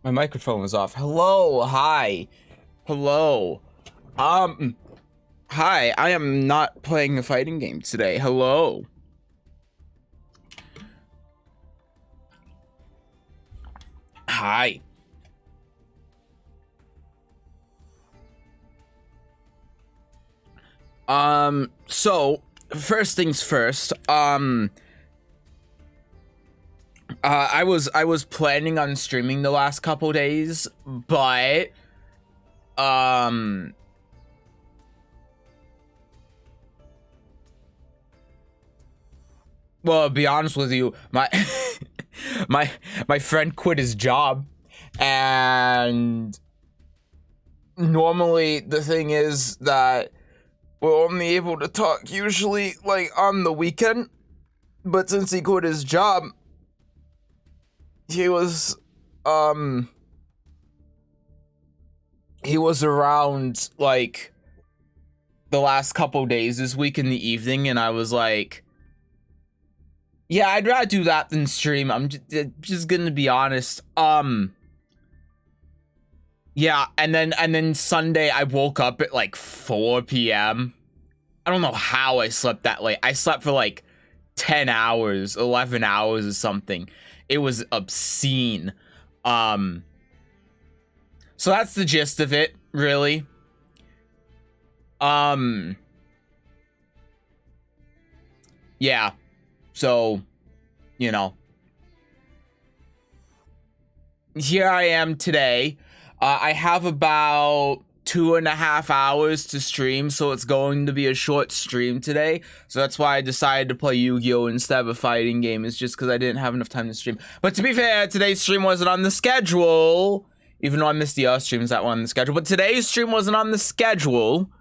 My microphone was off. Hello, hi. Hello. Um, Hi. I am not playing a fighting game today. Hello. Hi. So first things first, I was planning on streaming the last couple days, but um well, to be honest with you, my my my friend quit his job, and normally the thing is that we're only able to talk usually like on the weekend, but since he quit his job, he was um he was around like the last couple days this week in the evening, and I was like, yeah, I'd rather do that than stream. I'm just gonna be honest. Yeah, and then Sunday I woke up at like 4 p.m. I don't know how I slept that late. I slept for like 10 hours, 11 hours or something. It was obscene. Um so that's the gist of it, really. Um yeah. So, you know, here I am today. I have about 2.5 hours to stream, so it's going to be a short stream today. So that's why I decided to play Yu-Gi-Oh instead of a fighting game. It's just because I didn't have enough time to stream. But to be fair, today's stream wasn't on the schedule, even though I missed the other streams that were on the schedule. But today's stream wasn't on the schedule,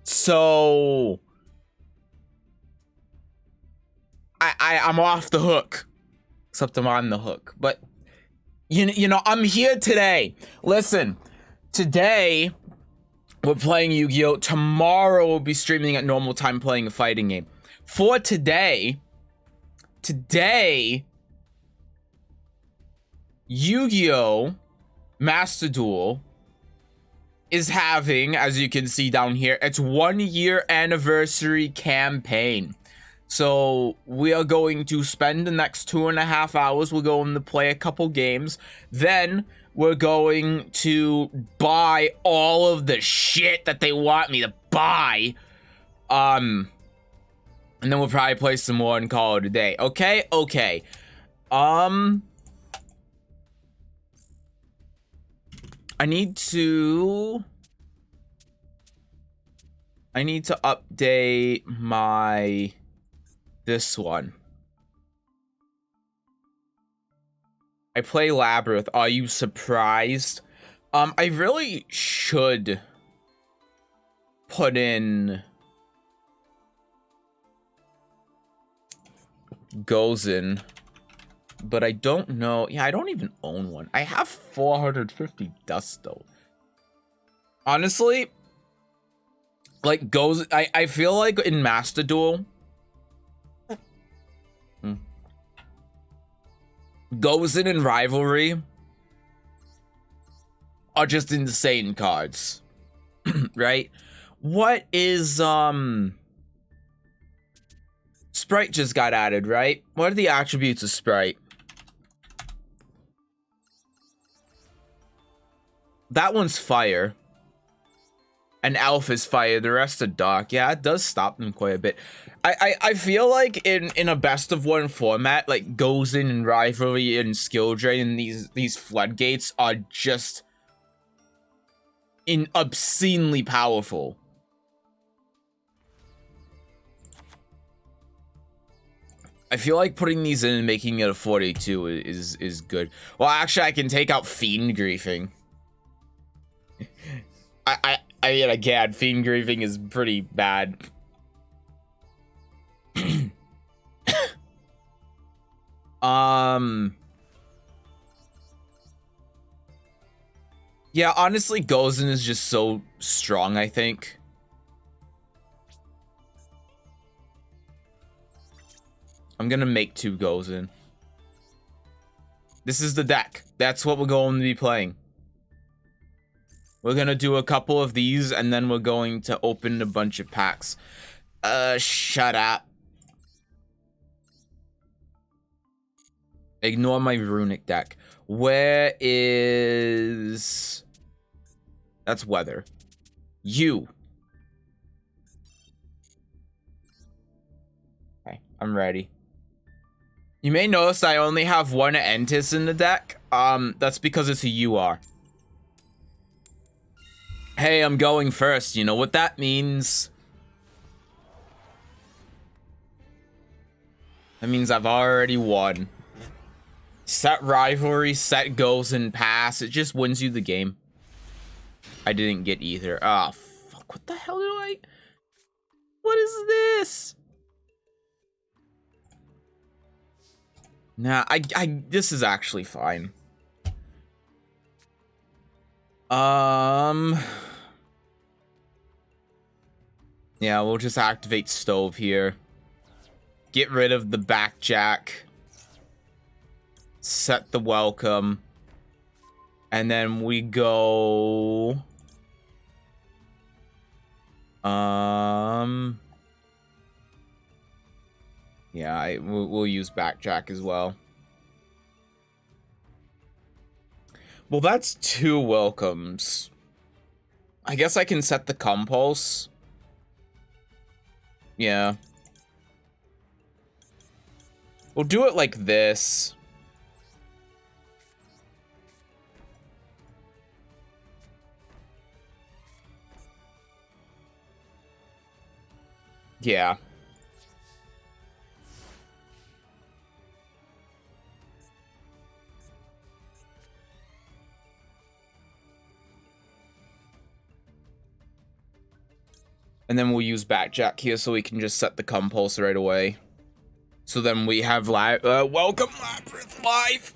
so I'm off the hook. Except I'm on the hook, but you know, I'm here today. Listen, today we're playing Yu-Gi-Oh! Tomorrow we'll be streaming at normal time playing a fighting game. For today, Yu-Gi-Oh! Master Duel is having, as you can see down here, its 1 year anniversary campaign. So we are going to spend the next 2.5 hours. We're going to play a couple games. Then we're going to buy all of the shit that they want me to buy. And then we'll probably play some more and call it a day. Okay? Okay. I need to update my this one. I play Labyrinth. Are you surprised? I really should put in Gozen, but I don't know. Yeah, I don't even own one. I have 450 dust though. Honestly, like Gozen, I feel like in Master Duel, Gozen and Rivalry are just insane cards. Right? What is Sprite just got added, right? What are the attributes of Sprite? That one's fire. And Elf is fire, the rest are dark. Yeah, it does stop them quite a bit. I feel like in a best of one format, like Gozen and Rivalry and Skill Drain and these floodgates are just obscenely powerful. I feel like putting these in and making it a 42 is good. Well, actually, I can take out Fiend Griefing. I mean, again, Fiend Griefing is pretty bad. Yeah, honestly, Gozen is just so strong, I think. I'm gonna make 2 Gozen. This is the deck. That's what we're going to be playing. We're gonna do a couple of these, and then we're going to open a bunch of packs. Shut up. Ignore my runic deck. Where is... That's weather. You. Okay, I'm ready. You may notice I only have one Entis in the deck. That's because it's a UR. Hey, I'm going first. You know what that means? That means I've already won. Set rivalry, set goes and pass. It just wins you the game. I didn't get either. Oh, fuck. What the hell do I... What is this? Nah, this is actually fine. Yeah, we'll just activate Stove here. Get rid of the backjack. Set the welcome. And then we go... Yeah, we'll use backjack as well. Well, that's 2 welcomes. I guess I can set the compulse. Yeah. We'll do it like this. Yeah. And then we'll use backjack here so we can just set the compulse right away. So then we have welcome Labyrinth live.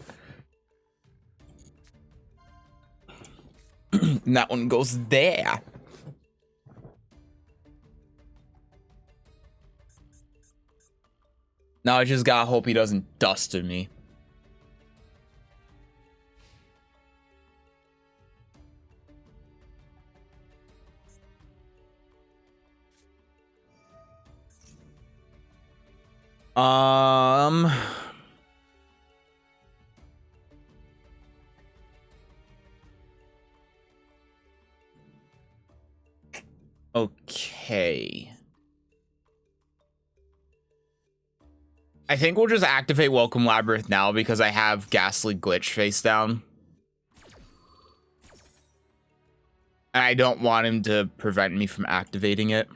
And that one goes there. Now I just gotta hope he doesn't duster me. Okay. I think we'll just activate Welcome Labyrinth now because I have Ghastly Glitch face down. And I don't want him to prevent me from activating it.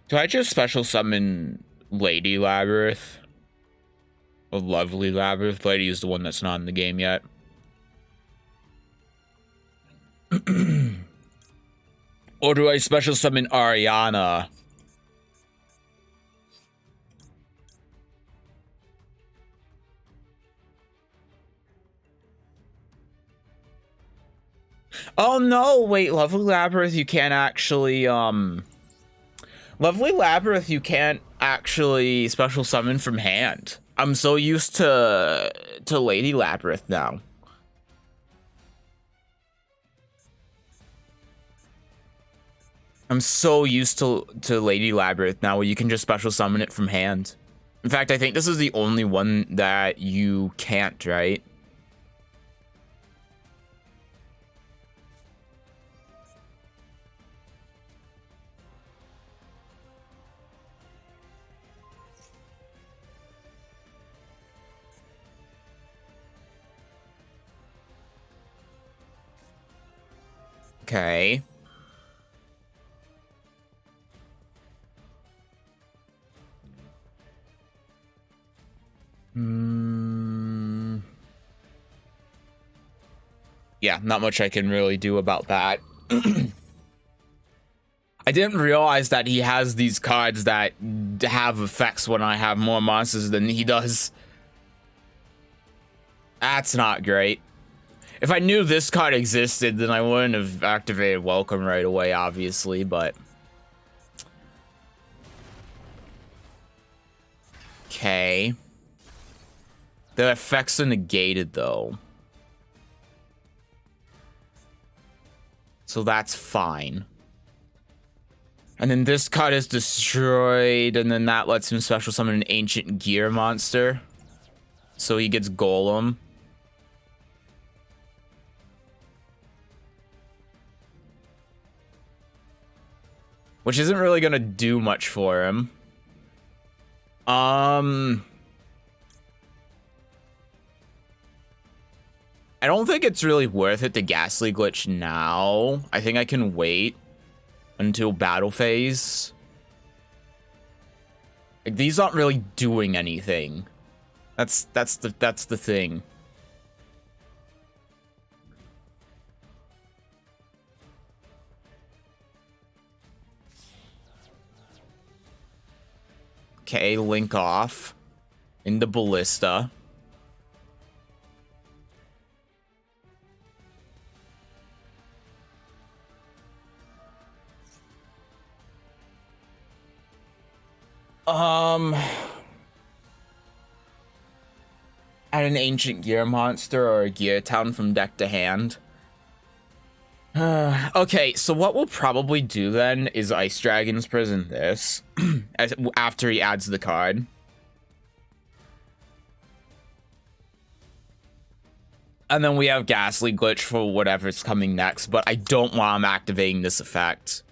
Do I just special summon Lady Labyrinth? Or Lovely Labyrinth? Lady is the one that's not in the game yet. Or do I special summon Ariana? Oh no, wait, Lovely Labyrinth, you can't actually, Lovely Labyrinth, you can't actually special summon from hand. I'm so used to Lady Labyrinth now. I'm so used to Lady Labyrinth now where you can just special summon it from hand. In fact, I think this is the only one that you can't, right? Okay. Yeah, not much I can really do about that. I didn't realize that he has these cards that have effects when I have more monsters than he does. That's not great. If I knew this card existed, then I wouldn't have activated Welcome right away, obviously, but... Okay. The effects are negated, though. So that's fine. And then this card is destroyed, and then that lets him special summon an Ancient Gear monster. So he gets Golem. Which isn't really gonna do much for him. I don't think it's really worth it to Ghastly Glitch now. I think I can wait until battle phase. Like, these aren't really doing anything. That's the thing. Okay, link off into Ballista. Add an Ancient Gear monster or a Gear Town from deck to hand. Okay, so what we'll probably do then is Ice Dragon's Prison this after he adds the card. And then we have Ghastly Glitch for whatever's coming next, but I don't want him activating this effect.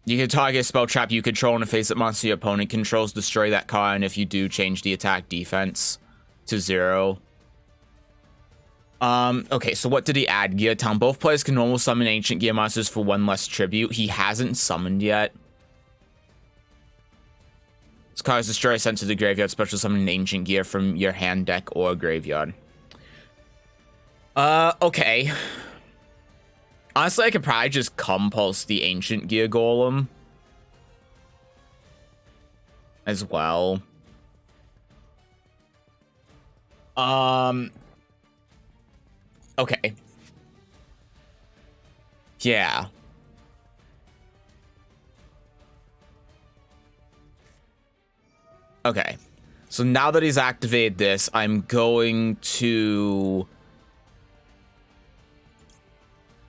You can target a spell trap you control and a face-up monster your opponent controls, destroy that card, and if you do, change the attack defense to 0. Okay, so what did he add? Gear Town. Both players can normal summon Ancient Gear monsters for 1 less tribute. He hasn't summoned yet. This card is destroy, sent to the graveyard, special summon an Ancient Gear from your hand, deck, or graveyard. Okay. Honestly, I could probably just compulse the Ancient Gear Golem as well. Okay. Yeah. Okay. So now that he's activated this, I'm going to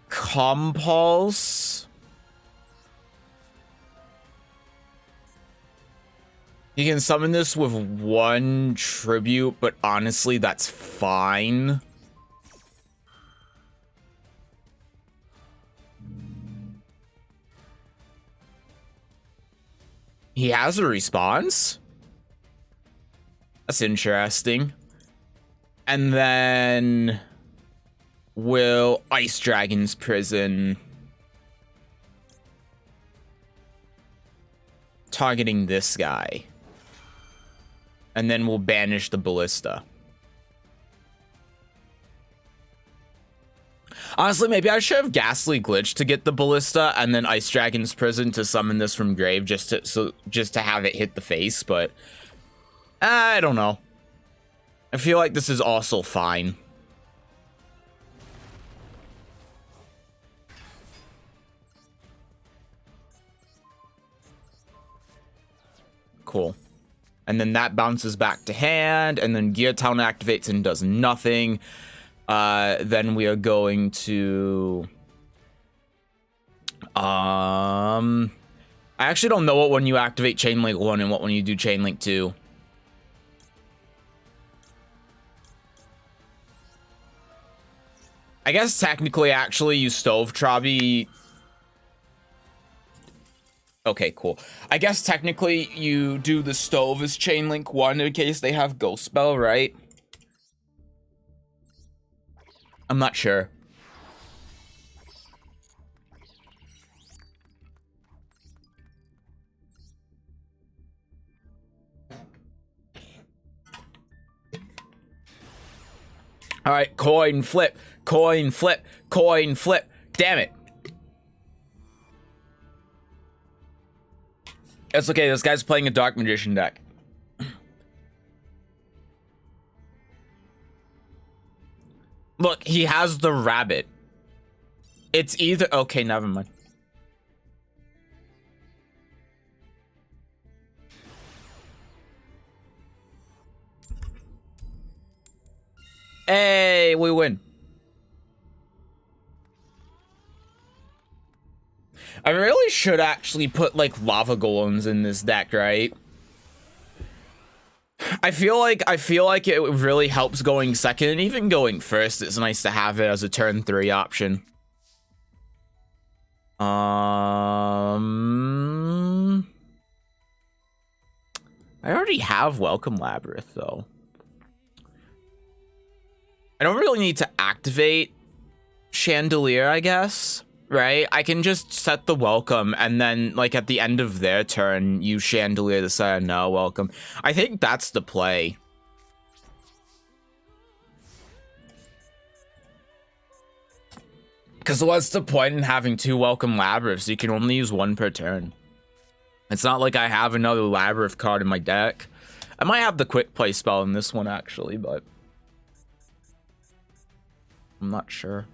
compulse. You can summon this with 1 tribute, but honestly, that's fine. He has a response? That's interesting. And then will Ice Dragon's Prison, targeting this guy. And then we'll banish the Ballista. Honestly, maybe I should have Ghastly Glitch to get the Ballista and then Ice Dragon's Prison to summon this from grave just to have it hit the face, but I don't know. I feel like this is also fine. Cool. And then that bounces back to hand, and then Gear Town activates and does nothing. Then we are going to... I actually don't know what when you activate Chainlink 1 and what when you do Chainlink 2. I guess technically, actually, you Stove Trobby... Okay, cool. I guess technically you do the Stove as Chainlink 1 in case they have Ghost Spell, right? I'm not sure. All right, coin flip, coin flip, coin flip. Damn it. It's okay, this guy's playing a Dark Magician deck. Look, he has the rabbit. It's either... Okay, never mind. Hey, we win. I really should actually put, like, lava golems in this deck, right? I feel like it really helps going second, and even going first. It's nice to have it as a turn 3 option. I already have Welcome Labyrinth, though. I don't really need to activate Chandelier, I guess, right? I can just set the Welcome, and then, like, at the end of their turn, use Chandelier to say, no, Welcome. I think that's the play. Because what's the point in having 2 Welcome Labyrinths? You can only use 1 per turn. It's not like I have another Labyrinth card in my deck. I might have the Quick Play spell in this one, actually, but... I'm not sure.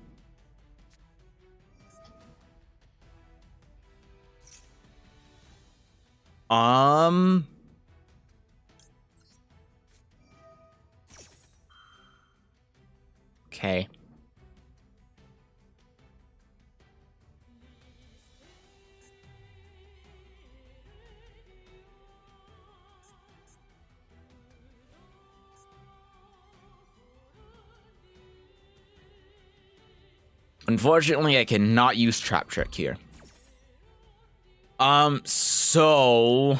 Okay. Unfortunately, I cannot use Trap Trick here. So...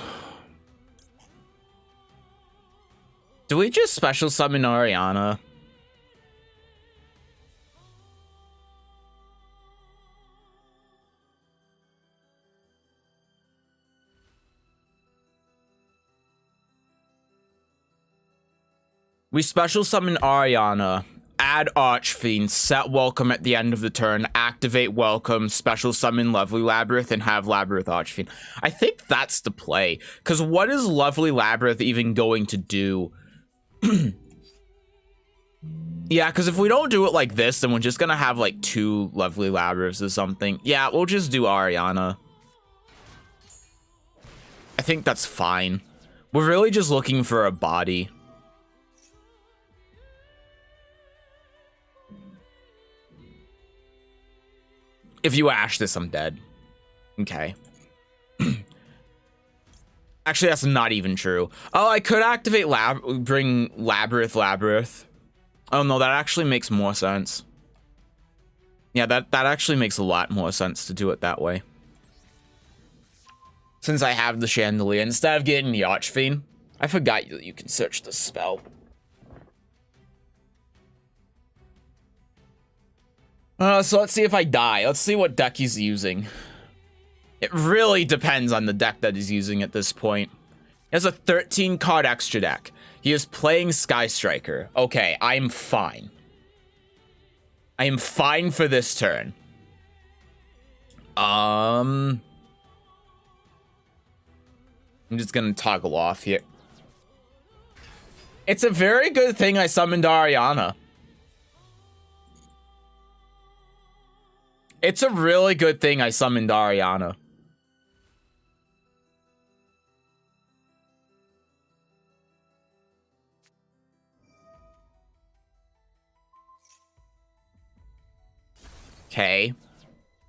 Do we just special summon Ariana? We special summon Ariana, add Archfiend, set Welcome at the end of the turn, activate Welcome, special summon Lovely Labyrinth, and have Labyrinth Archfiend. I think that's the play, because what is Lovely Labyrinth even going to do? Yeah, because if we don't do it like this, then we're just gonna have like 2 Lovely Labyrinths or something. Yeah, we'll just do Ariana. I think that's fine. We're really just looking for a body. If you ash this, I'm dead. Okay. Actually, that's not even true. Oh, I could activate bring Labyrinth. Oh no, that actually makes more sense. Yeah, that actually makes a lot more sense to do it that way. Since I have the Chandelier, instead of getting the Archfiend, I forgot you can search the spell. So let's see if I die. Let's see what deck he's using. It really depends on the deck that he's using at this point. He has a 13 card extra deck. He is playing Sky Striker. Okay, I'm fine. I am fine for this turn. I'm just gonna toggle off here. It's a very good thing I summoned Ariana. It's a really good thing I summoned Ariana. Okay.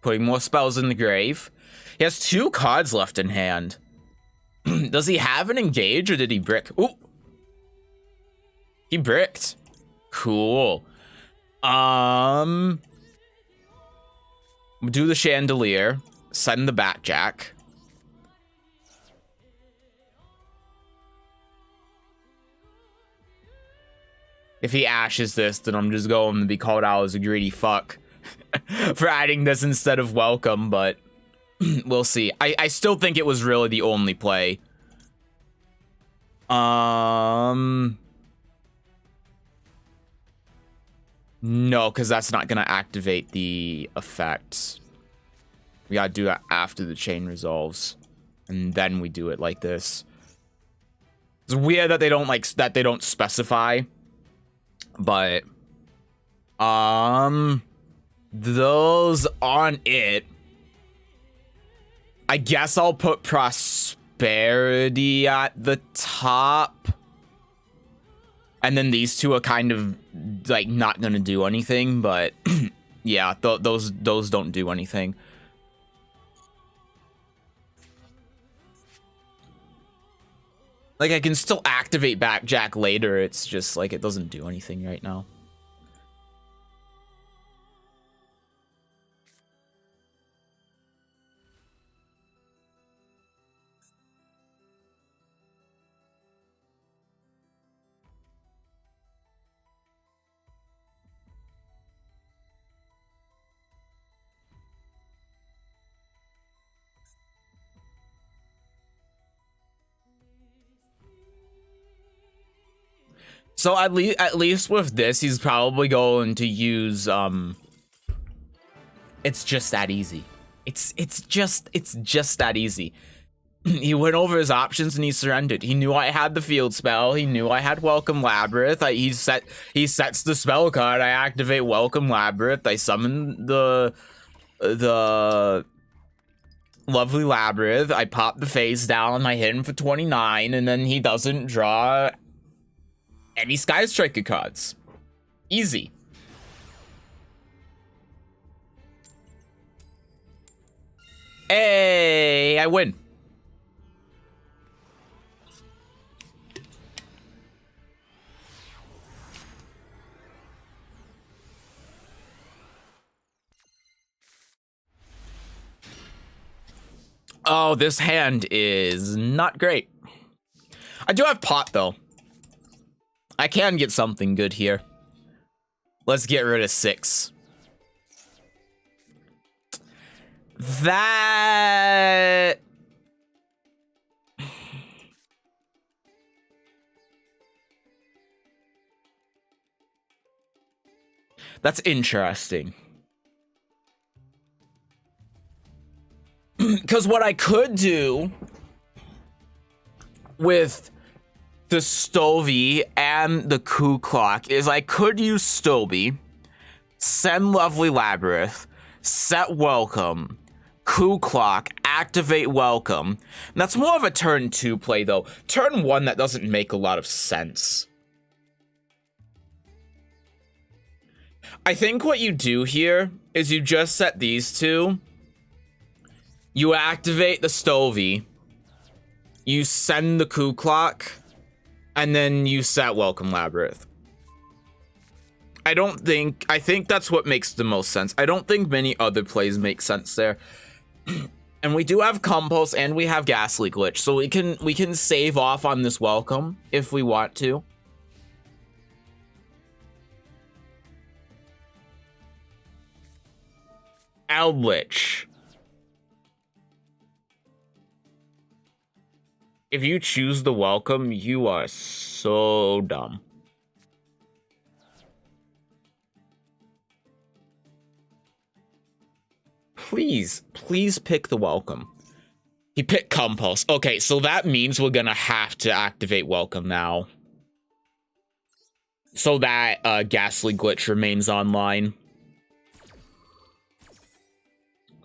Putting more spells in the grave. He has 2 cards left in hand. Does he have an engage or did he brick? Ooh. He bricked. Cool. Do the Chandelier. Send the Batjack. If he ashes this, then I'm just going to be called out as a greedy fuck for adding this instead of Welcome, but we'll see. I still think it was really the only play. No, because that's not going to activate the effects. We got to do that after the chain resolves. And then we do it like this. It's weird that they don't specify. But Those aren't it. I guess I'll put prosperity at the top. And then these two are kind of like not gonna do anything, but yeah, those don't do anything. Like I can still activate Jack later. It's just like it doesn't do anything right now. So at least with this, he's probably going to use it's just that easy. It's just that easy. He went over his options and he surrendered. He knew I had the field spell. He knew I had Welcome Labyrinth. He sets the spell card. I activate Welcome Labyrinth. I summon the Lovely Labyrinth. I pop the face down. I hit him for 29, and then he doesn't draw any Sky Striker cards. Easy. Hey, I win. Oh, this hand is not great. I do have pot, though. I can get something good here. Let's get rid of 6. That... That's interesting. Because what I could do with the Stovey and the Coup Clock is I could use Stovey, send Lovely Labyrinth, set Welcome, Coup Clock, activate Welcome. That's more of a turn 2 play, though. Turn 1, that doesn't make a lot of sense. I think what you do here is you just set these two. You activate the Stovey, you send the Coup Clock, and then you set Welcome Labyrinth. I think that's what makes the most sense. I don't think many other plays make sense there. And we do have Compulse and we have Ghastly Glitch, so we can save off on this Welcome if we want to. Eldritch. If you choose the Welcome, you are so dumb. Please pick the Welcome. He picked Compulse. Okay, so that means we're gonna have to activate Welcome now, so that Ghastly Glitch remains online.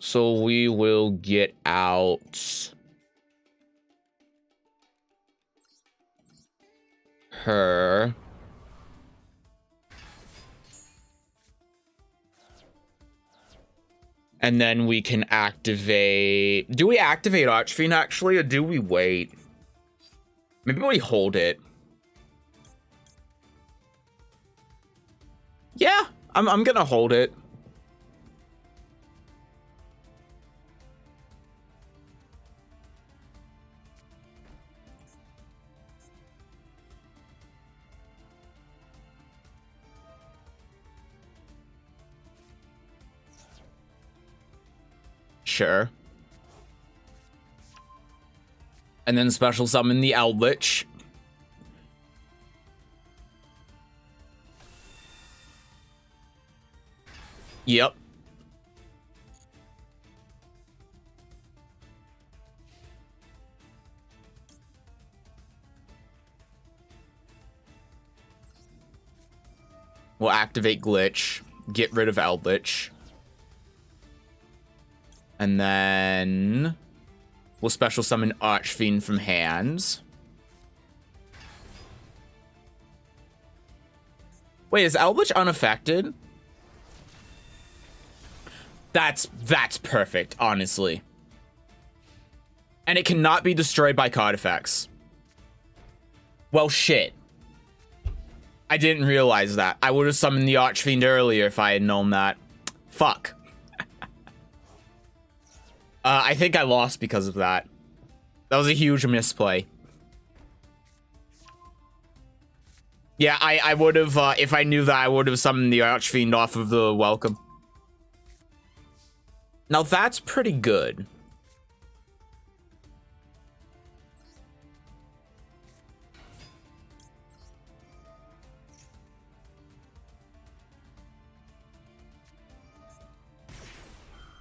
So we will get out her. And then we can activate... Do we activate Archfiend, actually, or do we wait? Maybe we hold it. Yeah, I'm gonna hold it. Sure. And then special summon the Eldritch. Yep. We'll activate Glitch. get rid of Eldritch. And then we'll special summon Archfiend from hands. Wait, is Eldritch unaffected? That's perfect, honestly. And it cannot be destroyed by card effects. Well, shit. I didn't realize that. I would have summoned the Archfiend earlier if I had known that. Fuck. I think I lost because of that. That was a huge misplay. Yeah, I would have, if I knew that, I would have summoned the Archfiend off of the welcome. Now that's pretty good.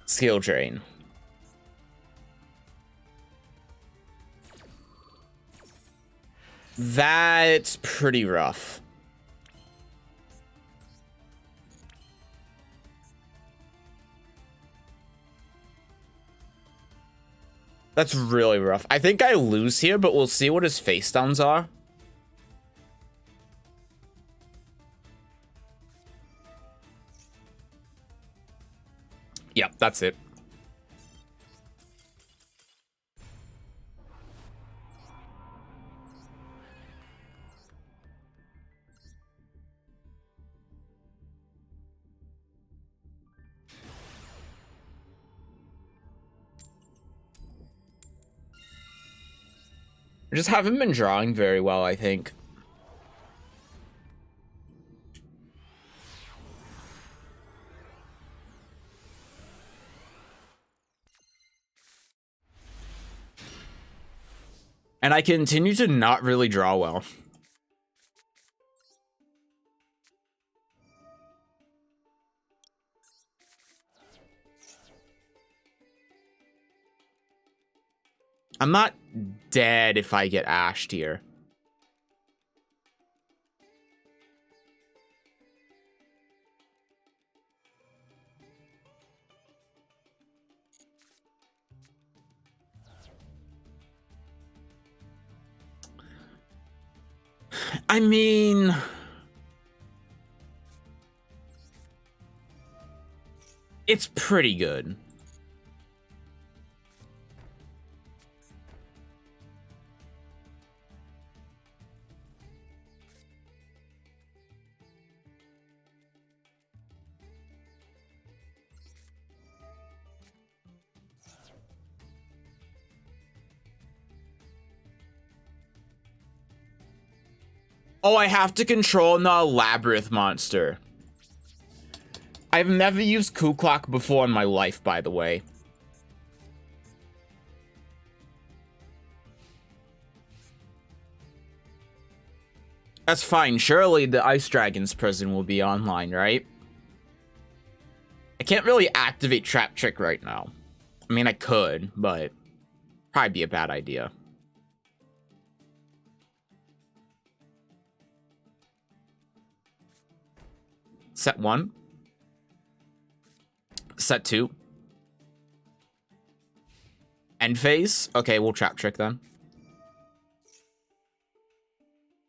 Skill drain. That's pretty rough. That's really rough. I think I lose here, but we'll see what his face downs are. Yep, that's it. I just haven't been drawing very well, I think. And I continue to not really draw well. I'm not dead if I get ashed here. I mean, it's pretty good. Oh, I have to control the Labyrinth monster. I've never used Ku Klok before in my life, by the way. That's fine. Surely the Ice Dragon's prison will be online, right? I can't really activate Trap Trick right now. I mean, I could, but probably be a bad idea. Set 1. Set 2. End phase? Okay, we'll Trap Trick then.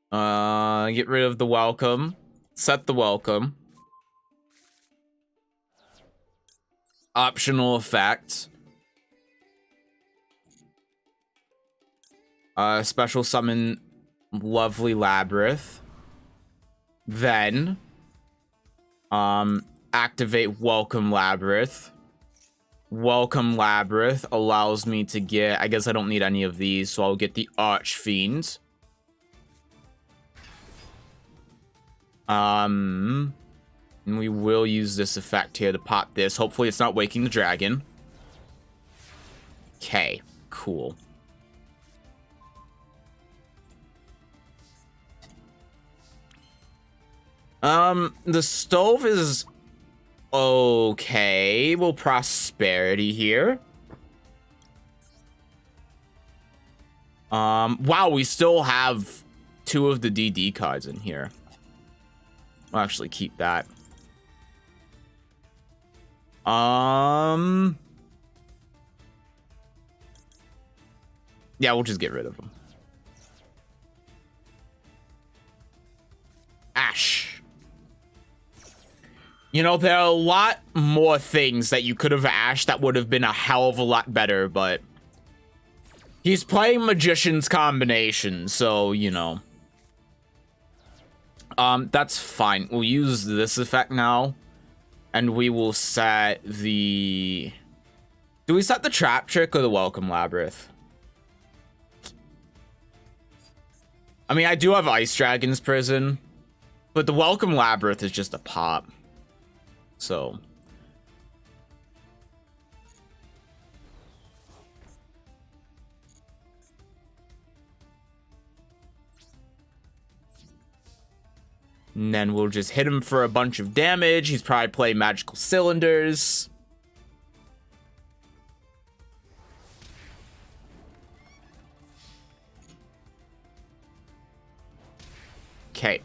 Get rid of the welcome. Set the welcome. Optional effect. Special summon Lovely Labyrinth. Then activate Welcome Labyrinth. Welcome Labyrinth allows me to get, I guess I don't need any of these, so I'll get the Archfiend. And we will use this effect here to pop this. Hopefully it's not waking the dragon. Okay, cool. The stove is okay. We'll prosperity here. Wow, we still have 2 of the DD cards in here. I'll actually keep that. Yeah, we'll just get rid of him. Ash. You know, there are a lot more things that you could have ashed that would have been a hell of a lot better, but he's playing Magician's combination, so, you know. That's fine. We'll use this effect now, and we will set the... Do we set the Trap Trick or the Welcome Labyrinth? I mean, I do have Ice Dragon's Prison, but the Welcome Labyrinth is just a pop. So... And then we'll just hit him for a bunch of damage. He's probably playing Magical Cylinders. Okay.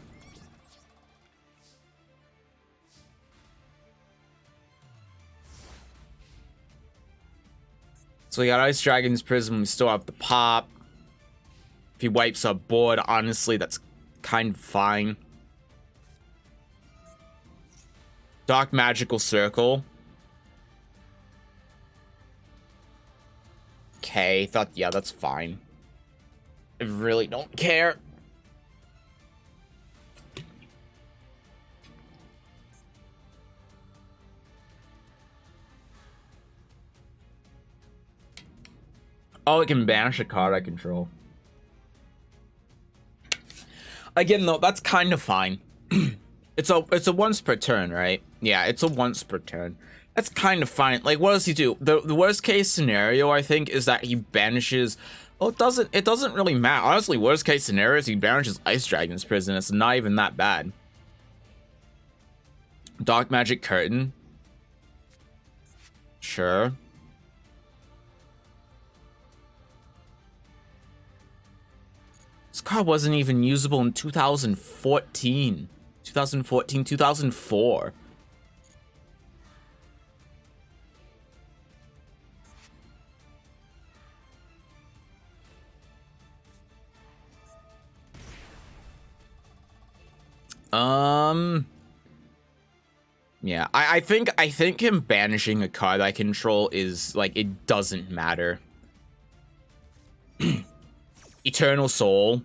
So we got Ice Dragon's Prism. We still have the pop. If he wipes up board, honestly, that's kind of fine. Dark Magical Circle. Okay, yeah, that's fine. I really don't care. Oh, it can banish a card I control. Again, though, that's kind of fine. It's a once per turn, right? Yeah, it's a once per turn. That's kind of fine. Like, what does he do? The worst case scenario, I think, is that he banishes... Oh, it doesn't really matter. Honestly, worst case scenario is he banishes Ice Dragon's Prison. It's not even that bad. Dark Magic Curtain. Sure. This card wasn't even usable in 2014. 2014, 2004. Yeah, I think him banishing a card I control is like, it doesn't matter. Eternal Soul.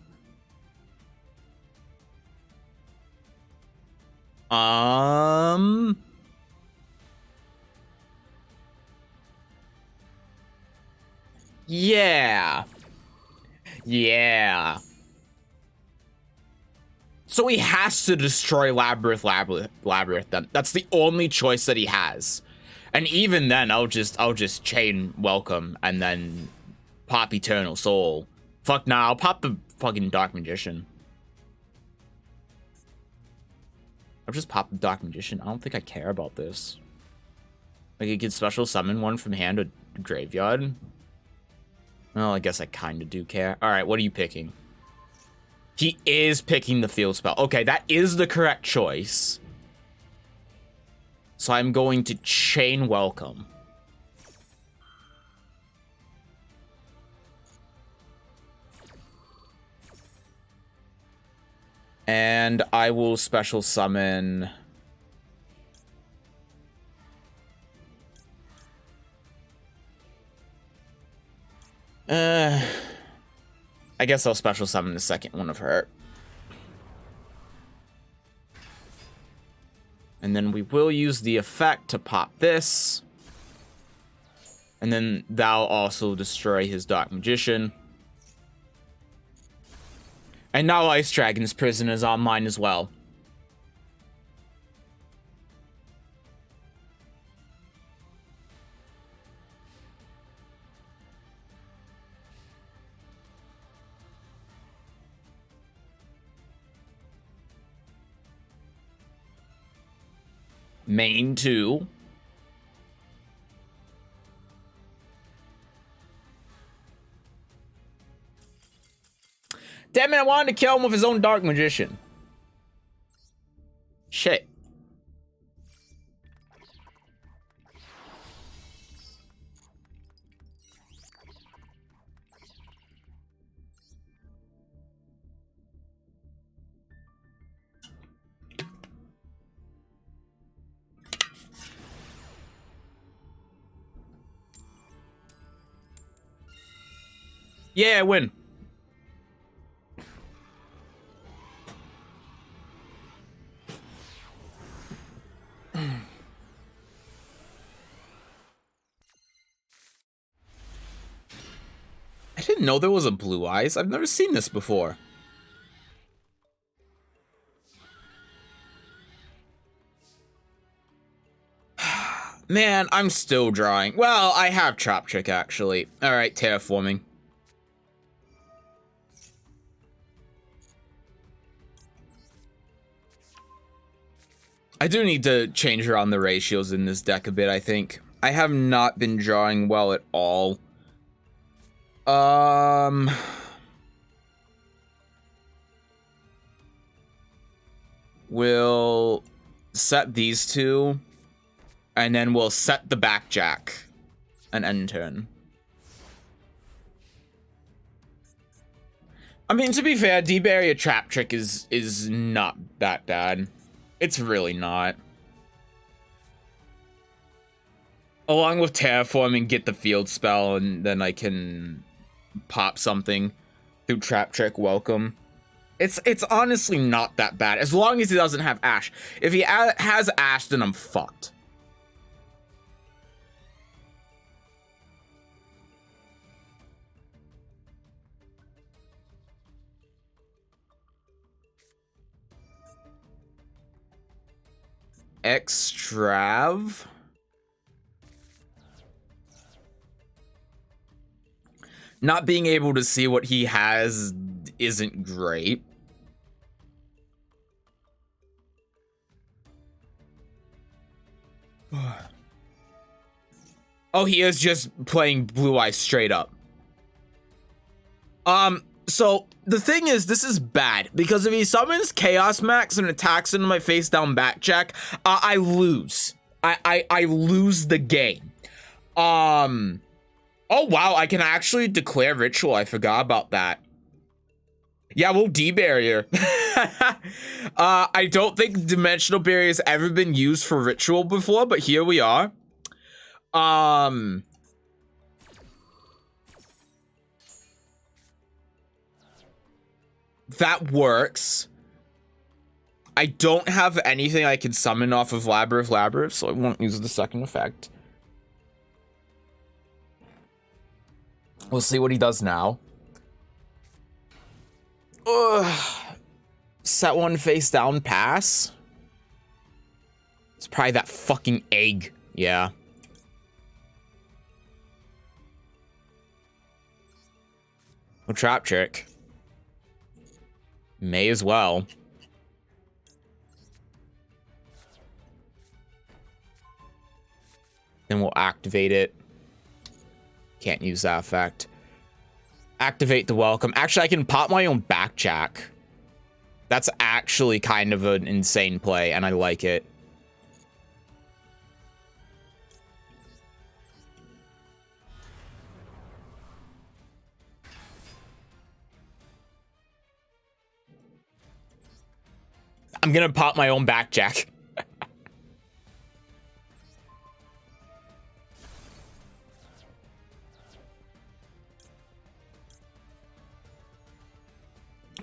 Yeah. Yeah. So he has to destroy Labyrinth then. That's the only choice that he has. And even then, I'll just chain Welcome and then pop Eternal Soul. Fuck nah, I'll pop the fucking Dark Magician. I'll just pop the Dark Magician. I don't think I care about this. Like, you can special summon one from hand to graveyard. Well, I guess I kind of do care. Alright, what are you picking? He is picking the field spell. Okay, that is the correct choice. So I'm going to chain Welcome. And I will special summon... I guess I'll special summon the second one of her. And then we will use the effect to pop this. And then that'll also destroy his Dark Magician. And now Ice Dragon's Prison is online as well. Main 2. Damn it, I wanted to kill him with his own Dark Magician. Shit. Yeah, win. I didn't know there was a Blue Eyes. I've never seen this before. Man, I'm still drawing. Well, I have Trap Trick, actually. Alright, Terraforming. I do need to change around the ratios in this deck a bit, I think. I have not been drawing well at all. We'll set these two, and then we'll set the back jack and end turn. I mean, to be fair, D-Barrier Trap Trick is not that bad. It's really not. Along with Terraforming, get the field spell, and then I can pop something through Trap Trick. Welcome. It's honestly not that bad, as long as he doesn't have Ash. If he has Ash, then I'm fucked. Extrav. Not being able to see what he has isn't great. Oh, he is just playing Blue Eyes straight up. So the thing is, this is bad because if he summons Chaos Max and attacks into my face down backjack, I lose. I lose the game. Oh wow, I can actually declare Ritual. I forgot about that. Yeah, we'll D-Barrier. I don't think Dimensional Barrier has ever been used for Ritual before, but here we are. That works. I don't have anything I can summon off of Labyrinth, so I won't use the second effect. We'll see what he does now. Ugh. Set one face down, pass. It's probably that fucking egg. Yeah. Well, Trap Trick. May as well. Then we'll activate it. Can't use that effect. Activate the welcome. Actually, I can pop my own backjack. That's actually kind of an insane play, and I like it. I'm gonna pop my own backjack.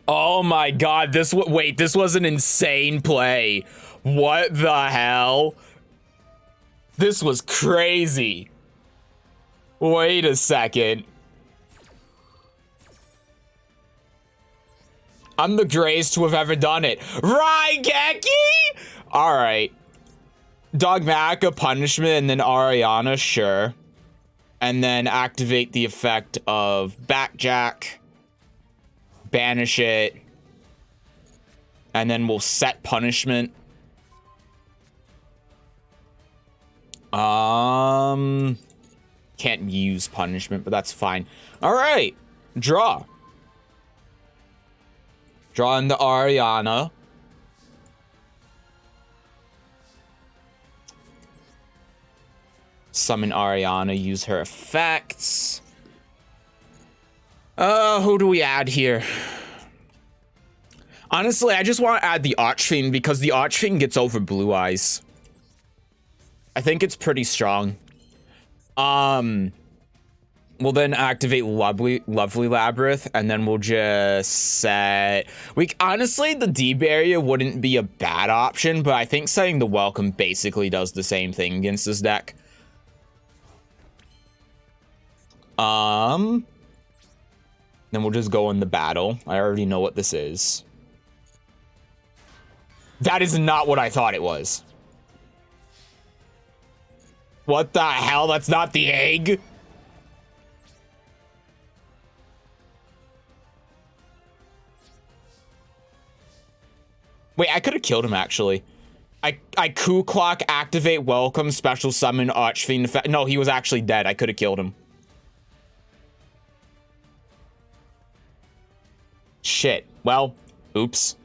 Oh my god, this was an insane play. What the hell? This was crazy. Wait a second. I'm the greatest to have ever done it. Raigeki? Alright. Dogmatica, Punishment, and then Ariana, sure. And then activate the effect of Backjack. Banish it. And then we'll set Punishment. Can't use Punishment, but that's fine. Alright. Draw. Draw into Ariana. Summon Ariana, use her effects. Who do we add here? Honestly, I just want to add the Archfiend because the Archfiend gets over Blue Eyes. I think it's pretty strong. We'll then activate Lovely Labyrinth, and then we'll just set... honestly, the D barrier wouldn't be a bad option, but I think setting the Welcome basically does the same thing against this deck. Then we'll just go in the battle. I already know what this is. That is not what I thought it was. What the hell? That's not the egg? Wait, I could have killed him, actually. I Coup Clock, activate Welcome, special summon, Archfiend effect. No, he was actually dead. I could have killed him. Shit. Well, oops.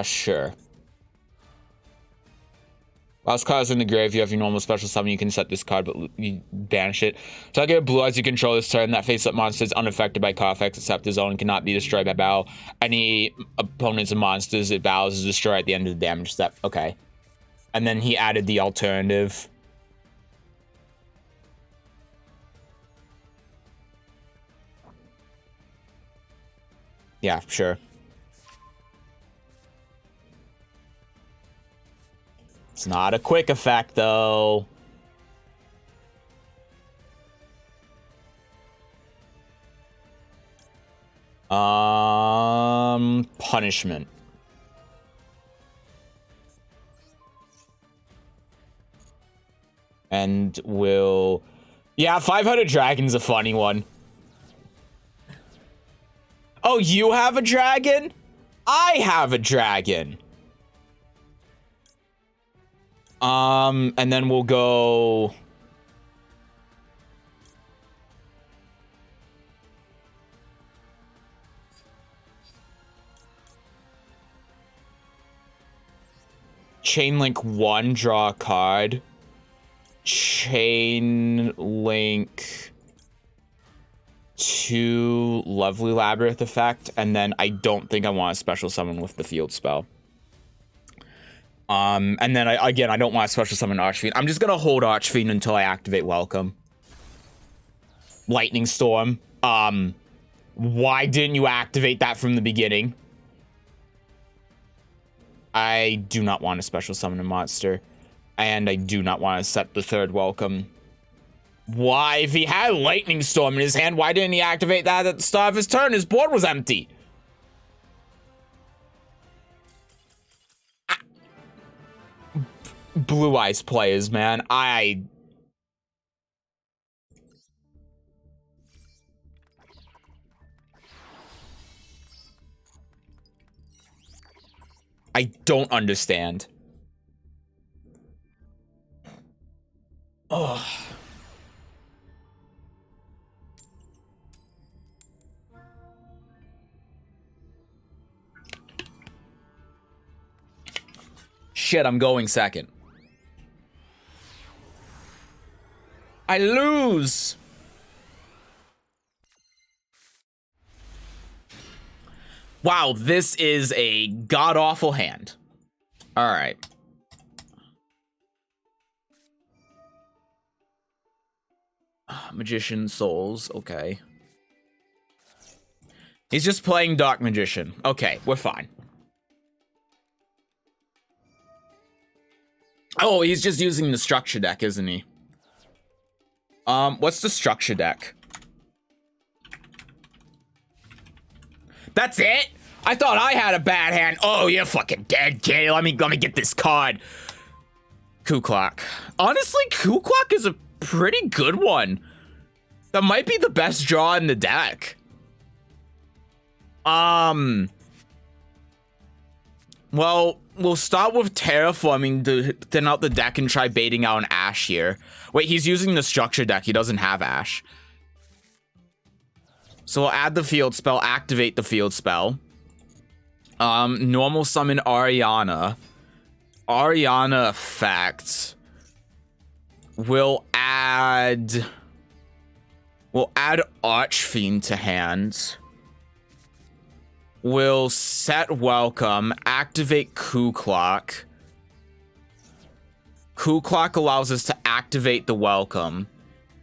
Sure. Last card is in the grave. You have your normal special summon. You can set this card, but you banish it. Target blue eyes you control this turn. That face-up monster is unaffected by card effects except his own and cannot be destroyed by battle. Any opponents and monsters it battles is destroyed at the end of the damage step. Okay. And then he added the alternative. Yeah, sure. It's not a quick effect, though. Punishment. And we'll... Yeah, 500 Dragon's a funny one. Oh, you have a dragon? I have a dragon. And then we'll go... Chain Link 1, draw a card. Chain Link 2, Lovely Labyrinth effect. And then I don't think I want a special summon with the field spell. And then I don't want to special summon Archfiend. I'm just gonna hold Archfiend until I activate Welcome. Lightning Storm. Why didn't you activate that from the beginning? I do not want to special summon a monster. And I do not want to set the third Welcome. Why? If he had Lightning Storm in his hand, why didn't he activate that at the start of his turn? His board was empty. Blue Eyes players, man. I don't understand. Ugh. Shit, I'm going second. I lose. Wow, this is a god-awful hand. All right. Magician Souls, okay. He's just playing Dark Magician. Okay, we're fine. Oh, he's just using the structure deck, isn't he? What's the structure deck? That's it? I thought I had a bad hand. Oh, you're fucking dead, kid. Let me get this card. Coup Clock. Honestly, Coup Clock is a pretty good one. That might be the best draw in the deck. Well, we'll start with terraforming to thin out the deck and try baiting out an Ash here. Wait, he's using the structure deck. He doesn't have Ash. So we'll add the field spell, activate the field spell. Normal summon Ariana. Ariana effect will add Archfiend to hand. Will set welcome, activate Coup Clock. Coup Clock allows us to activate the welcome.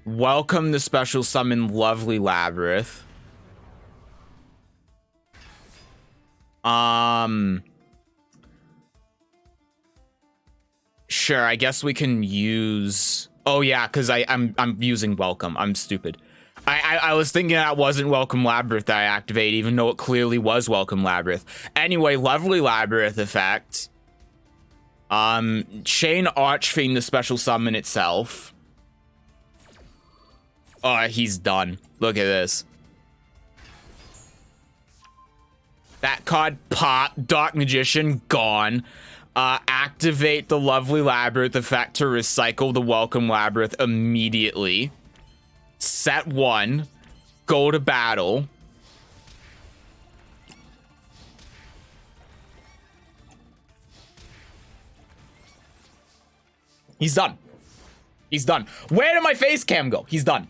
Welcome the special summon Lovely Labyrinth. Sure, I guess we can use... Oh yeah, because I'm using welcome. I'm stupid. I was thinking that wasn't Welcome Labyrinth that I activated, even though it clearly was Welcome Labyrinth. Anyway, Lovely Labyrinth effect. Chain Archfiend, the special summon itself. Oh, he's done. Look at this. That card pop. Dark Magician gone. Activate the Lovely Labyrinth effect to recycle the Welcome Labyrinth immediately. Set 1. Go to battle. He's done. He's done. Where did my face cam go? He's done.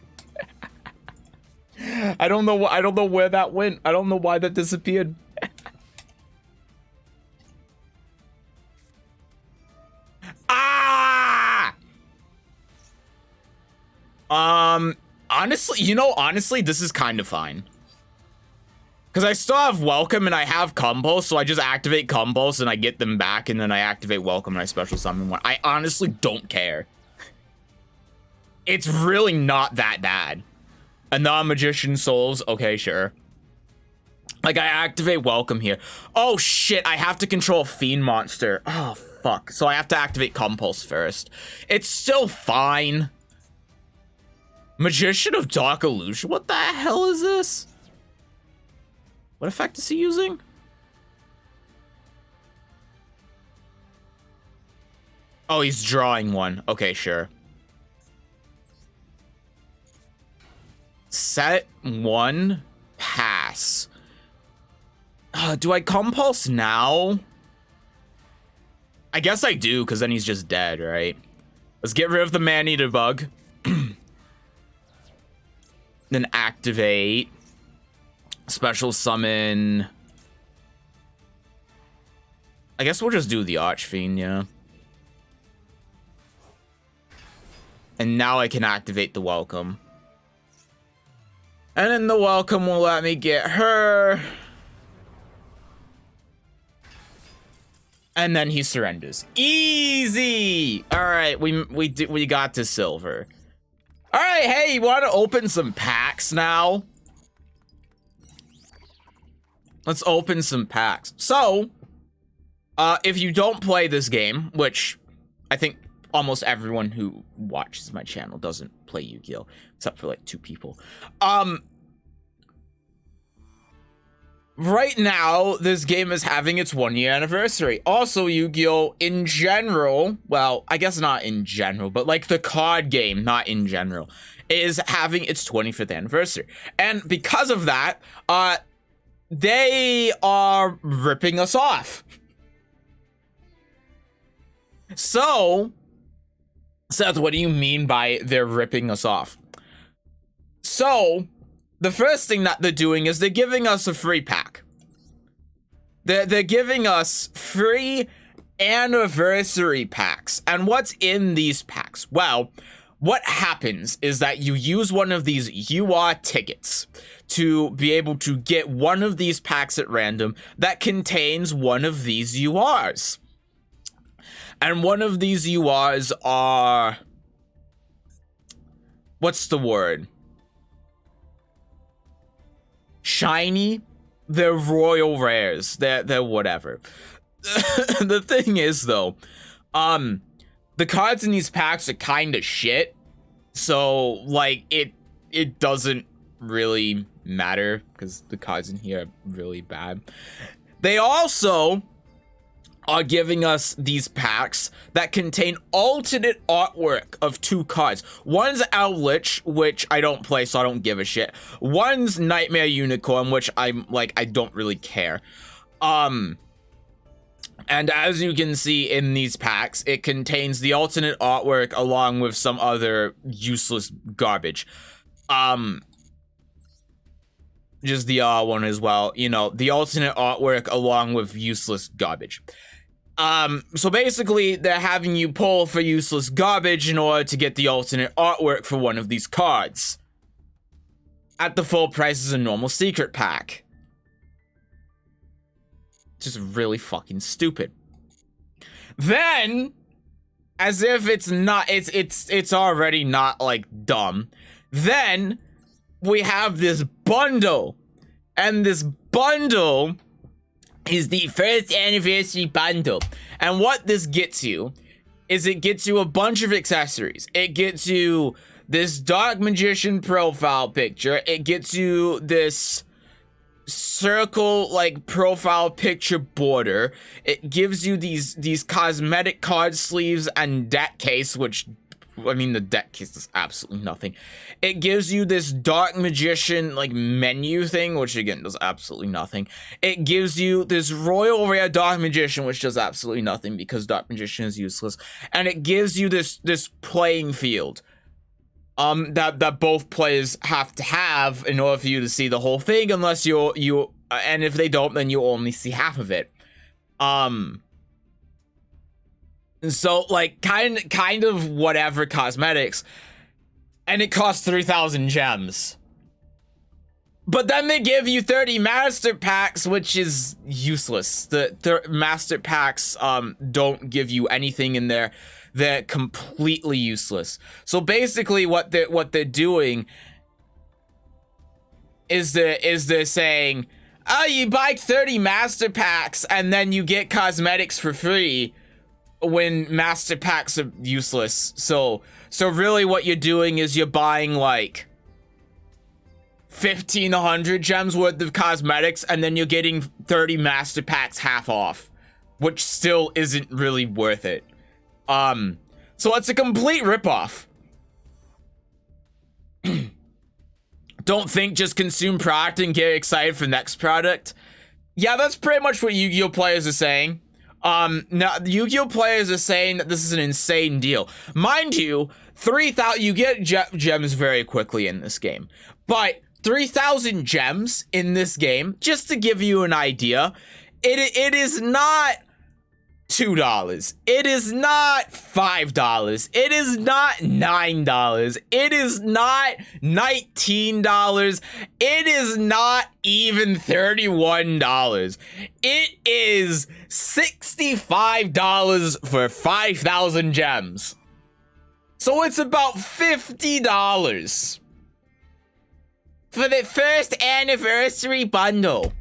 I don't know where that went. I don't know why that disappeared. Ah! Honestly, this is kind of fine. Because I still have Welcome and I have Compulse, so I just activate Compulse and I get them back, and then I activate Welcome and I special summon one. I honestly don't care. It's really not that bad. A non-magician souls, okay, sure. Like, I activate Welcome here. Oh shit, I have to control Fiend Monster. Oh fuck, so I have to activate Compulse first. It's still fine. Magician of Dark Illusion, what the hell is this? What effect is he using? Oh, he's drawing one. Okay, sure. Set 1, pass. Do I Compulse now? I guess I do, because then he's just dead, right? Let's get rid of the Man-Eater bug. Then activate. Special summon. I guess we'll just do the Archfiend, yeah. And now I can activate the Welcome. And then the Welcome will let me get her. And then he surrenders. Easy! Alright, we got to silver. Alright, hey, you want to open some packs now? Let's open some packs. So, if you don't play this game, which I think almost everyone who watches my channel doesn't play Yu-Gi-Oh! Except for like 2 people. Right now, this game is having its 1-year anniversary. Also, Yu-Gi-Oh! In general, well, I guess not in general, but like the card game, not in general, is having its 25th anniversary. And because of that, they are ripping us off. So, Seth, what do you mean by they're ripping us off? So, the first thing that they're doing is they're giving us a free pack. They're giving us free anniversary packs. And what's in these packs? Well, what happens is that you use one of these UR tickets to be able to get one of these packs at random that contains one of these URs. And one of these URs are... what's the word? Shiny. They're royal rares. They're whatever. The thing is, though, the cards in these packs are kind of shit. So, like, it doesn't really matter because the cards in here are really bad. They also are giving us these packs that contain alternate artwork of 2 cards. One's Owlitch, which I don't play, so I don't give a shit. One's Nightmare Unicorn, which I'm like, I don't really care. And as you can see in these packs, it contains the alternate artwork along with some other useless garbage. Just the one as well, you know, the alternate artwork along with useless garbage. So basically, they're having you pull for useless garbage in order to get the alternate artwork for one of these cards. At the full price as a normal secret pack. Just really fucking stupid. Then, as if it's not, it's already not, like, dumb. Then, we have this bundle. And this bundle is the first anniversary bundle. And what this gets you is it gets you a bunch of accessories. It gets you this Dark Magician profile picture. It gets you this circle like profile picture border. It gives you these cosmetic card sleeves and deck case, which, I mean, the deck case is absolutely nothing. It gives you this Dark Magician like menu thing, which again does absolutely nothing. It gives you this Royal Rare Dark Magician, which does absolutely nothing because Dark Magician is useless. And it gives you this playing field that both players have to have in order for you to see the whole thing, unless you and if they don't, then you only see half of it. So like kind of whatever cosmetics, and it costs 3,000 gems. But then they give you 30 master packs, which is useless. The master packs don't give you anything in there. They're completely useless. So basically what they're doing is they're saying, oh, you buy 30 master packs and then you get cosmetics for free when master packs are useless. So really what you're doing is you're buying like 1,500 gems worth of cosmetics and then you're getting 30 master packs half off, which still isn't really worth it. So it's a complete ripoff. Don't think, just consume product and get excited for next product. Yeah, that's pretty much what Yu-Gi-Oh players are saying. Now Yu-Gi-Oh players are saying that this is an insane deal. Mind you, 3,000, you get gems very quickly in this game, but 3,000 gems in this game, just to give you an idea, it is not $2. It is not $5. It is not $9. It is not $19. It is not even $31. It is $65 for 5,000 gems. So it's about $50 for the first anniversary bundle.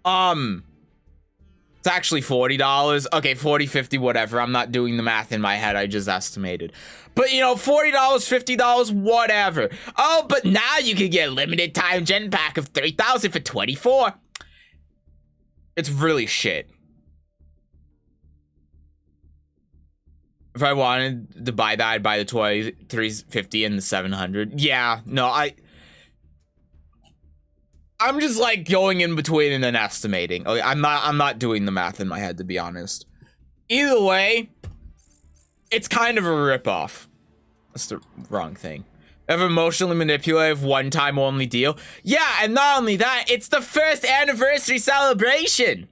It's actually $40. Okay, 40, 50, whatever. I'm not doing the math in my head. I just estimated. But, you know, $40, $50, whatever. Oh, but now you can get a limited time gen pack of 3,000 for 24. It's really shit. If I wanted to buy that, I'd buy the 350 and the 700. Yeah, no, I'm just like going in between and then estimating. Okay, I'm not doing the math in my head, to be honest. Either way, it's kind of a ripoff. That's the wrong thing. Of emotionally manipulative, one-time only deal. Yeah, and not only that, it's the first anniversary celebration.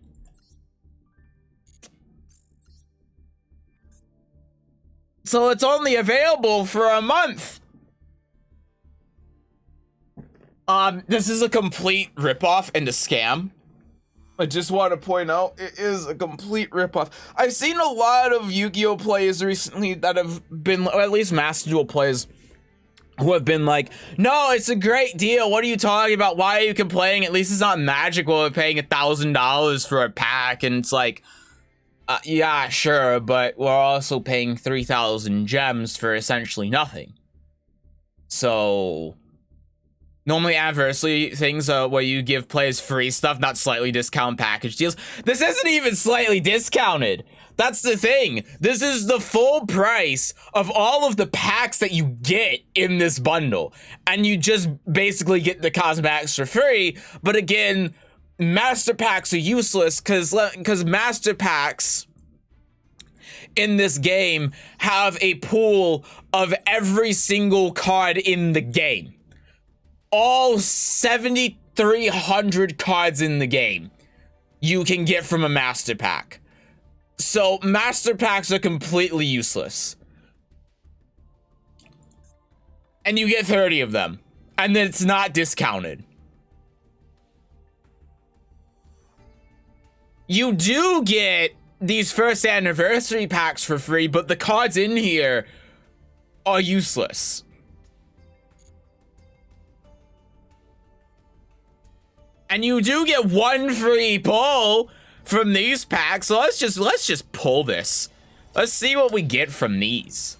So it's only available for a month. This is a complete ripoff and a scam. I just want to point out, it is a complete ripoff. I've seen a lot of Yu-Gi-Oh players recently that have been, or at least Master Duel players, who have been like, no, it's a great deal. What are you talking about? Why are you complaining? At least it's not magical. We're paying $1,000 for a pack. And it's like, yeah, sure, but we're also paying 3,000 gems for essentially nothing. So normally anniversary things where you give players free stuff, not slightly discount package deals. This isn't even slightly discounted. That's the thing. This is the full price of all of the packs that you get in this bundle. And you just basically get the cosmetics for free. But again, master packs are useless because master packs in this game have a pool of every single card in the game. All 7,300 cards in the game you can get from a master pack. So master packs are completely useless. And you get 30 of them. And then it's not discounted. You do get these first anniversary packs for free, but the cards in here are useless. And you do get one free pull from these packs. So let's just pull this. Let's see what we get from these.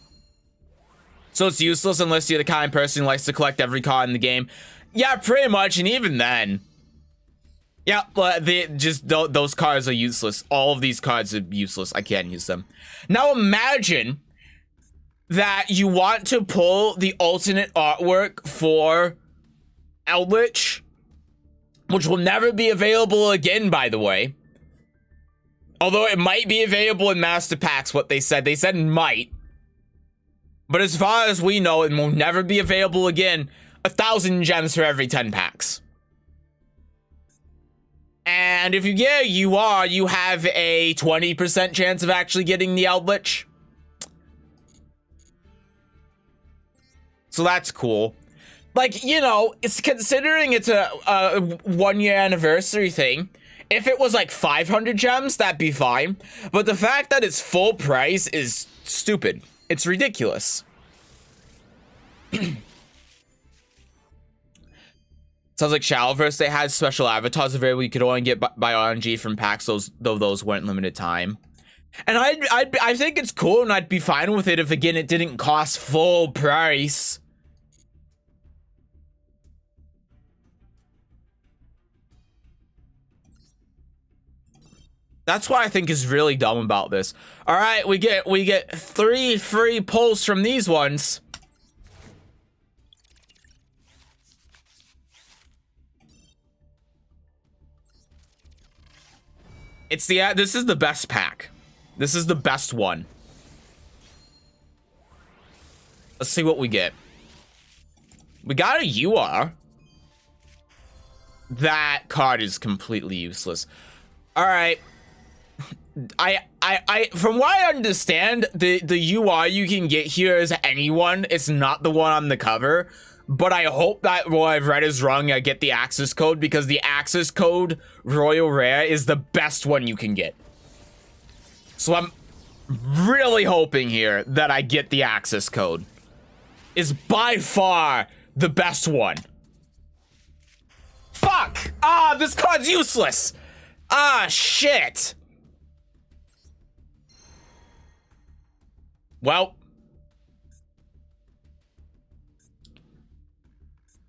So it's useless unless you're the kind of person who likes to collect every card in the game. Yeah, pretty much. And even then, yeah, but those cards are useless. All of these cards are useless. I can't use them. Now imagine that you want to pull the alternate artwork for Eldritch, which will never be available again, by the way. Although it might be available in Master Packs, what they said. They said might. But as far as we know, it will never be available again. 1,000 gems for every 10 packs. And if you get a UR, you have a 20% chance of actually getting the Eldritch. So that's cool. Like, you know, it's considering it's a 1-year anniversary thing. If it was like 500 gems, that'd be fine. But the fact that it's full price is stupid. It's ridiculous. Sounds like Shadowverse, they had special avatars available you could only get by RNG from packs, though those weren't limited time. And I think it's cool, and I'd be fine with it if, again, it didn't cost full price. That's what I think is really dumb about this. All right, we get 3 free pulls from these ones. This is the best pack. This is the best one. Let's see what we get. We got a UR. That card is completely useless. All right. From what I understand, the UI you can get here is anyone. It's not the one on the cover. But I hope that what I've read is wrong. I get the access code, because the access code Royal Rare is the best one you can get. So I'm really hoping here that I get the access code. Is by far the best one. Fuck! Ah, this card's useless! Ah, shit! Well.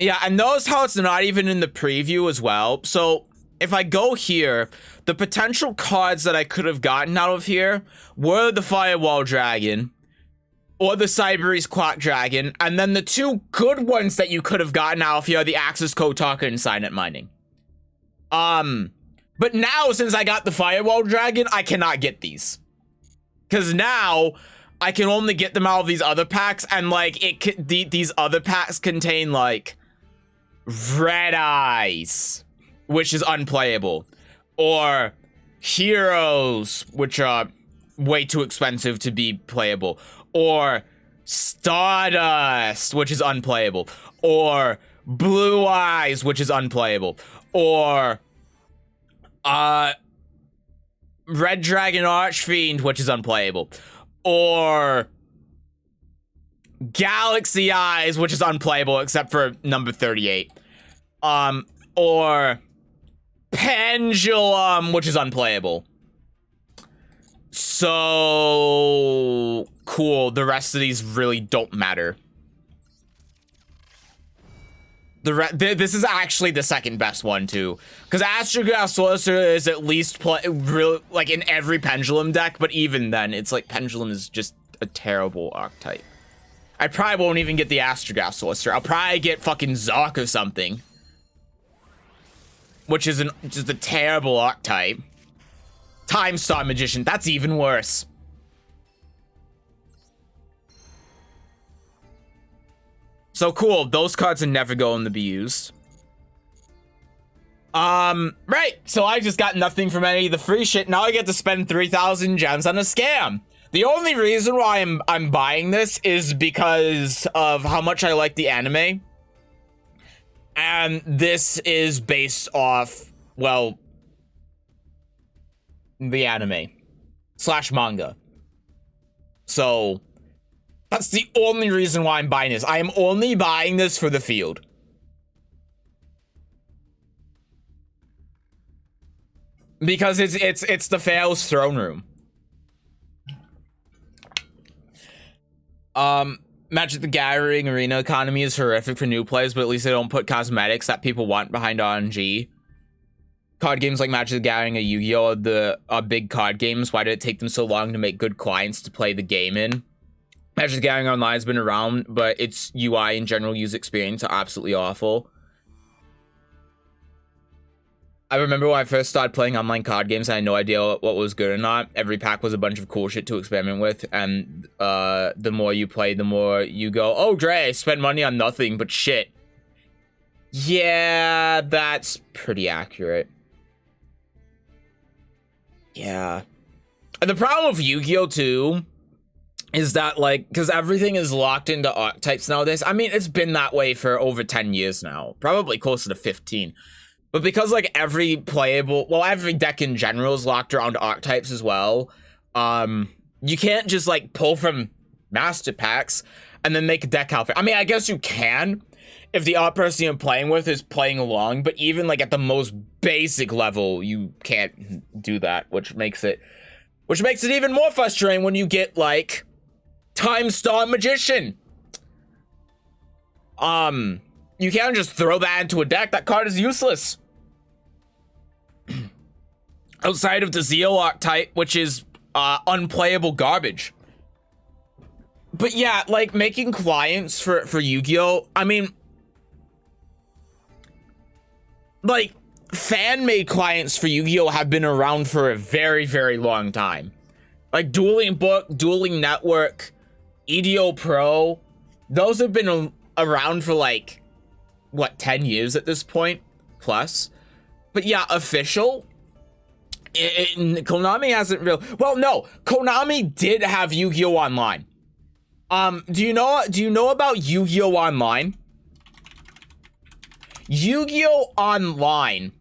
Yeah, and notice how it's not even in the preview as well. So, if I go here, the potential cards that I could have gotten out of here were the Firewall Dragon or the Cyberese Clock Dragon, and then the 2 good ones that you could have gotten out of here are the Access Code Talker and Signet Mining. But now, since I got the Firewall Dragon, I cannot get these. Because now, I can only get them out of these other packs, and, like, these other packs contain, like, Red Eyes, which is unplayable, or Heroes, which are way too expensive to be playable, or Stardust, which is unplayable, or Blue Eyes, which is unplayable, or Red Dragon Archfiend, which is unplayable, or Galaxy Eyes, which is unplayable except for number 38. Or Pendulum, which is unplayable. So cool. The rest of these really don't matter. This is actually the second best one too, because Astrograph Sorcerer is at least real, like, in every Pendulum deck, but even then, it's like Pendulum is just a terrible archetype. I probably won't even get the Astrograph Sorcerer. I'll probably get fucking Zoc or something. which is just a terrible archetype. Time Star Magician, that's even worse. So cool, those cards are never going to be used. Right, so I just got nothing from any of the free shit. Now I get to spend 3,000 gems on a scam. The only reason why I'm buying this is because of how much I like the anime. And this is based off, well, the anime / manga. So that's the only reason why I'm buying this. I am only buying this for the field. Because it's the Pharaoh's throne room. Magic the Gathering arena economy is horrific for new players, but at least they don't put cosmetics that people want behind RNG. Card games like Magic the Gathering and Yu-Gi-Oh! are big card games. Why did it take them so long to make good clients to play the game in? Magic the Gathering Online has been around, but its UI and general user experience are absolutely awful. I remember when I first started playing online card games, I had no idea what was good or not. Every pack was a bunch of cool shit to experiment with, and the more you play, the more you go, oh, Dre, I spent money on nothing but shit. Yeah, that's pretty accurate. Yeah. And the problem with Yu-Gi-Oh! Too is that, like, because everything is locked into archetypes nowadays. I mean, it's been that way for over 10 years now. Probably closer to 15. But because, like, every deck in general is locked around archetypes as well, you can't just, like, pull from master packs and then make a deck outfit. I mean, I guess you can if the art person you're playing with is playing along, but even, like, at the most basic level, you can't do that, which makes it even more frustrating when you get, like, Time Star Magician. You can't just throw that into a deck. That card is useless. Outside of the Zeal archetype, which is unplayable garbage. But yeah, like, making clients for Yu-Gi-Oh! I mean, like, fan-made clients for Yu-Gi-Oh! Have been around for a very, very long time. Like, Dueling Book, Dueling Network, EDO Pro, those have been around for, like, what, 10 years at this point? Plus. But yeah, official... Konami hasn't real. Well, no, Konami did have Yu-Gi-Oh! Online. Do you know about Yu-Gi-Oh! Online? Yu-Gi-Oh! Online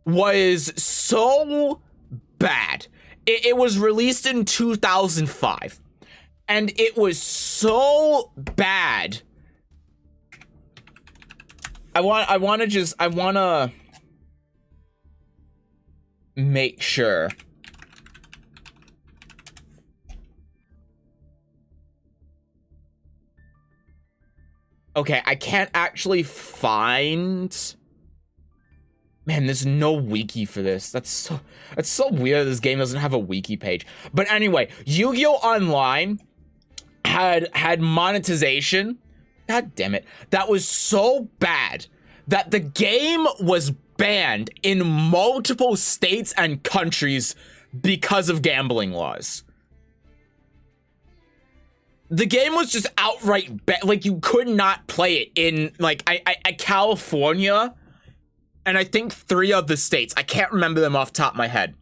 was so bad. It was released in 2005, and it was so bad. I wanna make sure. Okay, I can't actually find... Man, there's no wiki for this. That's so weird this game doesn't have a wiki page. But anyway, Yu-Gi-Oh! Online had monetization. God damn it. That was so bad that the game was banned in multiple states and countries because of gambling laws. The game was just outright like, you could not play it in, like, California and I think 3 other states. I can't remember them off the top of my head.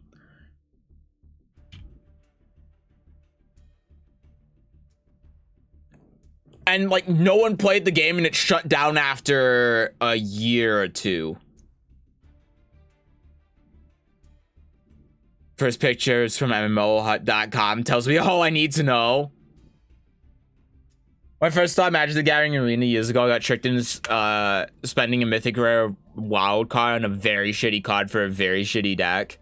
And, like, no one played the game and it shut down after a year or 2. First pictures from MMOHut.com tells me all I need to know. When I first saw Magic the Gathering Arena years ago, I got tricked into spending a Mythic Rare wild card on a very shitty card for a very shitty deck.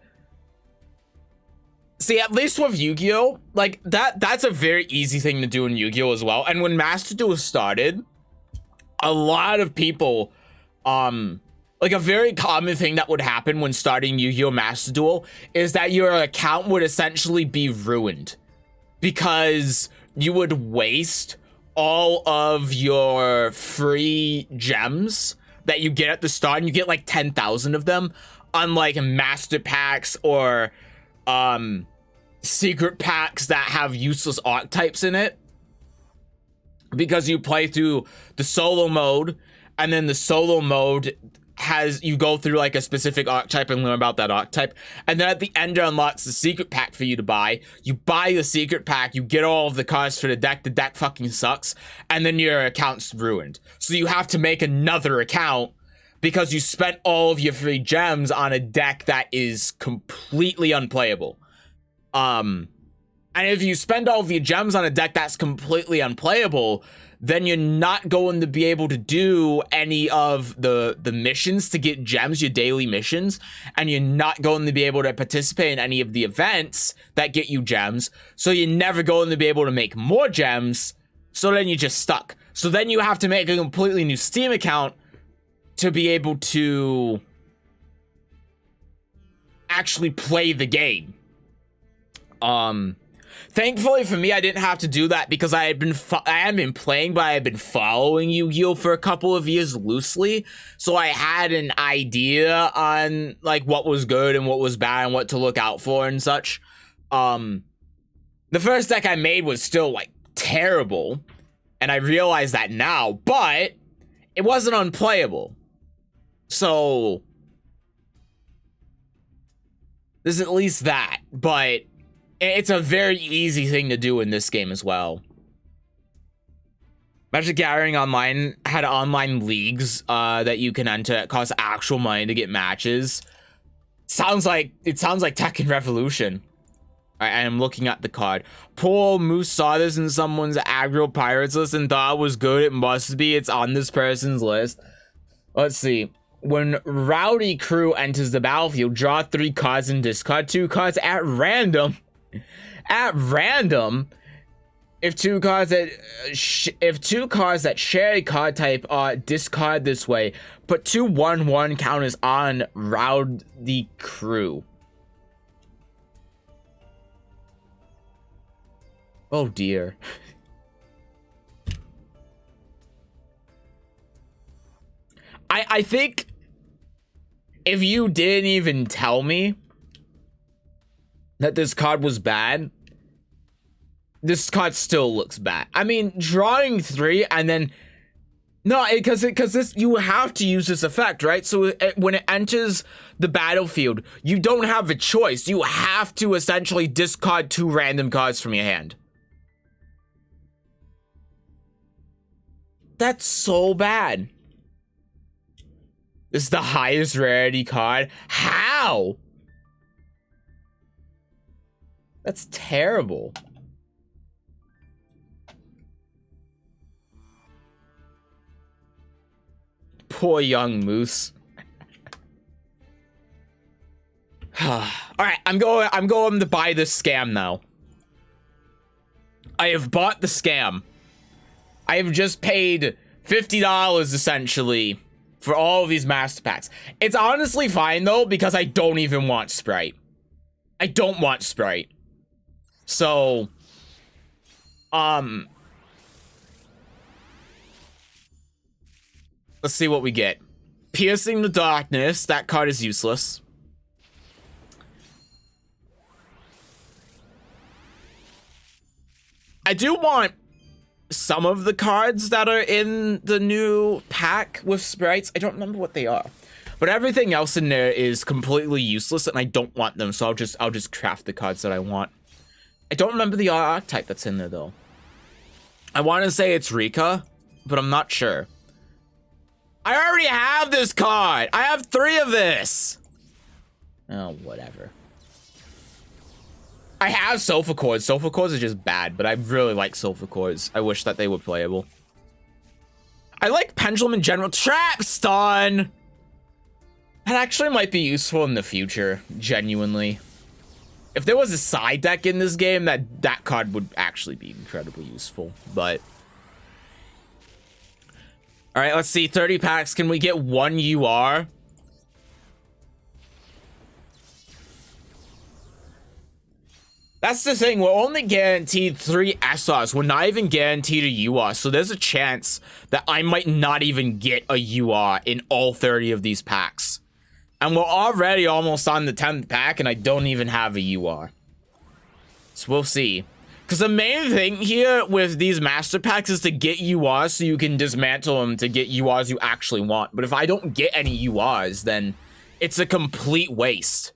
See, at least with Yu-Gi-Oh! Like, that's a very easy thing to do in Yu-Gi-Oh! As well. And when Master Duel started, a lot of people, like, a very common thing that would happen when starting Yu-Gi-Oh! Master Duel is that your account would essentially be ruined. Because you would waste all of your free gems that you get at the start, and you get like 10,000 of them, unlike master packs or secret packs that have useless archetypes in it, because you play through the solo mode, and then the solo mode has you go through like a specific archetype and learn about that archetype, and then at the end it unlocks the secret pack for you to buy. You buy the secret pack, you get all of the cards for the deck fucking sucks, and then your account's ruined. So you have to make another account because you spent all of your free gems on a deck that is completely unplayable. And if you spend all of your gems on a deck that's completely unplayable, then you're not going to be able to do any of the missions to get gems, your daily missions, and you're not going to be able to participate in any of the events that get you gems, so you're never going to be able to make more gems, so then you're just stuck. So then you have to make a completely new Steam account to be able to actually play the game. Thankfully for me, I didn't have to do that because I haven't been playing, but I had been following Yu-Gi-Oh for a couple of years loosely. So I had an idea on like what was good and what was bad and what to look out for and such. The first deck I made was still like terrible, and I realize that now, but it wasn't unplayable. So there's at least that, but it's a very easy thing to do in this game as well. Magic Gathering Online had online leagues that you can enter. It costs actual money to get matches. It sounds like Tekken Revolution. Alright, I am looking at the card. Poor Moose saw this in someone's aggro pirates list and thought it was good. It must be. It's on this person's list. Let's see. When Rowdy Crew enters the battlefield, draw 3 cards and discard 2 cards at random. At random, if two cards that share a card type are discard this way, put 2 1/1 counters on Rowdy Crew. Oh dear. I think if you didn't even tell me that this card was bad, this card still looks bad. I mean, drawing 3 and then no, because this, you have to use this effect, right? So when it enters the battlefield, you don't have a choice. You have to essentially discard 2 random cards from your hand. That's so bad. This is the highest rarity card. How? That's terrible. Poor young Moose. All right, I'm going to buy this scam now. I have bought the scam. I have just paid $50 essentially for all of these master packs. It's honestly fine though, because I don't even want Sprite. I don't want Sprite. So, let's see what we get. Piercing the Darkness. That card is useless. I do want some of the cards that are in the new pack with sprites. I don't remember what they are, but everything else in there is completely useless, and I don't want them. So I'll just craft the cards that I want. I don't remember the archetype that's in there though. I want to say it's Rika, but I'm not sure. I already have this card. I have 3 of this. Oh, whatever. I have Sulfur Cores. Sulfur Cores are just bad, but I really like Sulfur Cores. I wish that they were playable. I like Pendulum in general. Trap Stun! That actually might be useful in the future, genuinely. If there was a side deck in this game, that card would actually be incredibly useful, but... Alright, let's see. 30 packs. Can we get 1 UR? That's the thing. We're only guaranteed 3 SRs. We're not even guaranteed a UR. So there's a chance that I might not even get a UR in all 30 of these packs. And we're already almost on the 10th pack, and I don't even have a UR. So we'll see. Because the main thing here with these master packs is to get URs so you can dismantle them to get URs you actually want. But if I don't get any URs, then it's a complete waste.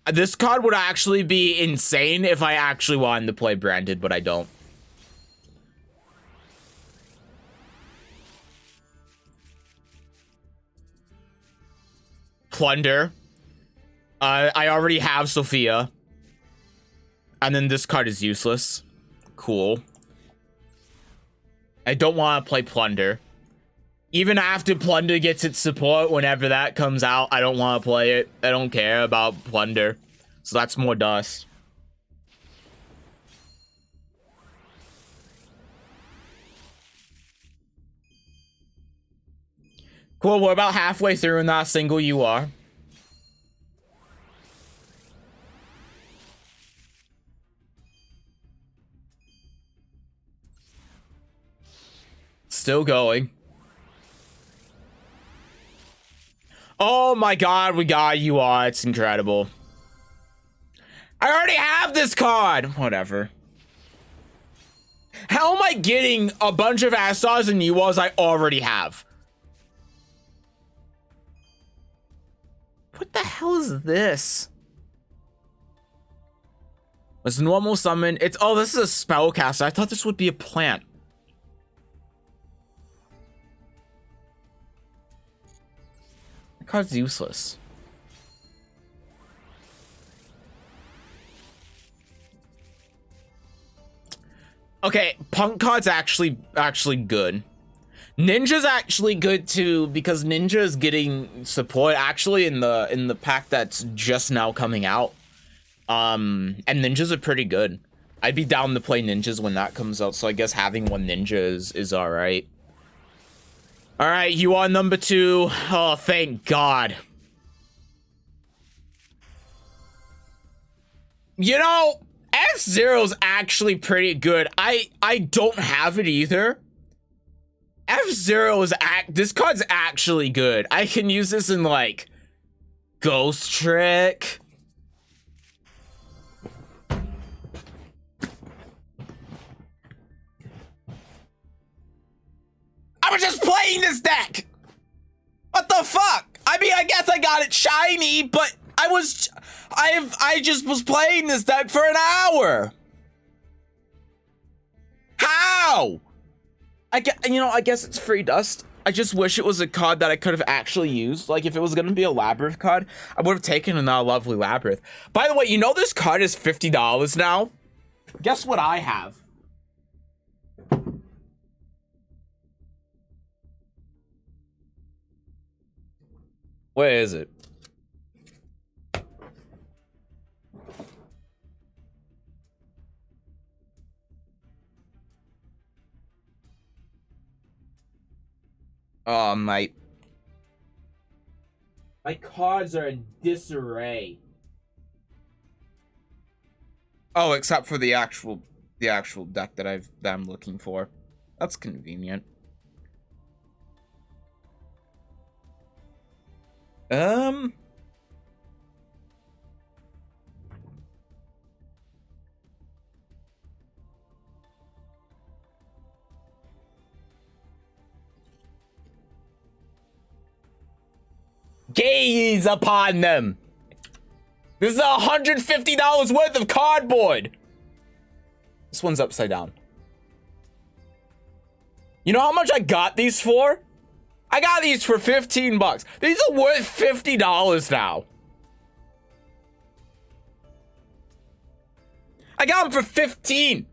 This card would actually be insane if I actually wanted to play branded, but I don't. Plunder. I already have Sophia. And then this card is useless. Cool. I don't want to play Plunder. Even after Plunder gets its support, whenever that comes out, I don't want to play it. I don't care about Plunder. So that's more dust. Cool, we're about halfway through and not a single UR. Still going. Oh my god, we got UR. It's incredible. I already have this card. Whatever. How am I getting a bunch of SRs and URs I already have? What the hell is this? It's normal summon. It's oh, this is a spellcaster. I thought this would be a plant. The card's useless. Okay, Punk card's actually good. Ninja's actually good too because Ninja is getting support actually in the pack that's just now coming out. And Ninjas are pretty good. I'd be down to play Ninjas when that comes out, so I guess having one Ninja is all right. All right, you are number 2. Oh, thank God. You know, F-Zero's actually pretty good. I don't have it either. F-Zero is this card's actually good. I can use this in like Ghost Trick. I was just playing this deck. What the fuck? I mean, I guess I got it shiny, but I just was playing this deck for an hour. How? I guess it's free dust. I just wish it was a card that I could have actually used. Like, if it was gonna be a Labyrinth card, I would have taken a lovely Labyrinth. By the way, you know this card is $50 now? Guess what I have? Where is it? Oh, my cards are in disarray. Oh, except for the actual deck that I'm looking for. That's convenient. Gaze upon them. This is $150 worth of cardboard. This one's upside down. You know how much I got these for? I got these for 15 bucks. These are worth $50 now. I got them for 15.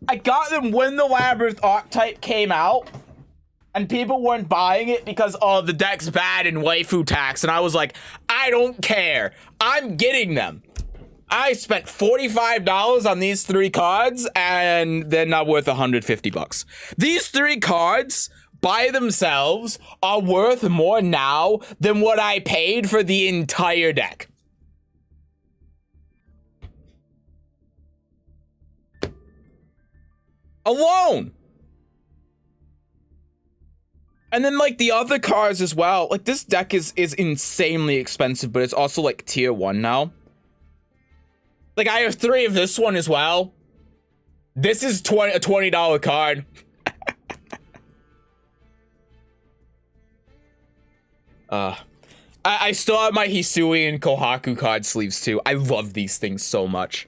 I got them when the Labyrinth archetype came out, and people weren't buying it because, oh, the deck's bad in waifu tax, and I was like, I don't care. I'm getting them. I spent $45 on these 3 cards, and they're not worth 150 bucks. These 3 cards by themselves are worth more now than what I paid for the entire deck. Alone. And then, like, the other cards as well. Like, this deck is insanely expensive, but it's also, like, tier 1 now. Like, I have 3 of this one as well. This is a $20 card. I still have my Hisui and Kohaku card sleeves, too. I love these things so much.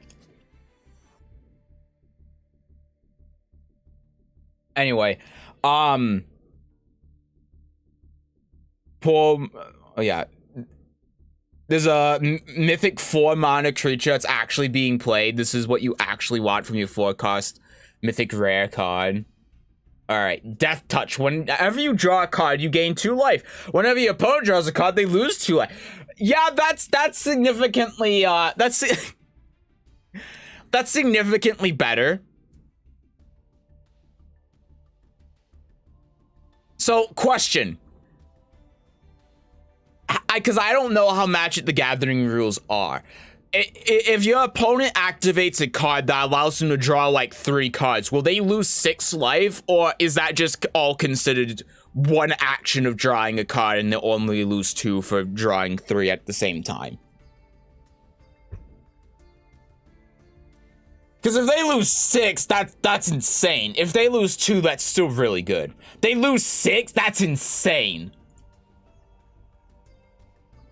Anyway, oh yeah, there's a mythic 4-mana creature that's actually being played. This is what you actually want from your 4-cost mythic rare card. All right, Death Touch. Whenever you draw a card, you gain 2 life. Whenever your opponent draws a card, they lose 2 life. Yeah, that's significantly that's significantly better. So, question. Because I don't know how Magic the Gathering rules are. If your opponent activates a card that allows them to draw like 3 cards, will they lose 6 life? Or is that just all considered one action of drawing a card and they only lose 2 for drawing 3 at the same time? Because if they lose 6, that's insane. If they lose 2, that's still really good. They lose 6, that's insane.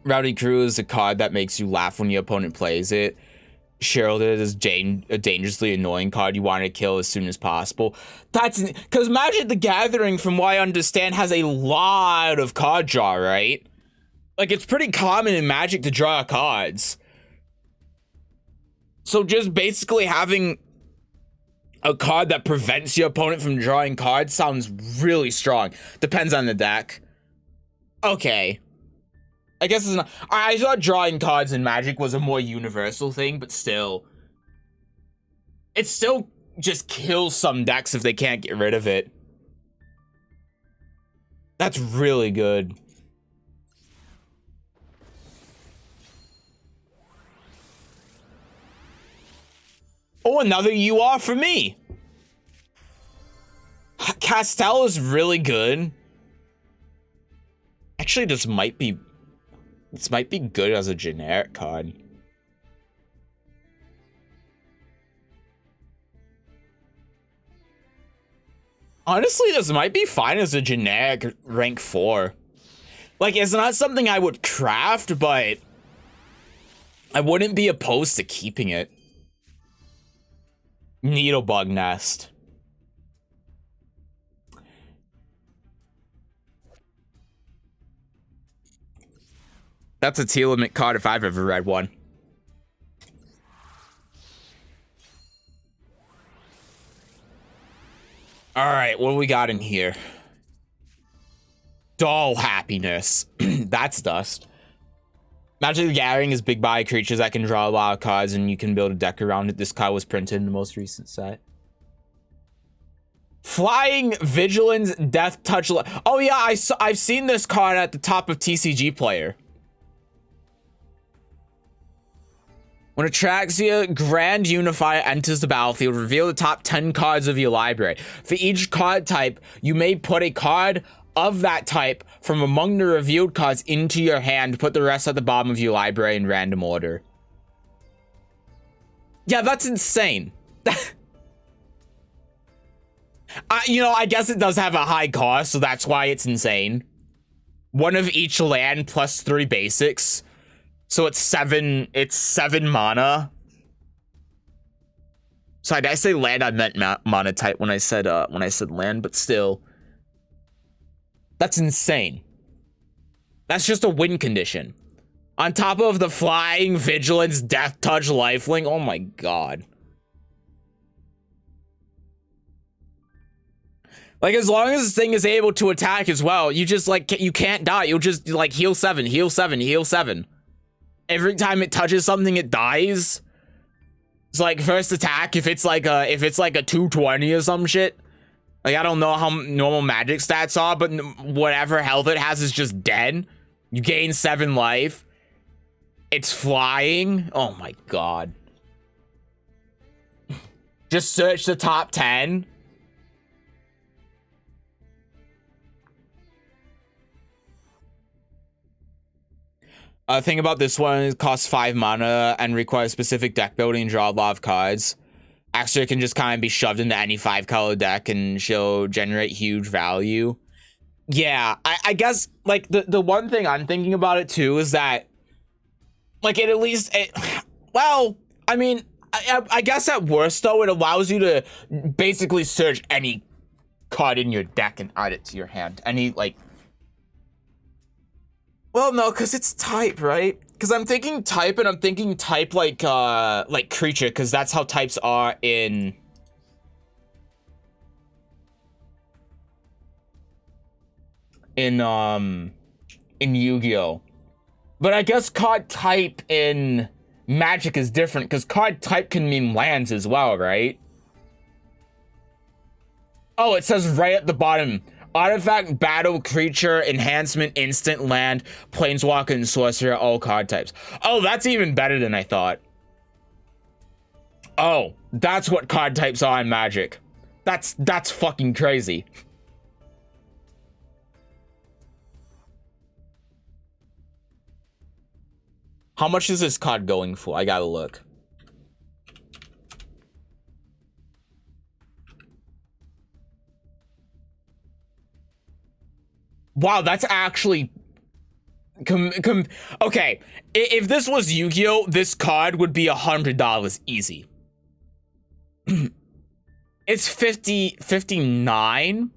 Rowdy Crew is a card that makes you laugh when your opponent plays it. Shielded is a dangerously annoying card you want to kill as soon as possible. That's because Magic the Gathering, from what I understand, has a lot of card draw, right? Like, it's pretty common in Magic to draw cards. So just basically having a card that prevents your opponent from drawing cards sounds really strong. Depends on the deck. Okay. I guess it's not. I thought drawing cards in Magic was a more universal thing, but still. It still just kills some decks if they can't get rid of it. That's really good. Oh, another UR for me. Castell is really good. Actually, this might be good as a generic card. Honestly, this might be fine as a generic rank 4. Like, it's not something I would craft, but I wouldn't be opposed to keeping it. Needlebug Nest. That's a Teal Limit card if I've ever read one. Alright, what do we got in here? Doll Happiness. That's dust. Magic the Gathering is big body creatures that can draw a lot of cards and you can build a deck around it. This card was printed in the most recent set. Flying Vigilance Death Touch. Oh yeah, I've seen this card at the top of TCG Player. When Atraxia Grand Unifier enters the battlefield, reveal the top 10 cards of your library. For each card type, you may put a card of that type from among the revealed cards into your hand. Put the rest at the bottom of your library in random order. Yeah, that's insane. You know, I guess it does have a high cost, so that's why it's insane. 1 of each land plus 3 basics. So it's 7 mana. Sorry, did I say land? I meant mana type when I said land, but still. That's insane. That's just a win condition. On top of the Flying Vigilance Death Touch Lifelink. Oh my god. Like, as long as this thing is able to attack as well, you just, like, you can't die. You'll just, like, heal 7, heal 7, heal 7. Every time it touches something, it dies. It's like first attack, if it's like a 220 or some shit. Like, I don't know how normal magic stats are, but whatever health it has is just dead. You gain 7 life. It's flying. Oh my god. Just search the top 10. Thing about this one, it costs 5 mana and requires specific deck building and draw a lot of cards. Axtra can just kind of be shoved into any 5-color deck and she'll generate huge value. Yeah, I guess, like, the one thing I'm thinking about it too is that, like, it at least, well, I mean, I guess at worst though, it allows you to basically search any card in your deck and add it to your hand. Any, like, well, no, because it's type, right? Because I'm thinking type, and I'm thinking type like creature, because that's how types are in Yu-Gi-Oh. But I guess card type in Magic is different, because card type can mean lands as well, right? Oh, it says right at the bottom. Artifact, battle, creature, enhancement, instant, land, planeswalker, and sorcerer, all card types. Oh, that's even better than I thought. Oh, that's what card types are in Magic. That's fucking crazy. How much is this card going for? I gotta look. Wow, that's actually... okay, if this was Yu-Gi-Oh, this card would be $100 easy. It's 59.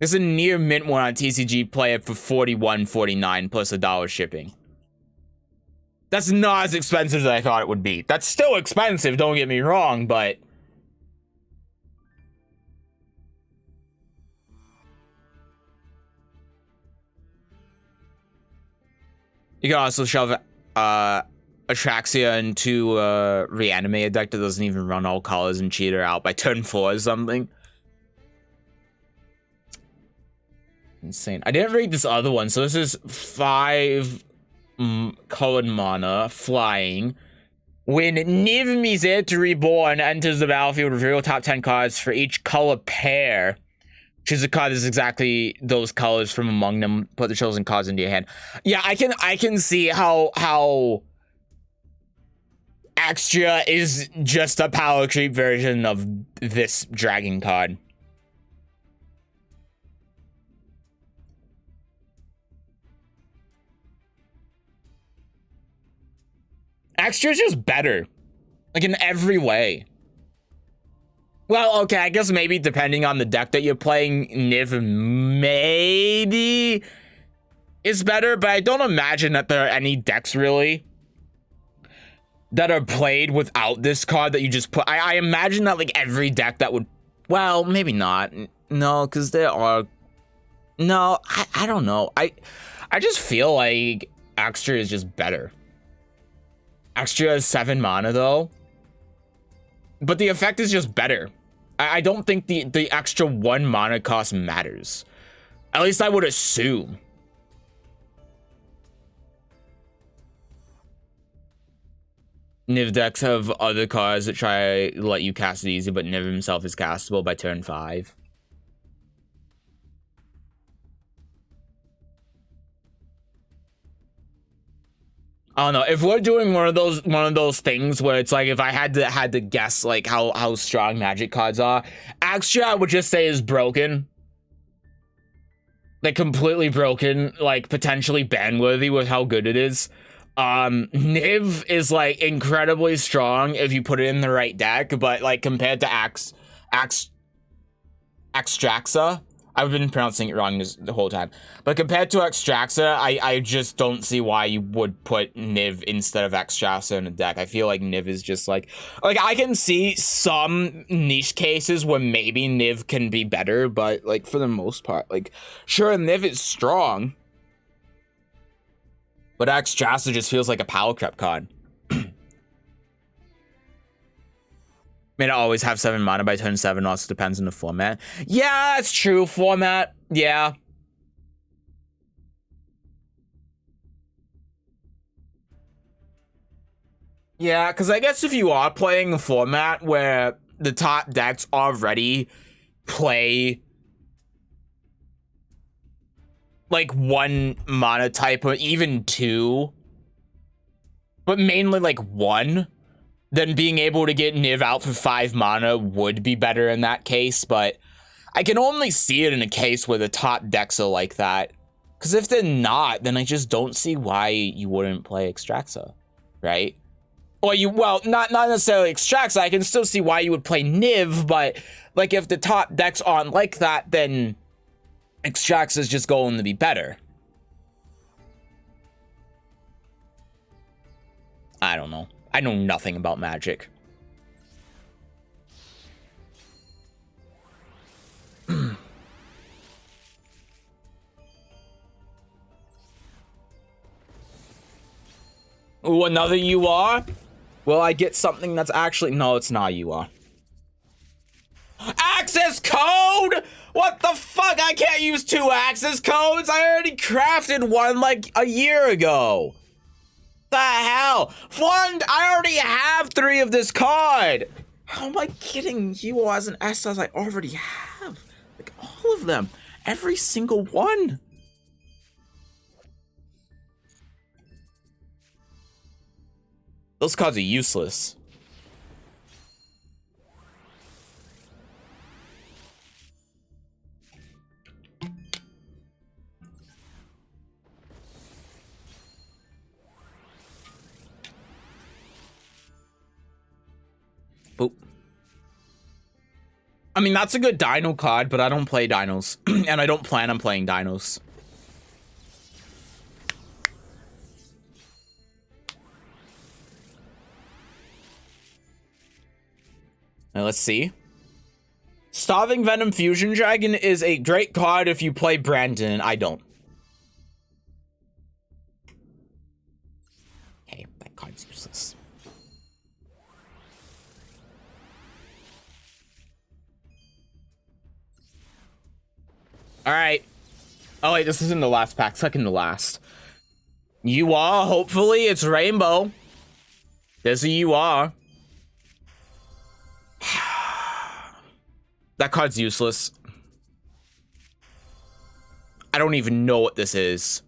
There's a near mint one on TCG Play it for $41.49 plus $1 shipping. That's not as expensive as I thought it would be. That's still expensive, don't get me wrong, but... You can also shove Atraxia into Reanimate, a deck that doesn't even run all colors and cheat her out by turn 4 or something. Insane. I didn't read this other one, so this is 5 colored mana, flying. When Niv Mizzet Reborn enters the battlefield, reveal top 10 cards for each color pair. Choose a card that's exactly those colors from among them. Put the chosen cards into your hand. Yeah, I can see how Extra is just a power creep version of this dragon card. Extra is just better, like in every way. Well, okay, I guess maybe depending on the deck that you're playing, Niv maybe is better, but I don't imagine that there are any decks really that are played without this card that you just put. I imagine that like every deck that would, well, maybe not. No, because there are, no, I don't know. I just feel like Extra is just better. Extra is 7 mana though. But the effect is just better. I don't think the extra 1 mana cost matters. At least I would assume. Niv decks have other cards that try to let you cast it easy, but Niv himself is castable by turn 5. I don't know, if we're doing one of those things where it's like if I had to guess like how strong Magic cards are, Extra I would just say is broken. Like completely broken, like potentially ban-worthy with how good it is. Niv is like incredibly strong if you put it in the right deck, but like compared to Axtraxa, I've been pronouncing it wrong the whole time. But compared to Axtraxa, I just don't see why you would put Niv instead of Axtraxa in a deck. I feel like Niv is just like I can see some niche cases where maybe Niv can be better, but like for the most part, like sure, Niv is strong, but Axtraxa just feels like a power creep card. May not always have 7 mana by turn 7, also depends on the format. Yeah, that's true. Format, yeah. Yeah, because I guess if you are playing a format where the top decks already play like 1 mana type or even 2, but mainly like 1, then being able to get Niv out for 5 mana would be better in that case, but I can only see it in a case where the top decks are like that. Because if they're not, then I just don't see why you wouldn't play Extraxa, right? Or well, not necessarily Extraxa, I can still see why you would play Niv, but like if the top decks aren't like that, then Extraxa is just going to be better. I don't know. I know nothing about Magic. Ooh, another you are? Will I get something that's actually... No, it's not you are. Access code? What the fuck? I can't use 2 access codes. I already crafted one like a year ago. The hell? One, I already have 3 of this card. How am I getting URs and SRs I already have? Like all of them. Every single one. Those cards are useless. Boop. I mean, that's a good dino card, but I don't play dinos. And I don't plan on playing dinos. Now, let's see. Starving Venom Fusion Dragon is a great card if you play Brandon. I don't. Okay, that card's useless. All right. Oh, wait, this isn't the last pack. Second to last. You are. Hopefully, it's Rainbow. There's a you are. That card's useless. I don't even know what this is.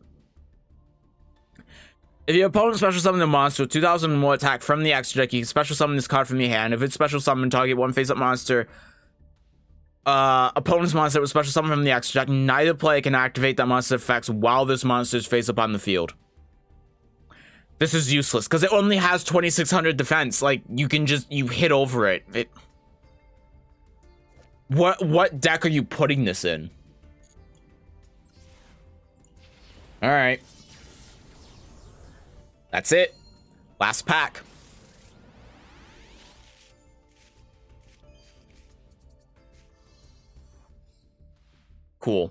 If your opponent special summons a monster with 2,000 more attack from the extra deck, you can special summon this card from your hand. If it's special summon, target 1 face-up monster. Opponent's monster with special summon from the extra deck. Neither player can activate that monster's effects while this monster is face-up on the field. This is useless, because it only has 2,600 defense. Like, you can just, you hit over it. What deck are you putting this in? All right. That's it. Last pack. Cool.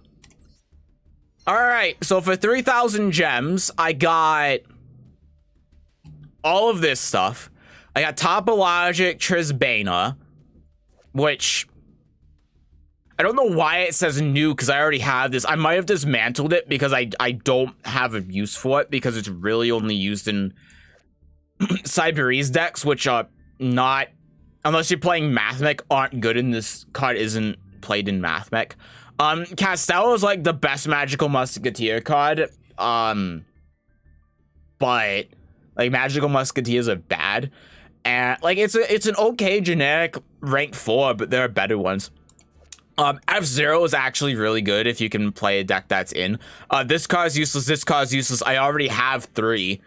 All right. So for 3,000 gems, I got all of this stuff. I got Topologic Trisbana, which... I don't know why it says new, because I already have this. I might have dismantled it because I don't have a use for it, because it's really only used in Cyberese decks, which are not, unless you're playing Mathmech, aren't good, and this card isn't played in Mathmech. Castell is like the best Magical Musketeer card, but like Magical Musketeers are bad, and like it's an okay generic rank 4, but there are better ones. F-Zero is actually really good if you can play a deck that's in. This card is useless, this card is useless. I already have 3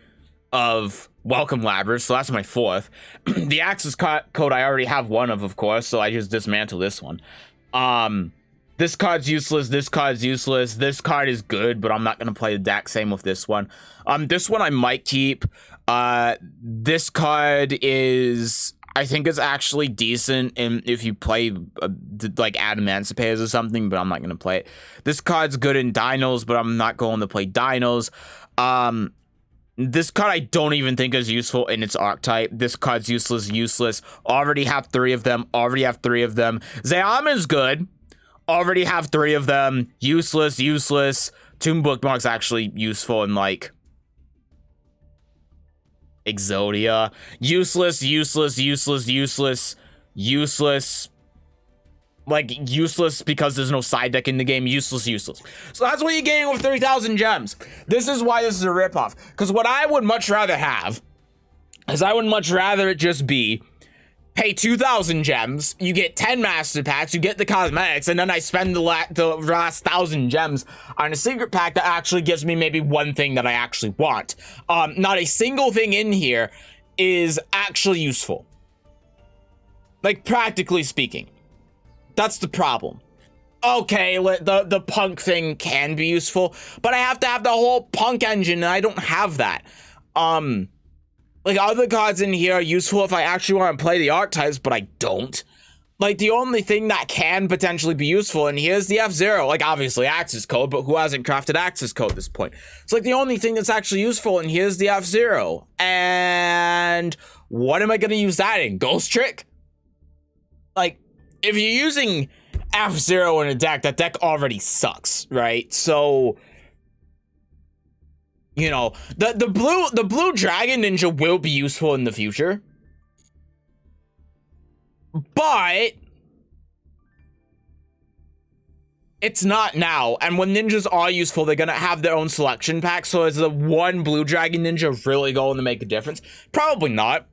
of Welcome Labyrinth, so that's my 4th. The Access code I already have 1 of course, so I just dismantle this one. This card's useless, this card's useless, this card is good, but I'm not gonna play the deck, same with this one. This one I might keep. This card is... I think it's actually decent if you play like Adamantipays or something, but I'm not going to play it. This card's good in Dinos, but I'm not going to play Dinos. This card I don't even think is useful in its archetype. This card's useless. Already have 3 of them. Zayama is good. Already have 3 of them. Useless. Tomb Bookmark's actually useful in, like, Exodia. Useless. Like, useless because there's no side deck in the game. Useless. So that's what you're getting with 3,000 gems. This is why this is a ripoff. Because what I would much rather have is I would much rather it just be pay 2,000 gems, you get 10 master packs, you get the cosmetics, and then I spend the last 1,000 gems on a secret pack that actually gives me maybe one thing that I actually want. Not a single thing in here is actually useful. Like, practically speaking. That's the problem. Okay, the punk thing can be useful, but I have to have the whole punk engine, and I don't have that. Like, other cards in here are useful if I actually want to play the archetypes, but I don't. Like, the only thing that can potentially be useful in here is the F-Zero. Like, obviously, access code, but who hasn't crafted access code at this point? It's like the only thing that's actually useful in here is the F-Zero. And what am I going to use that in? Ghost Trick? Like, if you're using F-Zero in a deck, that deck already sucks, right? So, you know, the blue dragon ninja will be useful in the future, but it's not now. And when ninjas are useful, they're gonna have their own selection pack. So is the one blue dragon ninja really going to make a difference? Probably not.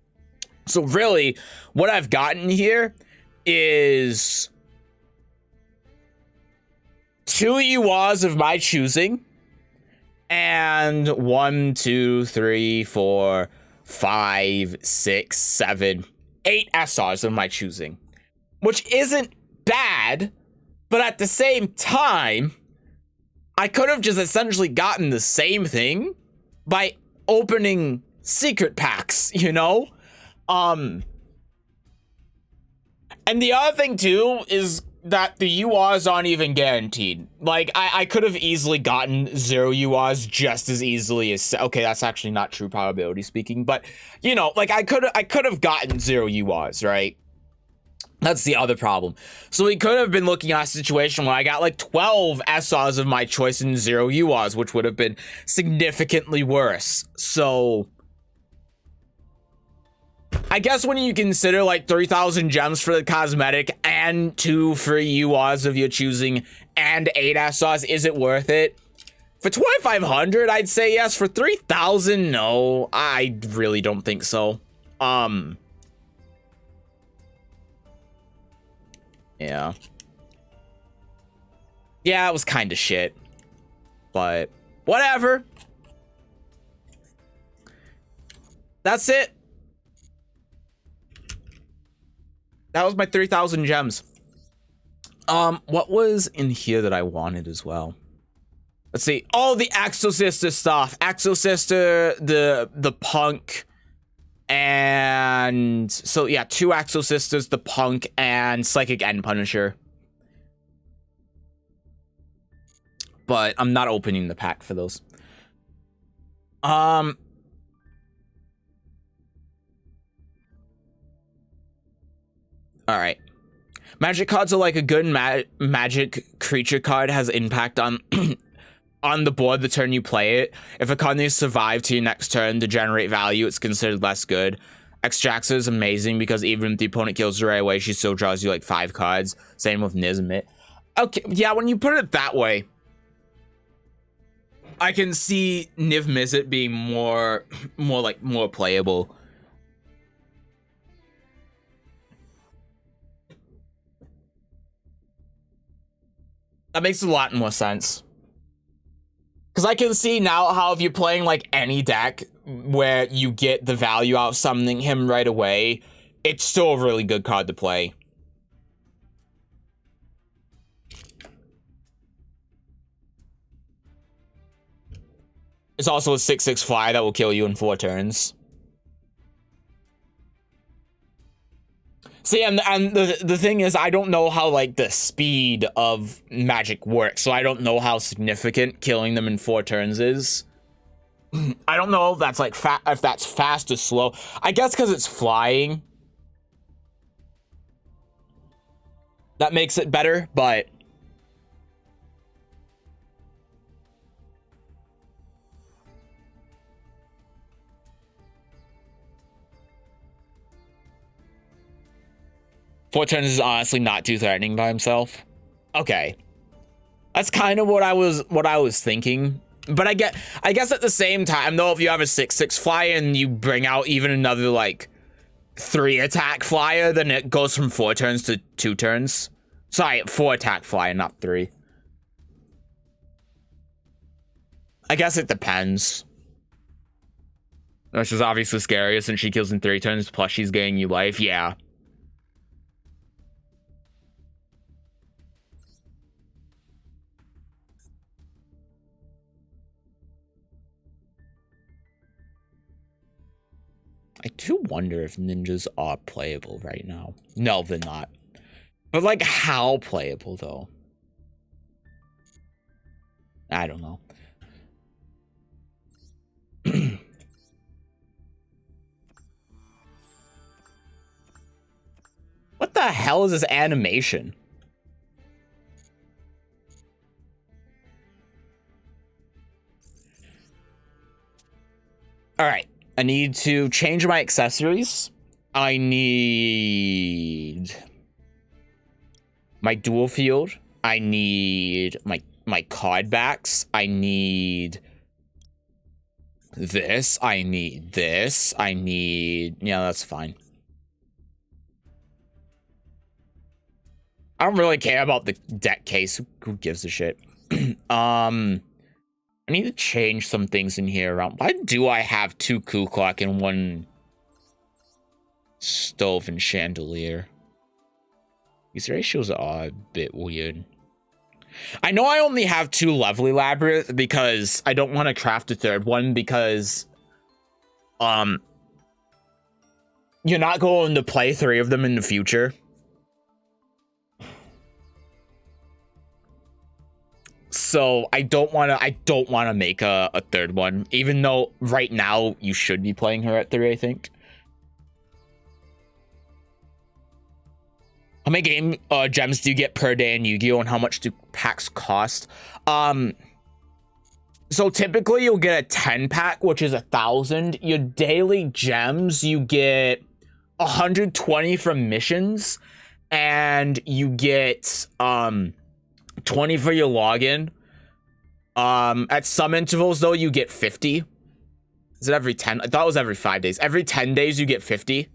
So really, what I've gotten here is 2 URs of my choosing, and 1, 2, 3, 4, 5, 6, 7, 8 SRs of my choosing, which isn't bad, but at the same time, I could have just essentially gotten the same thing by opening secret packs, you know? And the other thing too is that the URs aren't even guaranteed. Like, I could have easily gotten 0 URs just as easily as, okay, that's actually not true probability speaking, but you know, like I could have gotten 0 URs, right? That's the other problem. So we could have been looking at a situation where I got like 12 SRs of my choice and 0 URs, which would have been significantly worse. So I guess when you consider like 3,000 gems for the cosmetic and 2 free URs of your choosing and 8 SRs, is it worth it? For 2,500, I'd say yes. For 3,000, no. I really don't think so. Yeah. Yeah, it was kind of shit. But whatever. That's it. That was my 3,000 gems. What was in here that I wanted as well? Let's see. Oh, the Axo Sister stuff. Axo Sister, the punk, and so yeah, 2 Axo Sisters, the punk, and Psychic End Punisher. But I'm not opening the pack for those. All right. Magic cards are like a good magic creature card, has impact on on the board the turn you play it. If a card needs to survive to your next turn to generate value, it's considered less good. Extraxa is amazing because even if the opponent kills her right away, she still draws you like 5 cards. Same with Nismet. Okay, yeah, when you put it that way, I can see Niv Mizzet being more playable. That makes a lot more sense. Because I can see now how if you're playing like any deck where you get the value out of summoning him right away, it's still a really good card to play. It's also a 6/6 fly that will kill you in 4 turns. See, and the thing is, I don't know how, like, the speed of magic works, so I don't know how significant killing them in 4 turns is. I don't know if that's like if that's fast or slow. I guess because it's flying, that makes it better, but four turns is honestly not too threatening by himself. Okay. That's kind of what I was thinking. But I guess at the same time, though, if you have a 6/6 flyer and you bring out even another like 3 attack flyer, then it goes from 4 turns to 2 turns. Sorry, 4 attack flyer, not 3. I guess it depends. Which is obviously scarier since she kills in 3 turns, plus she's gaining you life. Yeah. I do wonder if ninjas are playable right now. No, they're not. But like, how playable though? I don't know. What the hell is this animation? All right, I need to change my accessories. I need my dual field. I need my card backs. I need this. I need this. I need... Yeah, that's fine. I don't really care about the deck case. Who gives a shit? I need to change some things in here around. Why do I have 2 Ku Clock and 1 stove and chandelier? These ratios are a bit weird. I know I only have 2 Lovely Labyrinth because I don't want to craft a 3rd one because you're not going to play 3 of them in the future. So I don't want to make a 3rd one, even though right now you should be playing her at 3, I think. How many game gems do you get per day in Yu-Gi-Oh, and how much do packs cost? So typically you'll get a 10 pack, which is 1,000. Your daily gems, you get 120 from missions, and you get 20 for your login. At some intervals though, you get 50. Is it every 10? I thought it was every 5 days. Every 10 days you get 50.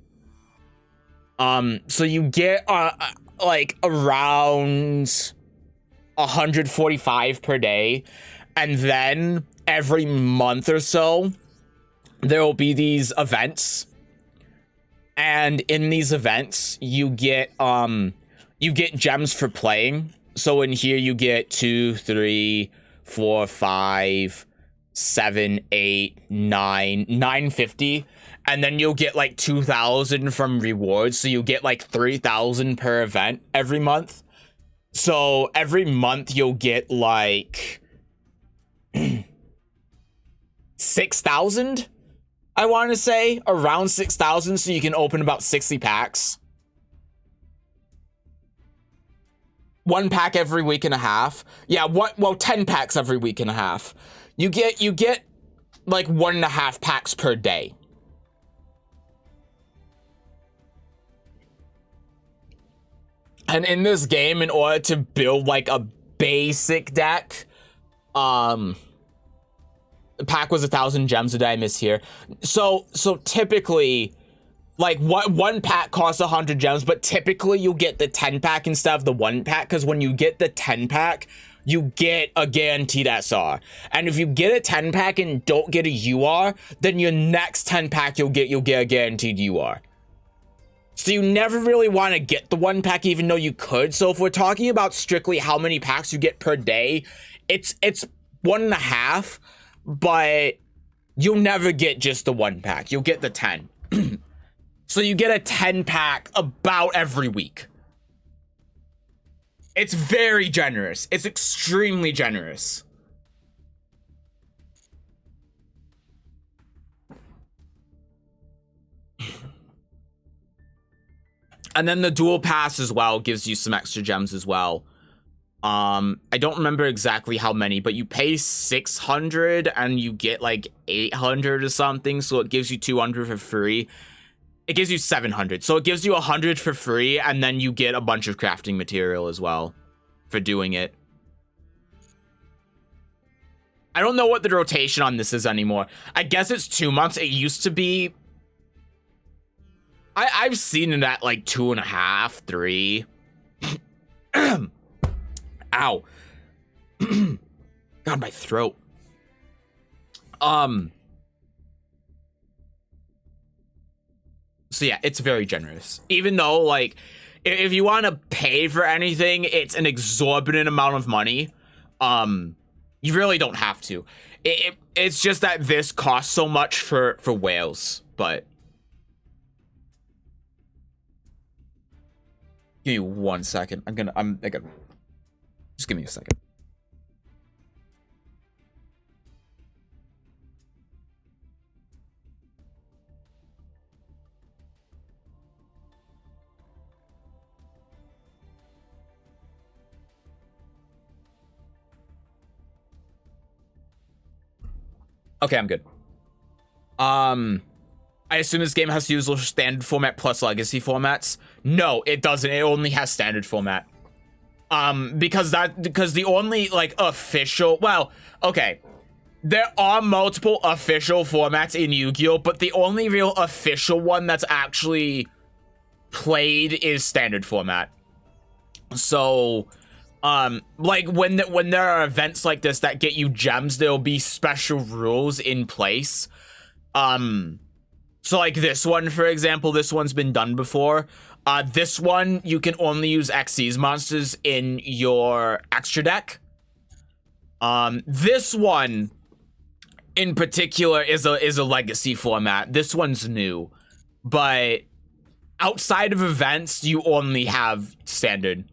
So you get like around 145 per day, and then every month or so there will be these events, and in these events you get gems for playing. So in here you get 2, 3, 4, 5, 7, 8, 9, 950, and then you'll get like 2,000 from rewards. So you get like 3,000 per event every month. So every month you'll get like 6,000. I want to say around 6,000, so you can open about 60 packs. 1 pack every week and a half. Yeah, well, 10 packs every week and a half. You get like 1.5 packs per day. And in this game, in order to build like a basic deck, the pack was 1,000 gems. Did I miss here? So typically, like, one pack costs 100 gems, but typically you'll get the 10 pack instead of the 1 pack, because when you get the 10 pack, you get a guaranteed SR. And if you get a 10 pack and don't get a UR, then your next 10 pack you'll get a guaranteed UR. So you never really want to get the 1 pack, even though you could. So if we're talking about strictly how many packs you get per day, it's 1.5, but you'll never get just the 1 pack. You'll get the 10. So you get a 10 pack about every week. It's very generous. It's extremely generous. And then the dual pass as well gives you some extra gems as well. I don't remember exactly how many, but you pay 600 and you get like 800 or something, so it gives you 200 for free. It gives you 700, so it gives you 100 for free, and then you get a bunch of crafting material as well for doing it. I don't know what the rotation on this is anymore. I guess it's 2 months. It used to be... I've seen it at like 2.5, 3. Ow. God, my throat. So yeah, it's very generous. Even though, like, if you want to pay for anything, it's an exorbitant amount of money. You really don't have to. It's just that this costs so much for whales, but... Give me 1 second. I gotta... Just give me a second. Okay, I'm good. I assume this game has to use standard format plus legacy formats. No, it doesn't. It only has standard format. Because the only like official, well, okay, there are multiple official formats in Yu-Gi-Oh, but the only real official one that's actually played is standard format. So, like when there are events like this that get you gems, there'll be special rules in place. So like this one, for example, this one's been done before. This one, you can only use Xyz monsters in your extra deck. This one, in particular, is a legacy format. This one's new. But outside of events, you only have standard.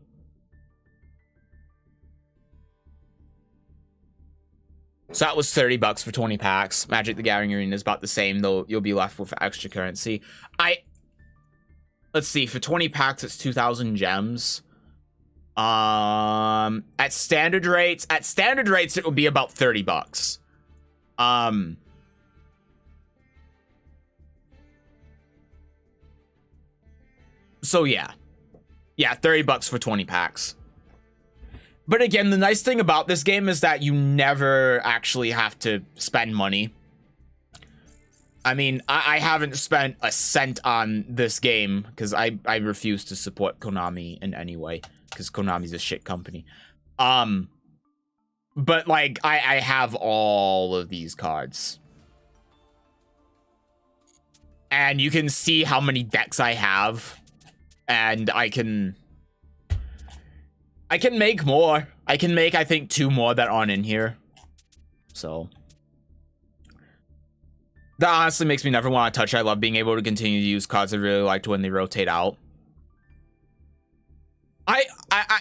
So that was $30 for 20 packs. Magic the Gathering Arena is about the same, though you'll be left with extra currency. Let's see, for 20 packs, it's 2,000 gems. At standard rates, it would be about $30. So yeah. Yeah, $30 for 20 packs. But again, the nice thing about this game is that you never actually have to spend money. I mean, I haven't spent a cent on this game because I refuse to support Konami in any way because Konami's a shit company. But like, I have all of these cards. And you can see how many decks I have. And I can make more. I can make, I think, 2 more that aren't in here. So that honestly makes me never want to touch it. I love being able to continue to use cards I really liked when they rotate out.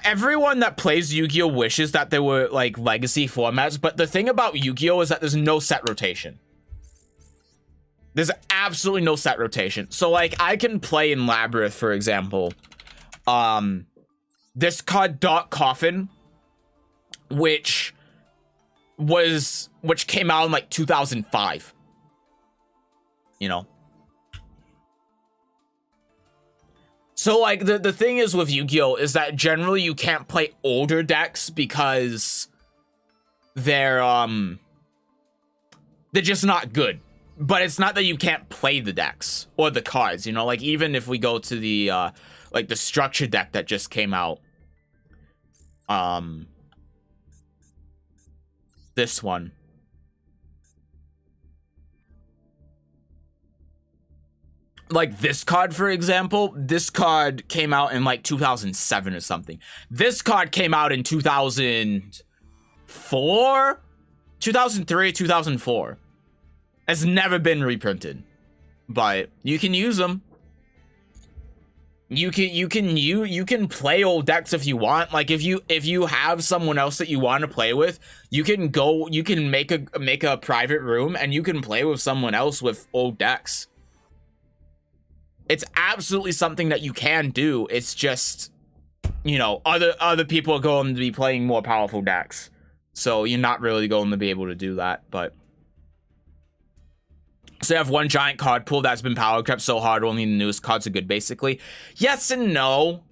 Everyone that plays Yu-Gi-Oh wishes that there were like legacy formats, but the thing about Yu-Gi-Oh is that there's no set rotation. There's absolutely no set rotation. So like I can play in Labyrinth, for example. This card Dark Coffin, which came out in like 2005. You know. So like the thing is with Yu-Gi-Oh is that generally you can't play older decks because they're just not good. But it's not that you can't play the decks or the cards, you know, like even if we go to the like the structure deck that just came out. This one. Like this card, for example, this card came out in like 2007 or something. This card came out in 2004, 2003, 2004. Has never been reprinted, but you can use them. You can play old decks if you want. Like if you have someone else that you want to play with, you can make a private room and you can play with someone else with old decks. It's absolutely something that you can do. It's just, you know, other people are going to be playing more powerful decks. So you're not really going to be able to do that, but... So you have one giant card pool that's been power crept so hard, only the newest cards are good, basically. Yes and no.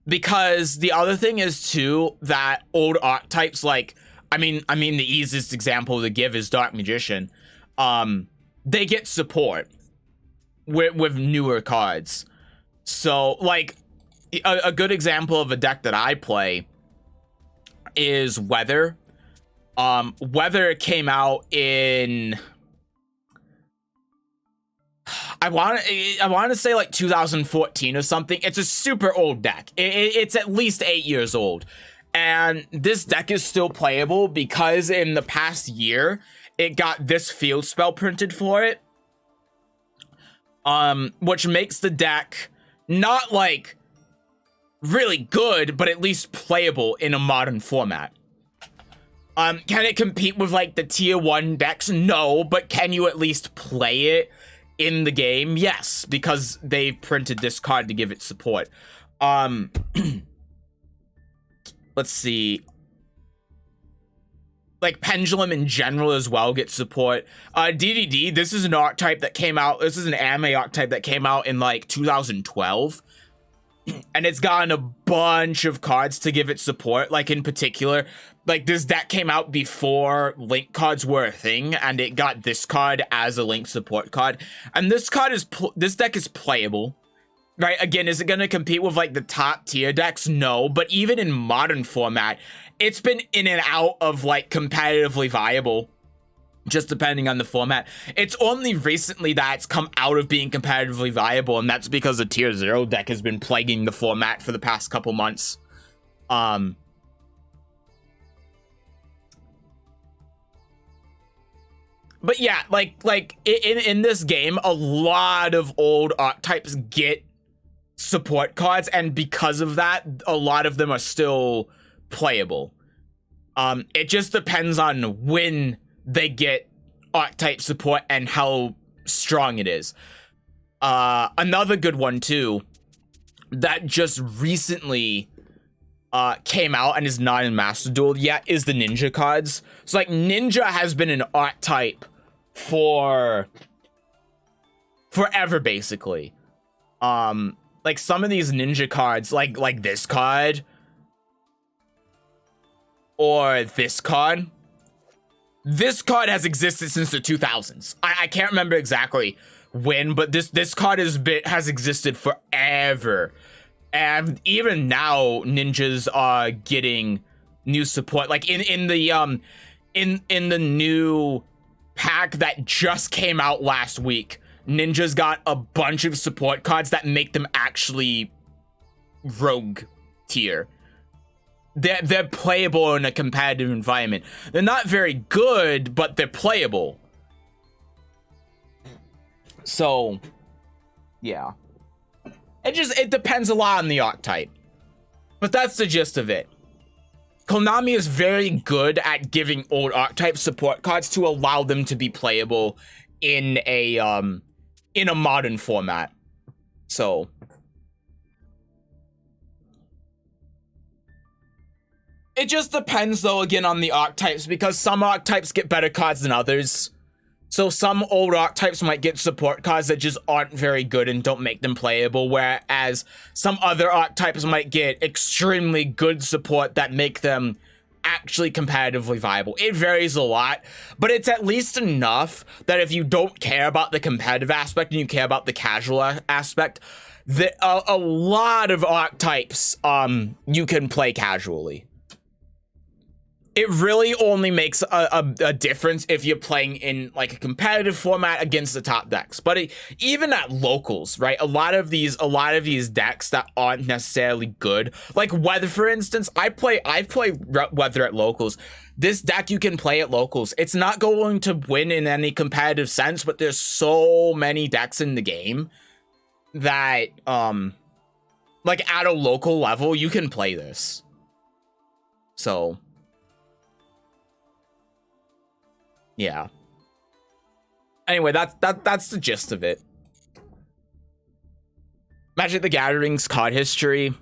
Because the other thing is, too, that old archetypes, like... I mean, the easiest example to give is Dark Magician. They get support with newer cards. So, like, a good example of a deck that I play is Weather. Weather came out in... I want to say like 2014 or something. It's a super old deck. It's at least 8 years old. And this deck is still playable because in the past year, it got this field spell printed for it. Which makes the deck not like really good, but at least playable in a modern format. Can it compete with like the tier 1 decks? No, but can you at least play it in the game? Yes, because they printed this card to give it support. Let's see. Like Pendulum in general as well gets support. DDD, this is an archetype that came out. This is an anime archetype that came out in like 2012. And it's gotten a bunch of cards to give it support. Like in particular, like this deck came out before Link cards were a thing, and it got this card as a Link support card. And this card is this deck is playable, right? Again, is it going to compete with like the top tier decks? No, but even in modern format, it's been in and out of like competitively viable. Just depending on the format. It's only recently that it's come out of being competitively viable, and that's because the tier 0 deck has been plaguing the format for the past couple months. But yeah, like in this game, a lot of old archetypes get support cards, and because of that, a lot of them are still playable. It just depends on when they get archetype support and how strong it is. Another good one too that just recently came out and is not in Master Duel yet is the Ninja cards. So like Ninja has been an archetype for forever basically. Like some of these Ninja cards, like this card or this card. This card has existed since the 2000s. I can't remember exactly when, but this card has existed forever. And even now, ninjas are getting new support. Like in the new pack that just came out last week, ninjas got a bunch of support cards that make them actually rogue tier. They're playable in a competitive environment. They're not very good, but they're playable. So, yeah. It depends a lot on the archetype. But that's the gist of it. Konami is very good at giving old archetype support cards to allow them to be playable in a modern format. So... It just depends, though, again, on the archetypes, because some archetypes get better cards than others. So some old archetypes might get support cards that just aren't very good and don't make them playable, whereas some other archetypes might get extremely good support that make them actually competitively viable. It varies a lot, but it's at least enough that if you don't care about the competitive aspect and you care about the casual aspect, a lot of archetypes you can play casually. It really only makes a difference if you're playing in like a competitive format against the top decks. But even at locals, right? A lot of these decks that aren't necessarily good, like Weather, for instance. I play Weather at locals. This deck you can play at locals. It's not going to win in any competitive sense, but there's so many decks in the game that like at a local level you can play this. So yeah. Anyway, that's the gist of it. Magic the Gathering's card history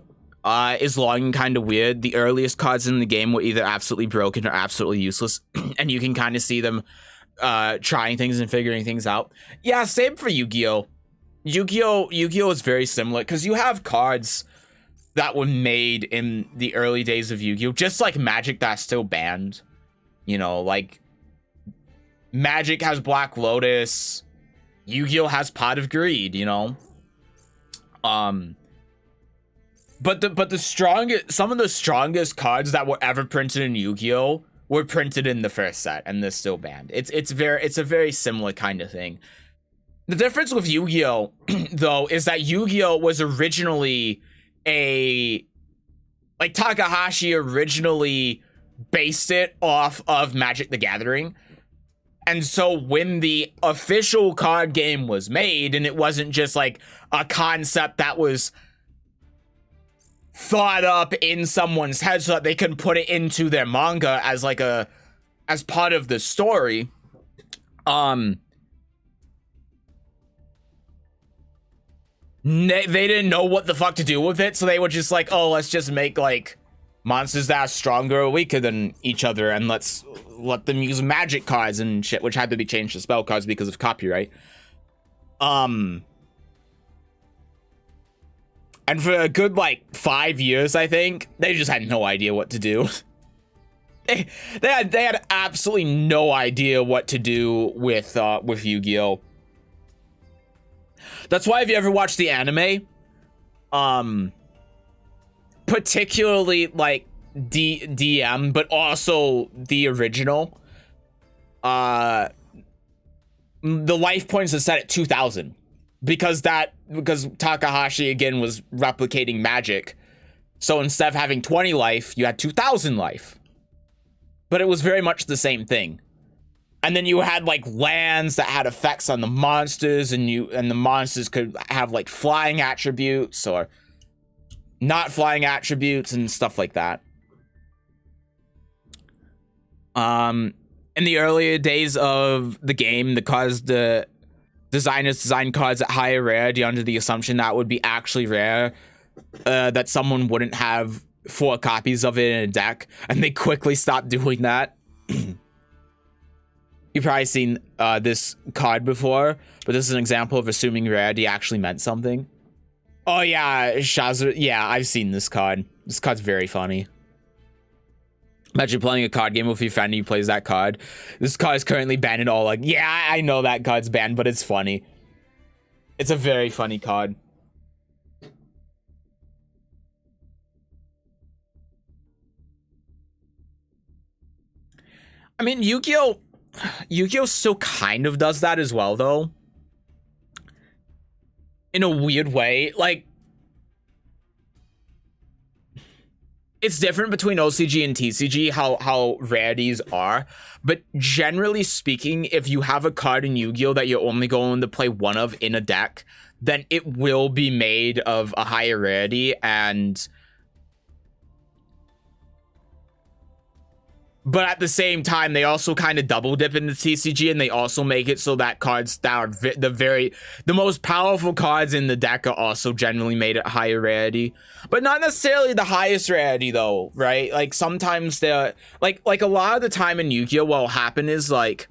is long and kind of weird. The earliest cards in the game were either absolutely broken or absolutely useless, and you can kind of see them trying things and figuring things out. Yeah, same for Yu-Gi-Oh! Yu-Gi-Oh is very similar because you have cards that were made in the early days of Yu-Gi-Oh! Just like Magic that's still banned. You know, like Magic has Black Lotus, Yu-Gi-Oh! Has Pot of Greed, you know? But the strongest, some of the strongest cards that were ever printed in Yu-Gi-Oh! Were printed in the first set, and they're still banned. It's a very similar kind of thing. The difference with Yu-Gi-Oh! Though, is that Yu-Gi-Oh! Was originally like Takahashi originally based it off of Magic the Gathering. And so when the official card game was made, and it wasn't just like a concept that was thought up in someone's head so that they can put it into their manga as like as part of the story, they didn't know what the fuck to do with it, so they were just like, oh, let's just make like monsters that are stronger or weaker than each other, and let's let them use magic cards and shit, which had to be changed to spell cards because of copyright. And for a good, like, 5 years, I think, they just had no idea what to do. they had absolutely no idea what to do with Yu-Gi-Oh! That's why if you ever watch the anime, particularly, like, DM, but also the original, the life points are set at 2,000. Because Takahashi again was replicating magic, so instead of having 20 life, you had 2,000 life. But it was very much the same thing. And then you had like lands that had effects on the monsters, and the monsters could have like flying attributes or not flying attributes and stuff like that. In the earlier days of the game, the designers design cards at higher rarity under the assumption that would be actually rare, that someone wouldn't have 4 copies of it in a deck, and they quickly stopped doing that. You've probably seen this card before, but this is an example of assuming rarity actually meant something. Oh yeah, Shazza. Yeah, I've seen this card. This card's very funny. Imagine playing a card game with your friend who plays that card. This card is currently banned and all, like, yeah, I know that card's banned, but it's funny. It's a very funny card. I mean, Yu-Gi-Oh still kind of does that as well, though. In a weird way. Like, it's different between OCG and TCG, how rarities are. But generally speaking, if you have a card in Yu-Gi-Oh that you're only going to play one of in a deck, then it will be made of a higher rarity, and but at the same time, they also kind of double dip into TCG, and they also make it so that cards that are the most powerful cards in the deck are also generally made at higher rarity, but not necessarily the highest rarity though, right? Like sometimes they're like a lot of the time in Yu-Gi-Oh, what'll happen is like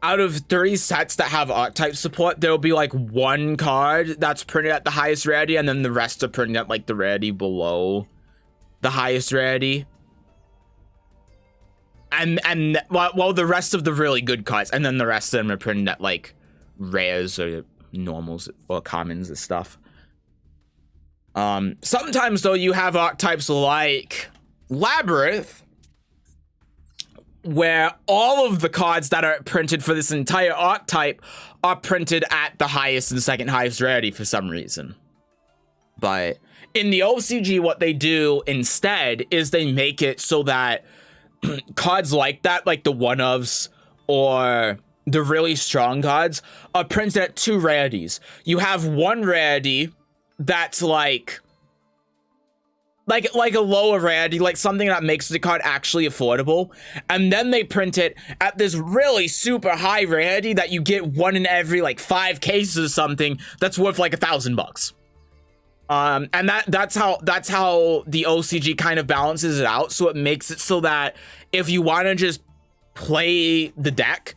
out of 30 sets that have archetype support, there'll be like one card that's printed at the highest rarity, and then the rest are printed at like the rarity below the highest rarity. And well, the rest of the really good cards, and then the rest of them are printed at like rares or normals or commons and stuff. Sometimes though, you have archetypes like Labyrinth, where all of the cards that are printed for this entire archetype are printed at the highest and second highest rarity for some reason. But in the OCG, what they do instead is they make it so that cards like that, like the one-ofs or the really strong cards, are printed at 2 rarities. You have one rarity that's like like a lower rarity, like something that makes the card actually affordable, and then they print it at this really super high rarity that you get one in every like 5 cases or something that's worth like $1,000. And that's how the OCG kind of balances it out. So it makes it so that if you want to just play the deck,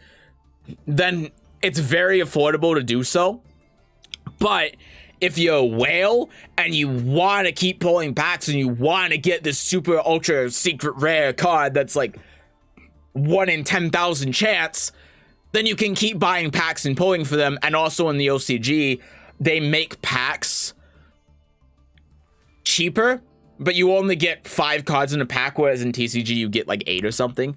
then it's very affordable to do so. But if you're a whale and you want to keep pulling packs and you want to get this super ultra secret rare card that's like 1 in 10,000 chance, then you can keep buying packs and pulling for them. And also in the OCG, they make packs cheaper, but you only get 5 cards in a pack, whereas in TCG you get like 8 or something.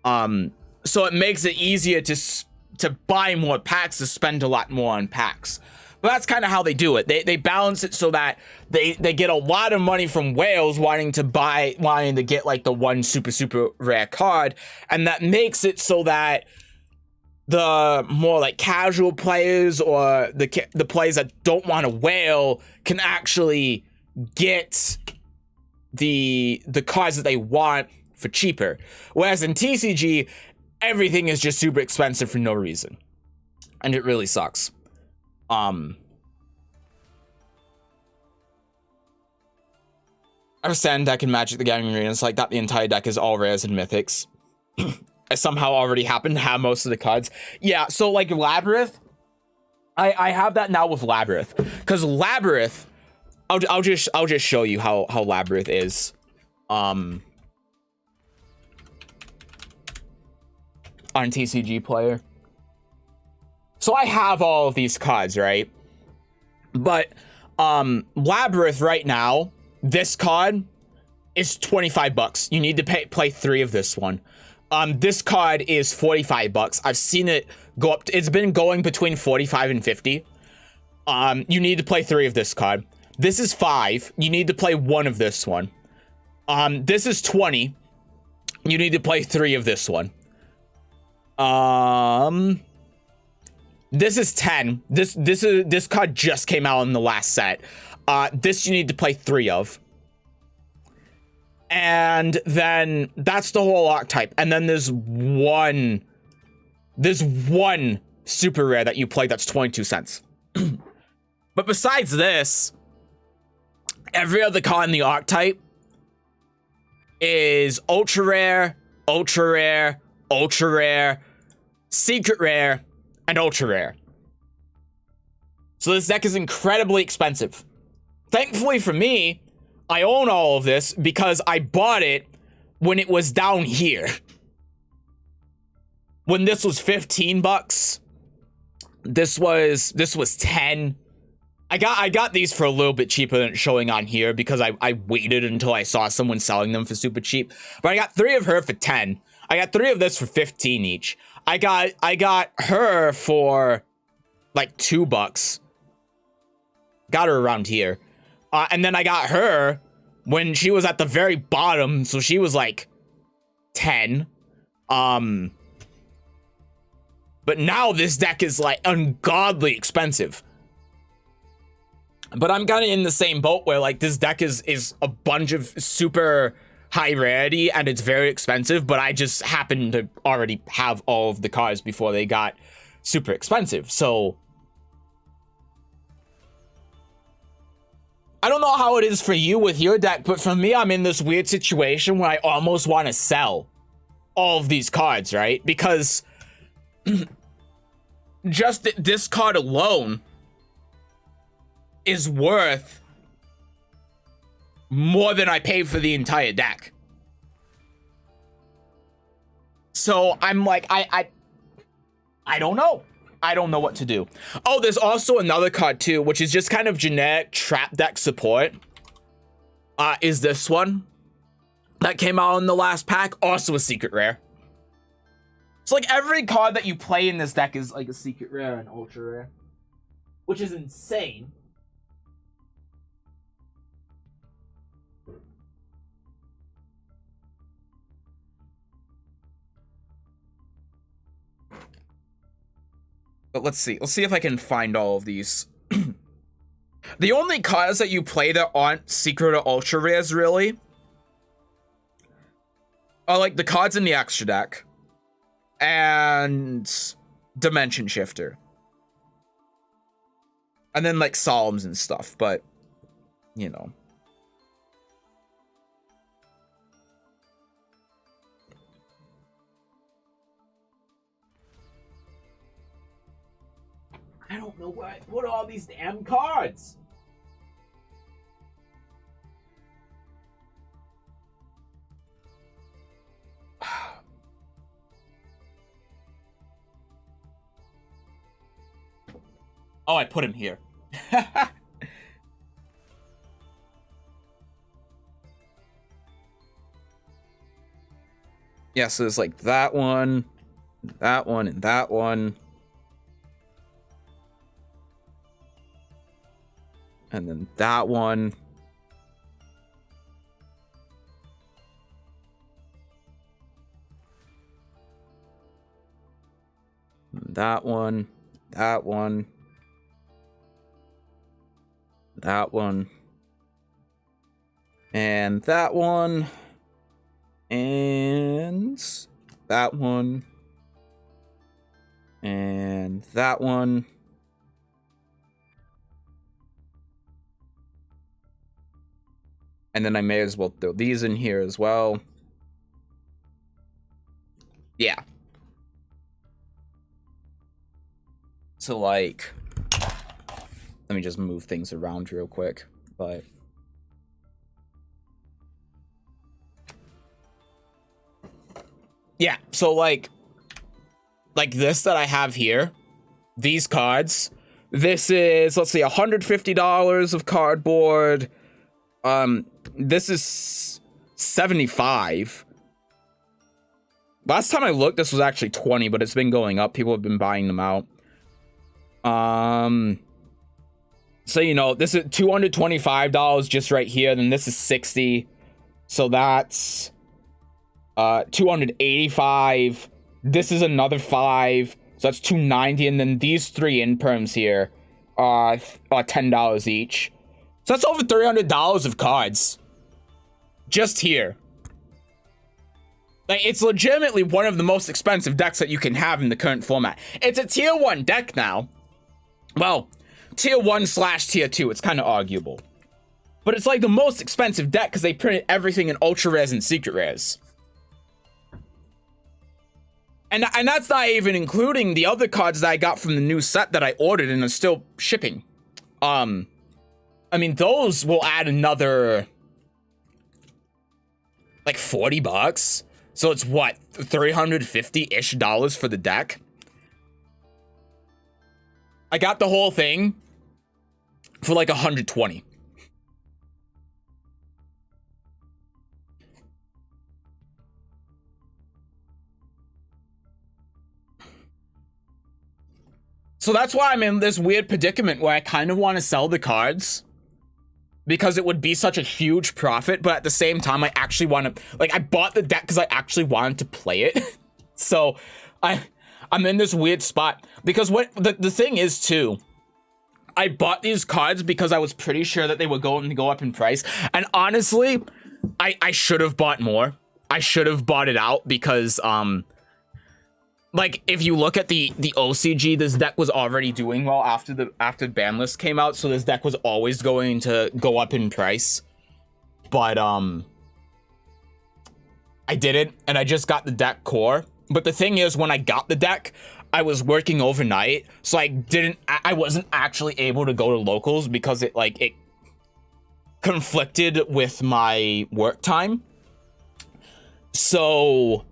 So it makes it easier to buy more packs, to spend a lot more on packs. But that's kind of how they do it. They balance it so that they get a lot of money from whales wanting to get like the one super rare card, and that makes it so that the more like casual players or the players that don't want a whale can actually get the cards that they want for cheaper. Whereas in TCG, everything is just super expensive for no reason, and it really sucks. I understand deck in Magic the Gathering Arena. It's like that the entire deck is all rares and mythics. It somehow already happened to have most of the cards. Yeah, so like Labyrinth, I have that now with Labyrinth. Because Labyrinth, I'll just show you how Labyrinth is. On TCG Player. So I have all of these cards, right? But Labyrinth right now, this card is $25. You need to play 3 of this one. This card is $45. I've seen it go up. It's been going between 45 and 50. You need to play 3 of this card. This is 5. You need to play 1 of this one. This is 20. You need to play 3 of this one. This is 10. This card just came out in the last set. This you need to play 3 of. And then that's the whole archetype. And then there's one super rare that you play that's 22 cents. But besides this, every other card in the archetype is ultra rare, ultra rare, ultra rare, secret rare, and ultra rare. So this deck is incredibly expensive. Thankfully for me, I own all of this because I bought it when it was down here. When this was $15, this was 10. I got these for a little bit cheaper than it's showing on here because I waited until I saw someone selling them for super cheap. But I got 3 of her for 10. I got 3 of this for 15 each. I got her for like $2. Got her around here. And then I got her when she was at the very bottom, so she was like 10. But now this deck is like ungodly expensive. But I'm kind of in the same boat where like this deck is a bunch of super high rarity and it's very expensive, but I just happen to already have all of the cards before they got super expensive. So I don't know how it is for you with your deck, but for me, I'm in this weird situation where I almost want to sell all of these cards, right? Because just this card alone is worth more than I paid for the entire deck. So I'm like, I don't know. I don't know what to do. Oh, there's also another card too, which is just kind of generic trap deck support. Is this one that came out in the last pack, also a secret rare. So like every card that you play in this deck is like a secret rare and ultra rare, which is insane. But let's see if I can find all of these. The only cards that you play that aren't secret or ultra rares really are like the cards in the extra deck and Dimension Shifter. And then like Solemns and stuff, but you know. I don't know what are all these damn cards? Oh, I put him here. Yeah, so there's like that one, and that one. And then that one. That one. That one. That one. And that one. And that one. And that one. And then I may as well throw these in here as well. Yeah. So, like, let me just move things around real quick. But yeah, so like this that I have here, these cards, this is, let's see, $150 of cardboard. This is 75. Last time I looked, this was actually 20, but it's been going up. People have been buying them out. So, you know, this is $225 just right here. Then this is 60. So that's $285. This is another 5. So that's $290. And then these 3 imperms here are $10 each. So that's over $300 of cards. Just here. Like, it's legitimately one of the most expensive decks that you can have in the current format. It's a tier 1 deck now. Well, tier 1/tier 2. It's kind of arguable. But it's like the most expensive deck because they printed everything in ultra rares and secret rares. And that's not even including the other cards that I got from the new set that I ordered and are still shipping. I mean, those will add another like $40. So it's what, $350-ish for the deck? I got the whole thing for like $120. So that's why I'm in this weird predicament where I kind of want to sell the cards because it would be such a huge profit, but at the same time, I actually want to, like, I bought the deck because I actually wanted to play it. So I'm in this weird spot because what the thing is too, I bought these cards because I was pretty sure that they were going to go up in price. And honestly, I should have bought more. I should have bought it out because, like, if you look at the OCG, this deck was already doing well after the ban list came out, so this deck was always going to go up in price. But I didn't, and I just got the deck core. But the thing is, when I got the deck, I was working overnight, so I wasn't actually able to go to locals because it conflicted with my work time. So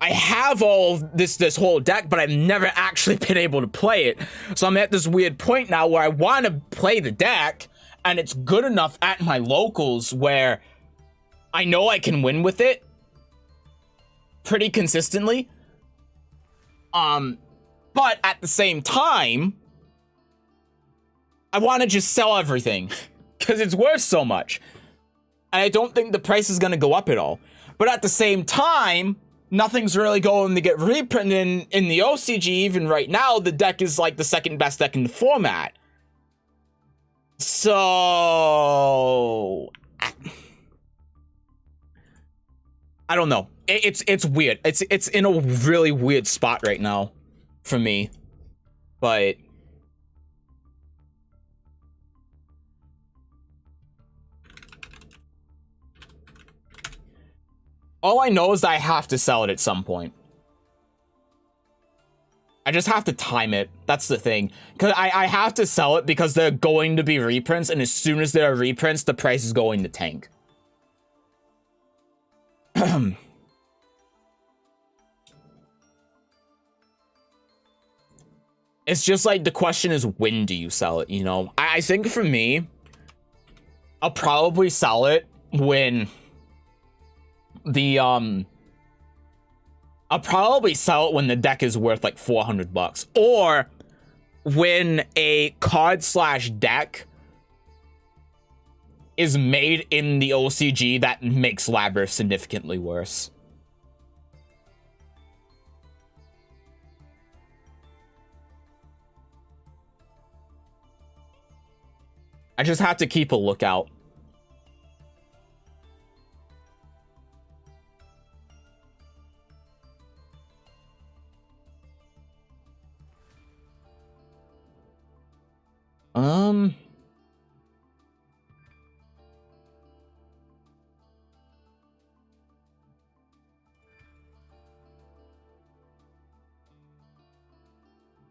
I have all this whole deck, but I've never actually been able to play it. So I'm at this weird point now where I want to play the deck, and it's good enough at my locals where I know I can win with it pretty consistently. But at the same time, I want to just sell everything because it's worth so much. And I don't think the price is going to go up at all. But at the same time, nothing's really going to get reprinted in the OCG. Even right now, the deck is like the second best deck in the format. So I don't know. It's weird. It's in a really weird spot right now for me. But all I know is that I have to sell it at some point. I just have to time it. That's the thing. Because I have to sell it because they're going to be reprints, and as soon as there are reprints, the price is going to tank. It's just like the question is, when do you sell it, you know? I think for me, I'll probably sell it when the I'll probably sell it when the deck is worth like $400, or when a card slash deck is made in the OCG that makes Labyrinth significantly worse. I just have to keep a lookout.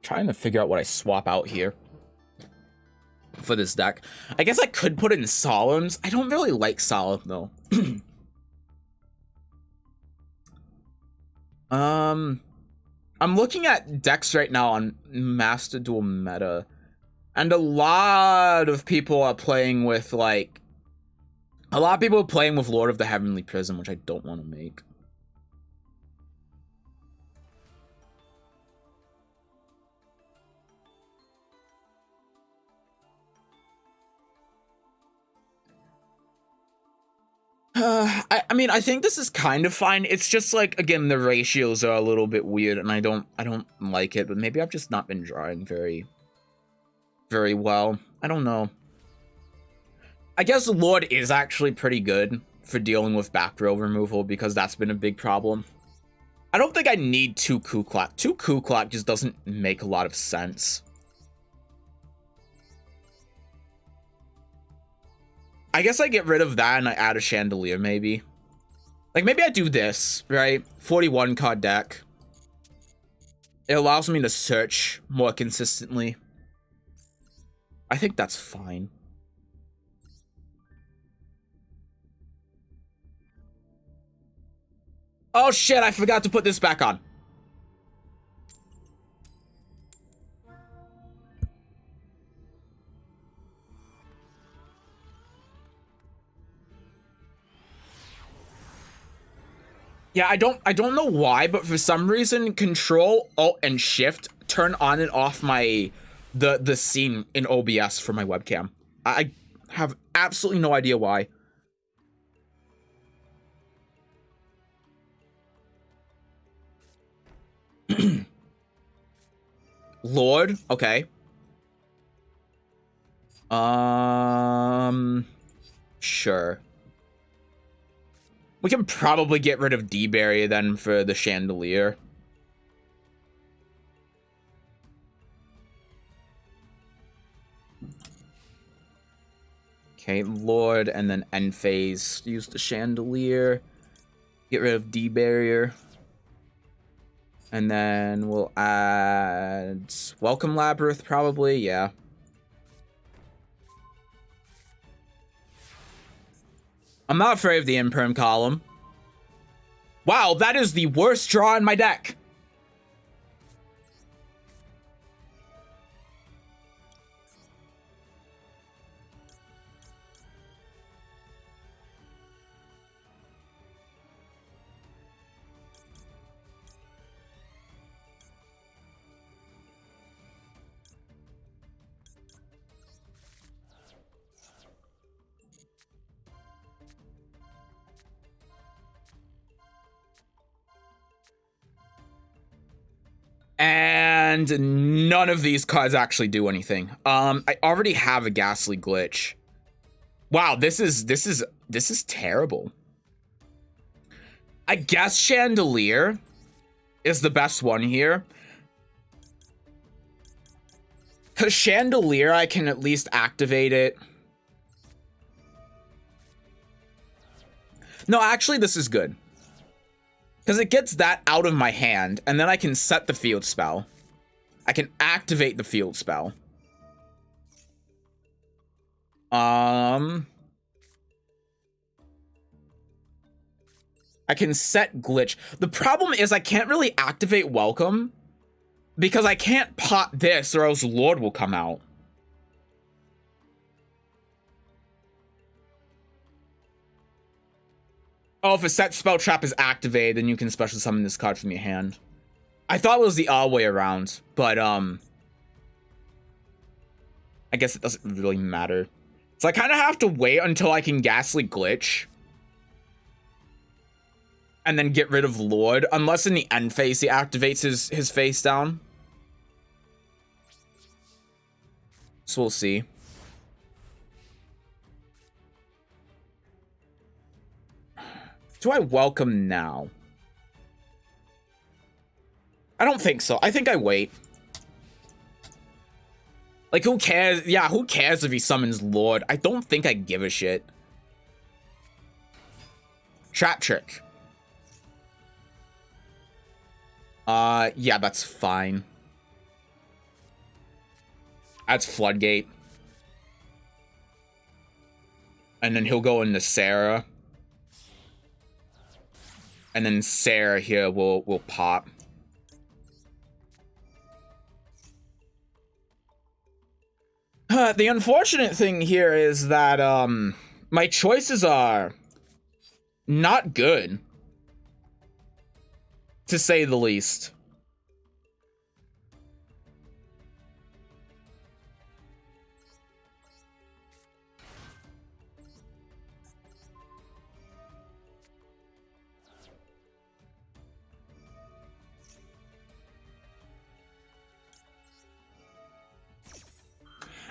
Trying to figure out what I swap out here for this deck. I guess I could put in Solemns. I don't really like Solemn though. I'm looking at decks right now on Master Duel meta, and a lot of people are playing with like Lord of the Heavenly Prism, which I don't want to make. I mean, I think this is kind of fine. It's just like, again, the ratios are a little bit weird, and I don't like it. But maybe I've just not been drawing very well. I don't know. I guess Lord is actually pretty good for dealing with back row removal, because that's been a big problem. I don't think I need 2 Kuklak. 2 Kuklak just doesn't make a lot of sense. I guess I get rid of that and I add a Chandelier, maybe. Like, maybe I do this, right? 41 card deck. It allows me to search more consistently. I think that's fine. Oh shit, I forgot to put this back on. Yeah, I don't know why, but for some reason, Control, Alt, and Shift turn on and off the scene in OBS for my webcam. I have absolutely no idea why. Lord, okay. Sure. We can probably get rid of D-Barrier then for the Chandelier. Okay, Lord, and then end phase. Use the Chandelier. Get rid of D-Barrier. And then we'll add Welcome Labyrinth, probably, yeah. I'm not afraid of the Imperm column. Wow, that is the worst draw in my deck. And none of these cards actually do anything. I already have a Ghastly Glitch. Wow, this is terrible. I guess Chandelier is the best one here. Cause Chandelier, I can at least activate it. No, actually, this is good. Because it gets that out of my hand, and then I can set the field spell. I can activate the field spell. I can set Glitch. The problem is I can't really activate Welcome because I can't pot this or else Lord will come out. Oh, if a set spell trap is activated, then you can special summon this card from your hand. I thought it was the other way around, but I guess it doesn't really matter. So I kind of have to wait until I can Ghastly Glitch. And then get rid of Lord, unless in the end phase he activates his face down. So we'll see. Do I welcome now? I don't think so. I think I wait. Like, who cares? Yeah, who cares if he summons Lord? I don't think I give a shit. Trap Trick. Yeah, that's fine. That's Floodgate. And then he'll go into Sarah. And then Sarah here will pop. The unfortunate thing here is that, my choices are not good. To say the least.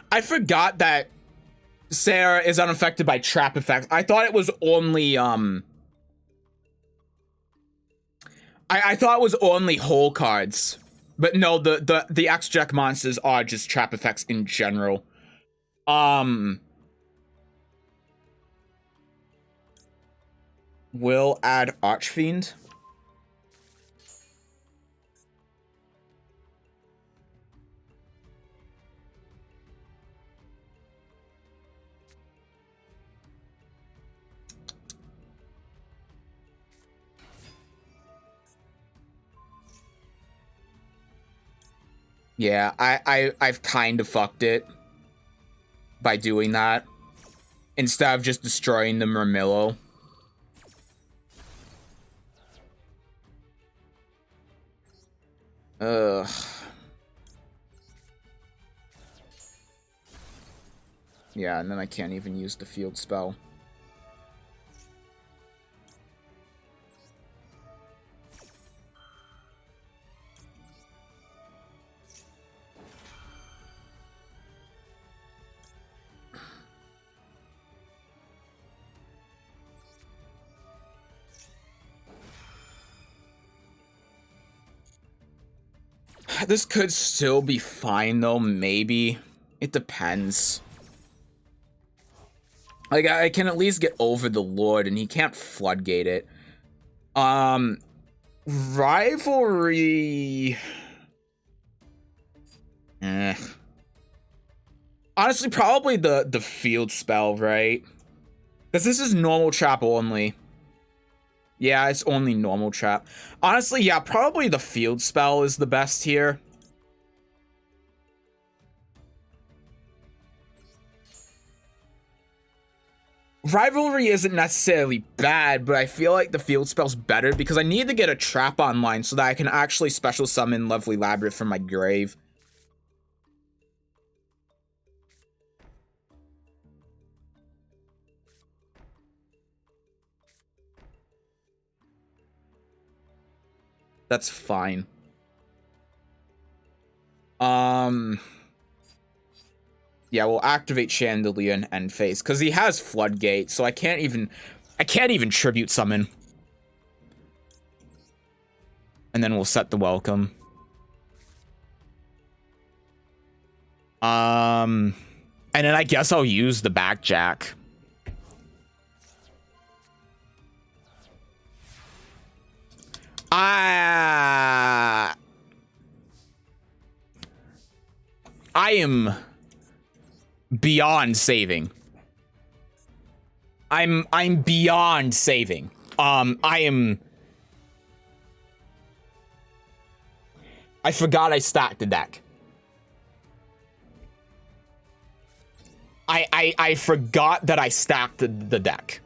I forgot that Sarah is unaffected by trap effects. I thought it was only, I thought it was only whole cards. But no, the X-Jack monsters are just trap effects in general. Will add Archfiend. Yeah, I've kind of fucked it by doing that instead of just destroying the Murmillo. Ugh. Yeah, and then I can't even use the field spell. This could still be fine, though, maybe. It depends. Like, I can at least get over the Lord, and he can't floodgate it. Rivalry... Honestly, probably the field spell, right? Because this is normal trap only. Yeah, it's only normal trap. Honestly, yeah, probably the field spell is the best here. Rivalry isn't necessarily bad, but I feel like the field spell's better because I need to get a trap online so that I can actually special summon Lovely Labyrinth from my grave. That's fine. Yeah, we'll activate Chandelier and End Phase because he has Floodgate, so I can't even tribute summon. And then we'll set the welcome. And then I guess I'll use the backjack. I am beyond saving. I'm beyond saving. I forgot I stacked the deck. I forgot that I stacked the deck.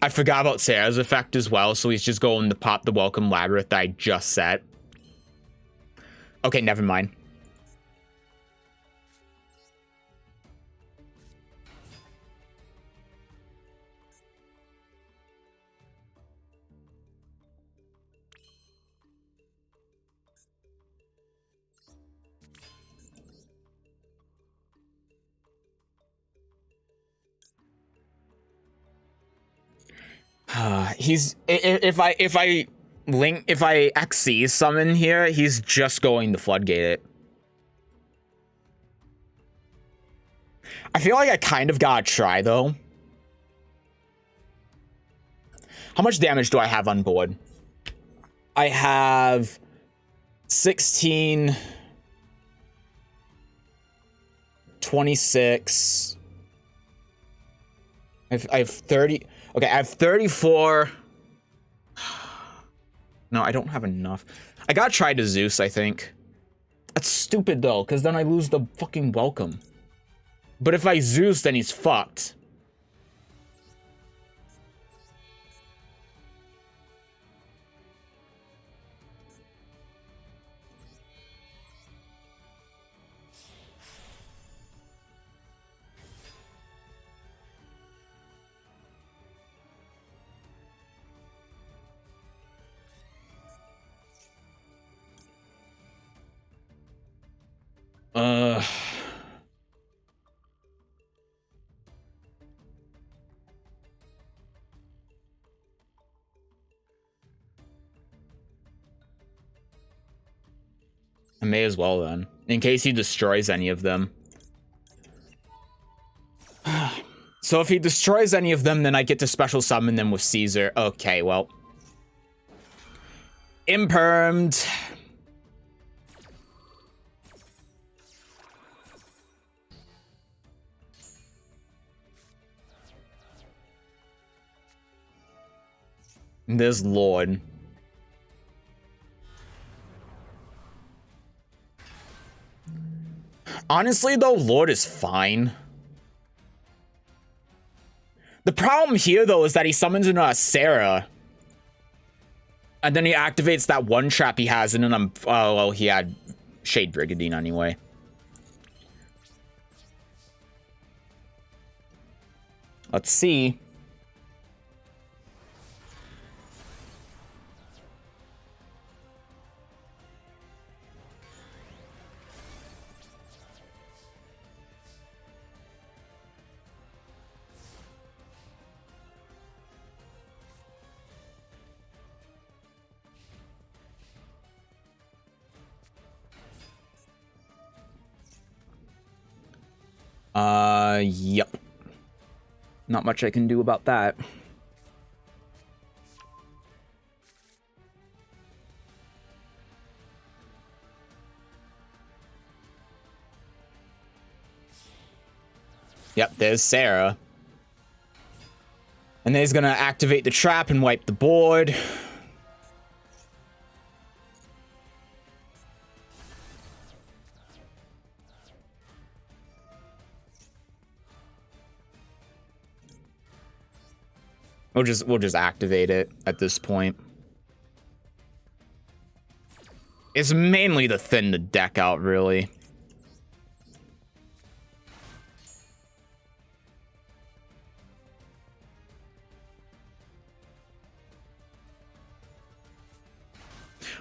I forgot about Sarah's effect as well, so he's just going to pop the Welcome Labyrinth that I just set. Okay, never mind. He's if I XC summon here, he's just going to floodgate it. I feel like I kind of gotta try though. How much damage do I have on board? I have 16, 26. I have 30. Okay, I have 34. No, I don't have enough. I gotta try to Zeus, I think. That's stupid, though, because then I lose the fucking welcome. But if I Zeus, then he's fucked. I may as well then, in case he destroys any of them. So if he destroys any of them, then I get to special summon them with Caesar. Okay, well. Impermed. This Lord. Honestly, though, Lord is fine. The problem here, though, is that he summons in Sarah. And then he activates that one trap he has, and then I'm... Oh, well, he had Shade Brigandine anyway. Let's see. Yep. Not much I can do about that. Yep, there's Sarah. And then he's gonna activate the trap and wipe the board. We'll just activate it at this point. It's mainly to thin the deck out, really.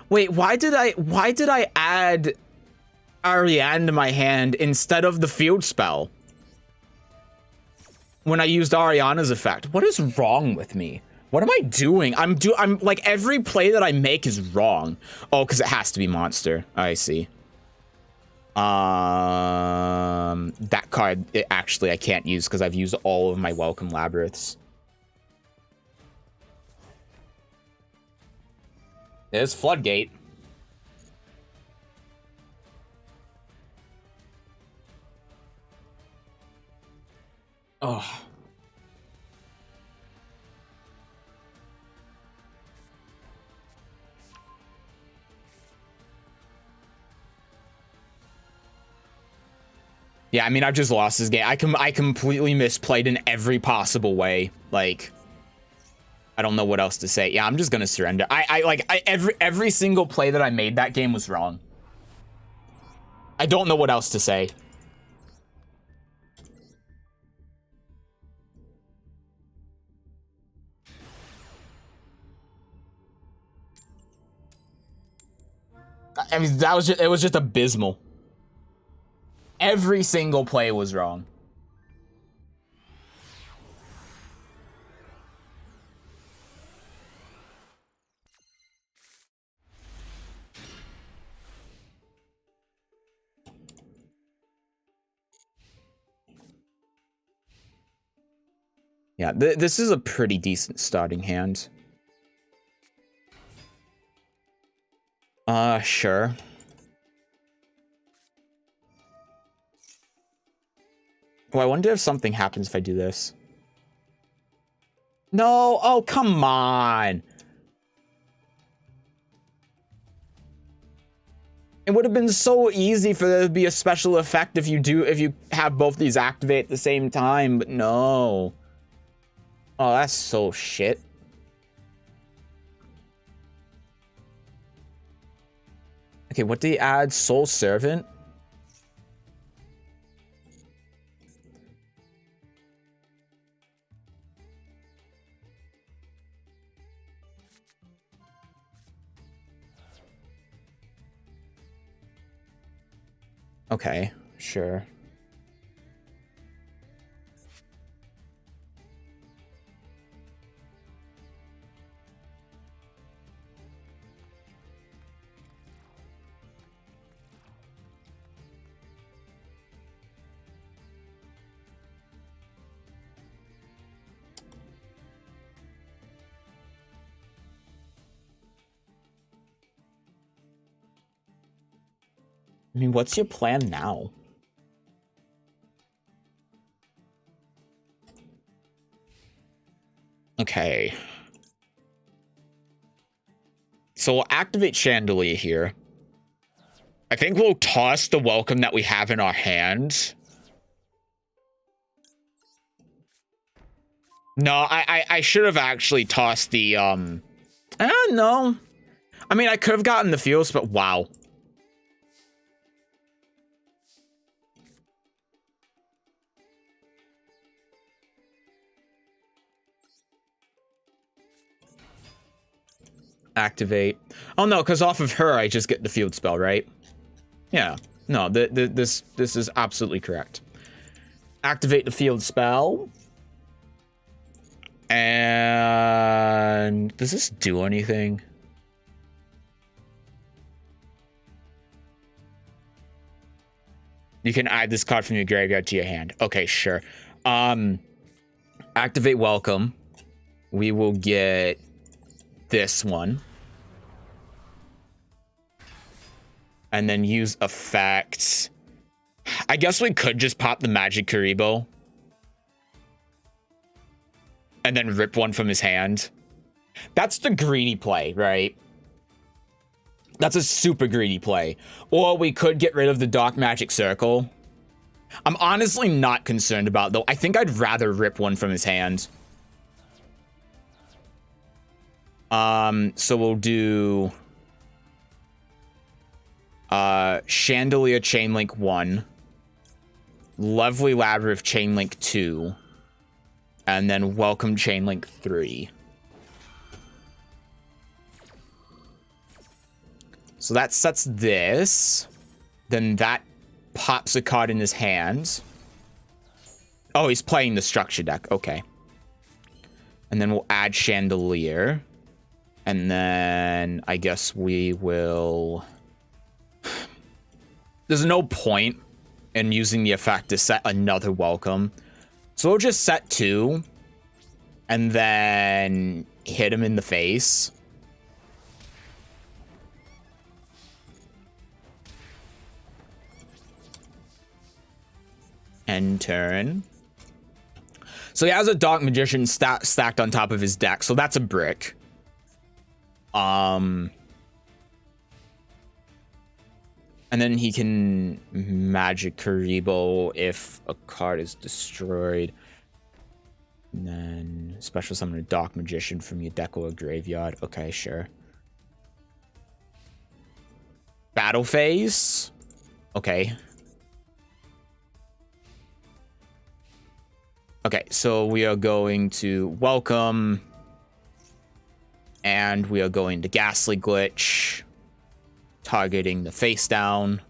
Wait, why did I add Ariane to my hand instead of the field spell when I used Ariana's effect? What is wrong with me? What am I doing? I'm like, every play that I make is wrong. Oh, because it has to be monster. I see. That card, actually I can't use because I've used all of my welcome labyrinths. There's Floodgate. Oh. Yeah, I mean, I've just lost this game. I completely misplayed in every possible way. Like, I don't know what else to say. Yeah, I'm just gonna surrender. Every single play that I made that game was wrong. I don't know what else to say. I mean, it was just abysmal. Every single play was wrong. Yeah, this is a pretty decent starting hand. Sure. Oh, I wonder if something happens if I do this. No, oh, come on. It would have been so easy for there to be a special effect if you have both these activate at the same time, but no. Oh, that's so shit. Okay, what did he add? Soul Servant? Okay, sure. I mean, what's your plan now? Okay. So we'll activate Chandelier here. I think we'll toss the welcome that we have in our hands. No, I should have actually tossed the, no. I mean, I could have gotten the feels, but wow. Activate. Oh no, because off of her, I just get the field spell, right? Yeah. No, this is absolutely correct. Activate the field spell. And does this do anything? You can add this card from your graveyard to your hand. Okay, sure. Activate welcome. We will get this one. And then use effects. I guess we could just pop the Magic Karibo. and then rip one from his hand. That's the greedy play, right? That's a super greedy play. Or we could get rid of the Dark Magic Circle. I'm honestly not concerned about, though. I think I'd rather rip one from his hand. So we'll do Chandelier Chainlink 1, Lovely Labyrinth Chainlink 2, and then Welcome Chainlink 3. So that sets this. Then that pops a card in his hand. Oh, he's playing the structure deck. Okay. And then we'll add Chandelier. And then I guess we will... There's no point in using the effect to set another Welcome. So we'll just set 2. And then hit him in the face. End turn. So he has a Dark Magician stacked on top of his deck, so that's a brick. And then he can Magic Karibo if a card is destroyed. And then special summon a Dark Magician from your deck or graveyard. Okay, sure. Battle phase. Okay. Okay, so we are going to Welcome, and we are going to Ghastly Glitch, targeting the face down.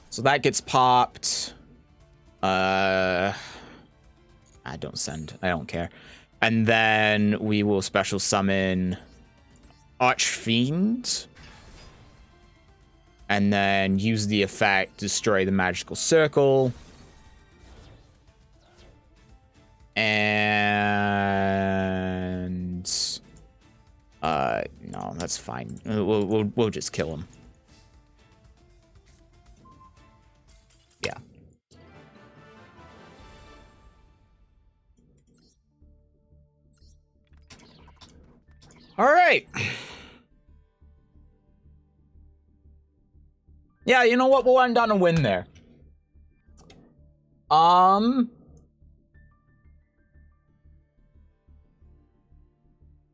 So that gets popped. I don't send. I don't care. And then we will special summon Archfiend. And then use the effect, destroy the magical circle. And no, that's fine. We'll just kill him. Yeah. All right. Yeah, you know what? We'll end on a win there.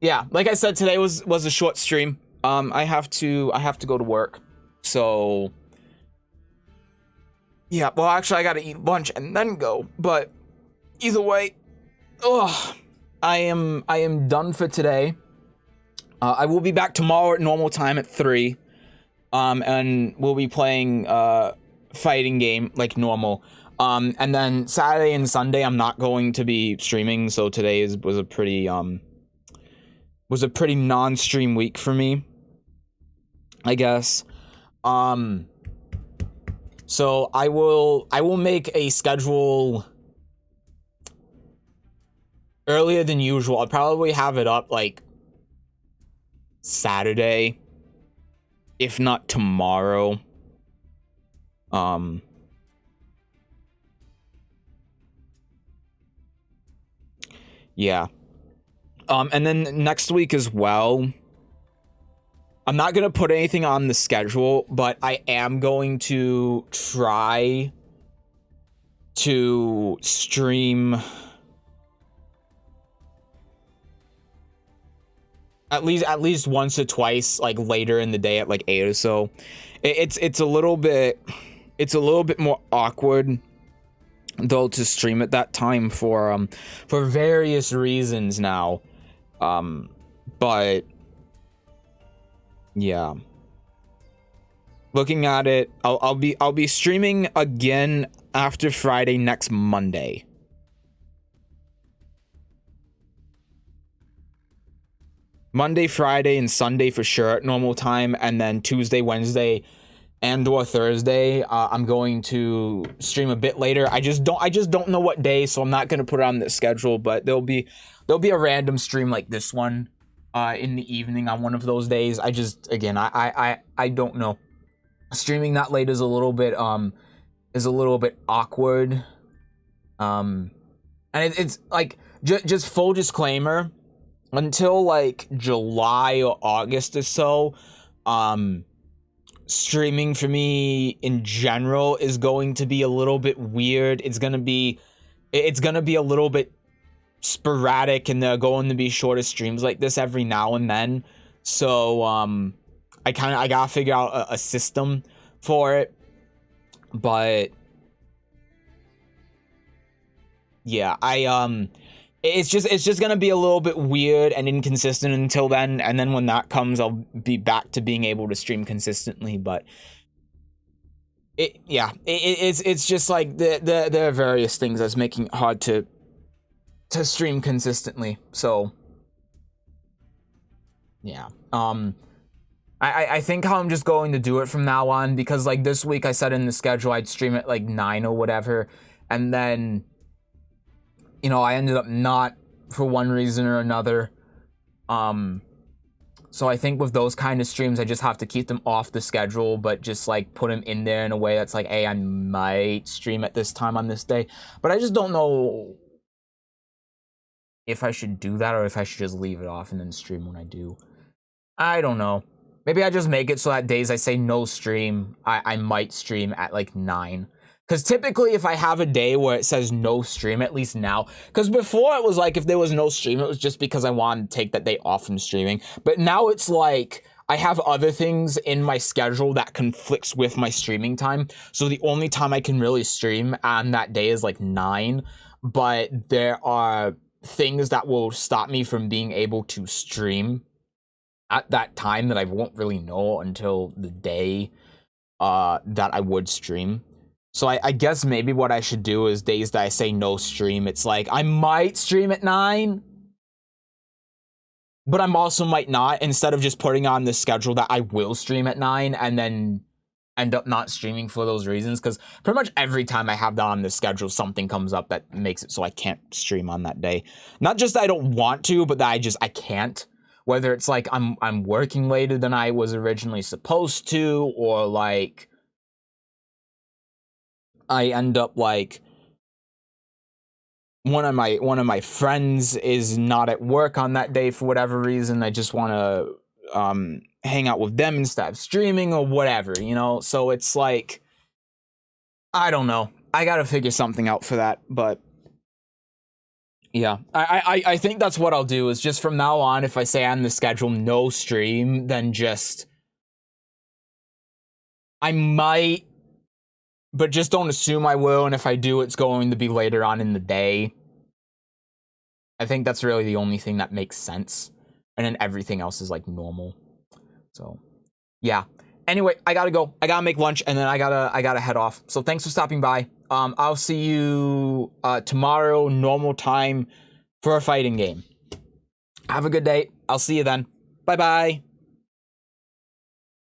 Yeah, like I said, today was a short stream. I have to go to work. So yeah, well actually I gotta eat lunch and then go. But either way, I am done for today. I will be back tomorrow at normal time at 3. And we'll be playing fighting game like normal. And then Saturday and Sunday I'm not going to be streaming, so today was a pretty non-stream week for me, I guess. So I will make a schedule earlier than usual. I'll probably have it up like Saturday, if not tomorrow. Yeah. And then next week as well, I'm not going to put anything on the schedule, but I am going to try to stream at least once or twice, like later in the day at like 8 or so. It's a little bit more awkward though to stream at that time for various reasons now. But yeah, looking at it, I'll be streaming again after Friday next Monday. Monday, Friday, and Sunday for sure at normal time, and then Tuesday, Wednesday, and or Thursday, I'm going to stream a bit later. I just don't know what day, so I'm not gonna put it on the schedule. But there'll be a random stream like this one, in the evening on one of those days. I don't know. Streaming that late is a little bit is a little bit awkward. And it's like, just full disclaimer, until like July or August or so, streaming for me in general is going to be a little bit weird. It's gonna be a little bit sporadic, and there are going to be shorter streams like this every now and then. So I gotta figure out a system for it. But yeah, it's just gonna be a little bit weird and inconsistent until then, and then when that comes, I'll be back to being able to stream consistently. But it's just like there are various things that's making it hard to stream consistently. So yeah, I think how I'm just going to do it from now on, because like this week I said in the schedule I'd stream at like 9 or whatever, and then, you know, I ended up not, for one reason or another. So I think with those kind of streams, I just have to keep them off the schedule, but just like put them in there in a way that's like, hey, I might stream at this time on this day. But I just don't know if I should do that or if I should just leave it off and then stream when I do. I don't know. Maybe I just make it so that days I say no stream, I might stream at like 9. Because typically if I have a day where it says no stream, at least now, because before it was like if there was no stream, it was just because I wanted to take that day off from streaming. But now it's like I have other things in my schedule that conflicts with my streaming time. So the only time I can really stream on that day is like 9. But there are things that will stop me from being able to stream at that time that I won't really know until the day that I would stream. So I guess maybe what I should do is days that I say no stream, it's like I might stream at 9, but I'm also might not, instead of just putting on the schedule that I will stream at 9 and then end up not streaming for those reasons. Because pretty much every time I have that on the schedule, something comes up that makes it so I can't stream on that day. Not just that I don't want to, but that I can't. Whether it's like I'm working later than I was originally supposed to, or like I end up like one of my friends is not at work on that day for whatever reason. I just want to hang out with them instead of streaming or whatever, you know? So it's like, I don't know. I gotta figure something out for that, but yeah. I think that's what I'll do, is just from now on, if I say on the schedule no stream, then just I might, but just don't assume I will, and if I do, it's going to be later on in the day. I think that's really the only thing that makes sense. And then everything else is like normal. So, yeah. Anyway, I gotta go. I gotta make lunch, and then I gotta head off. So thanks for stopping by. I'll see you tomorrow, normal time, for a fighting game. Have a good day. I'll see you then. Bye-bye.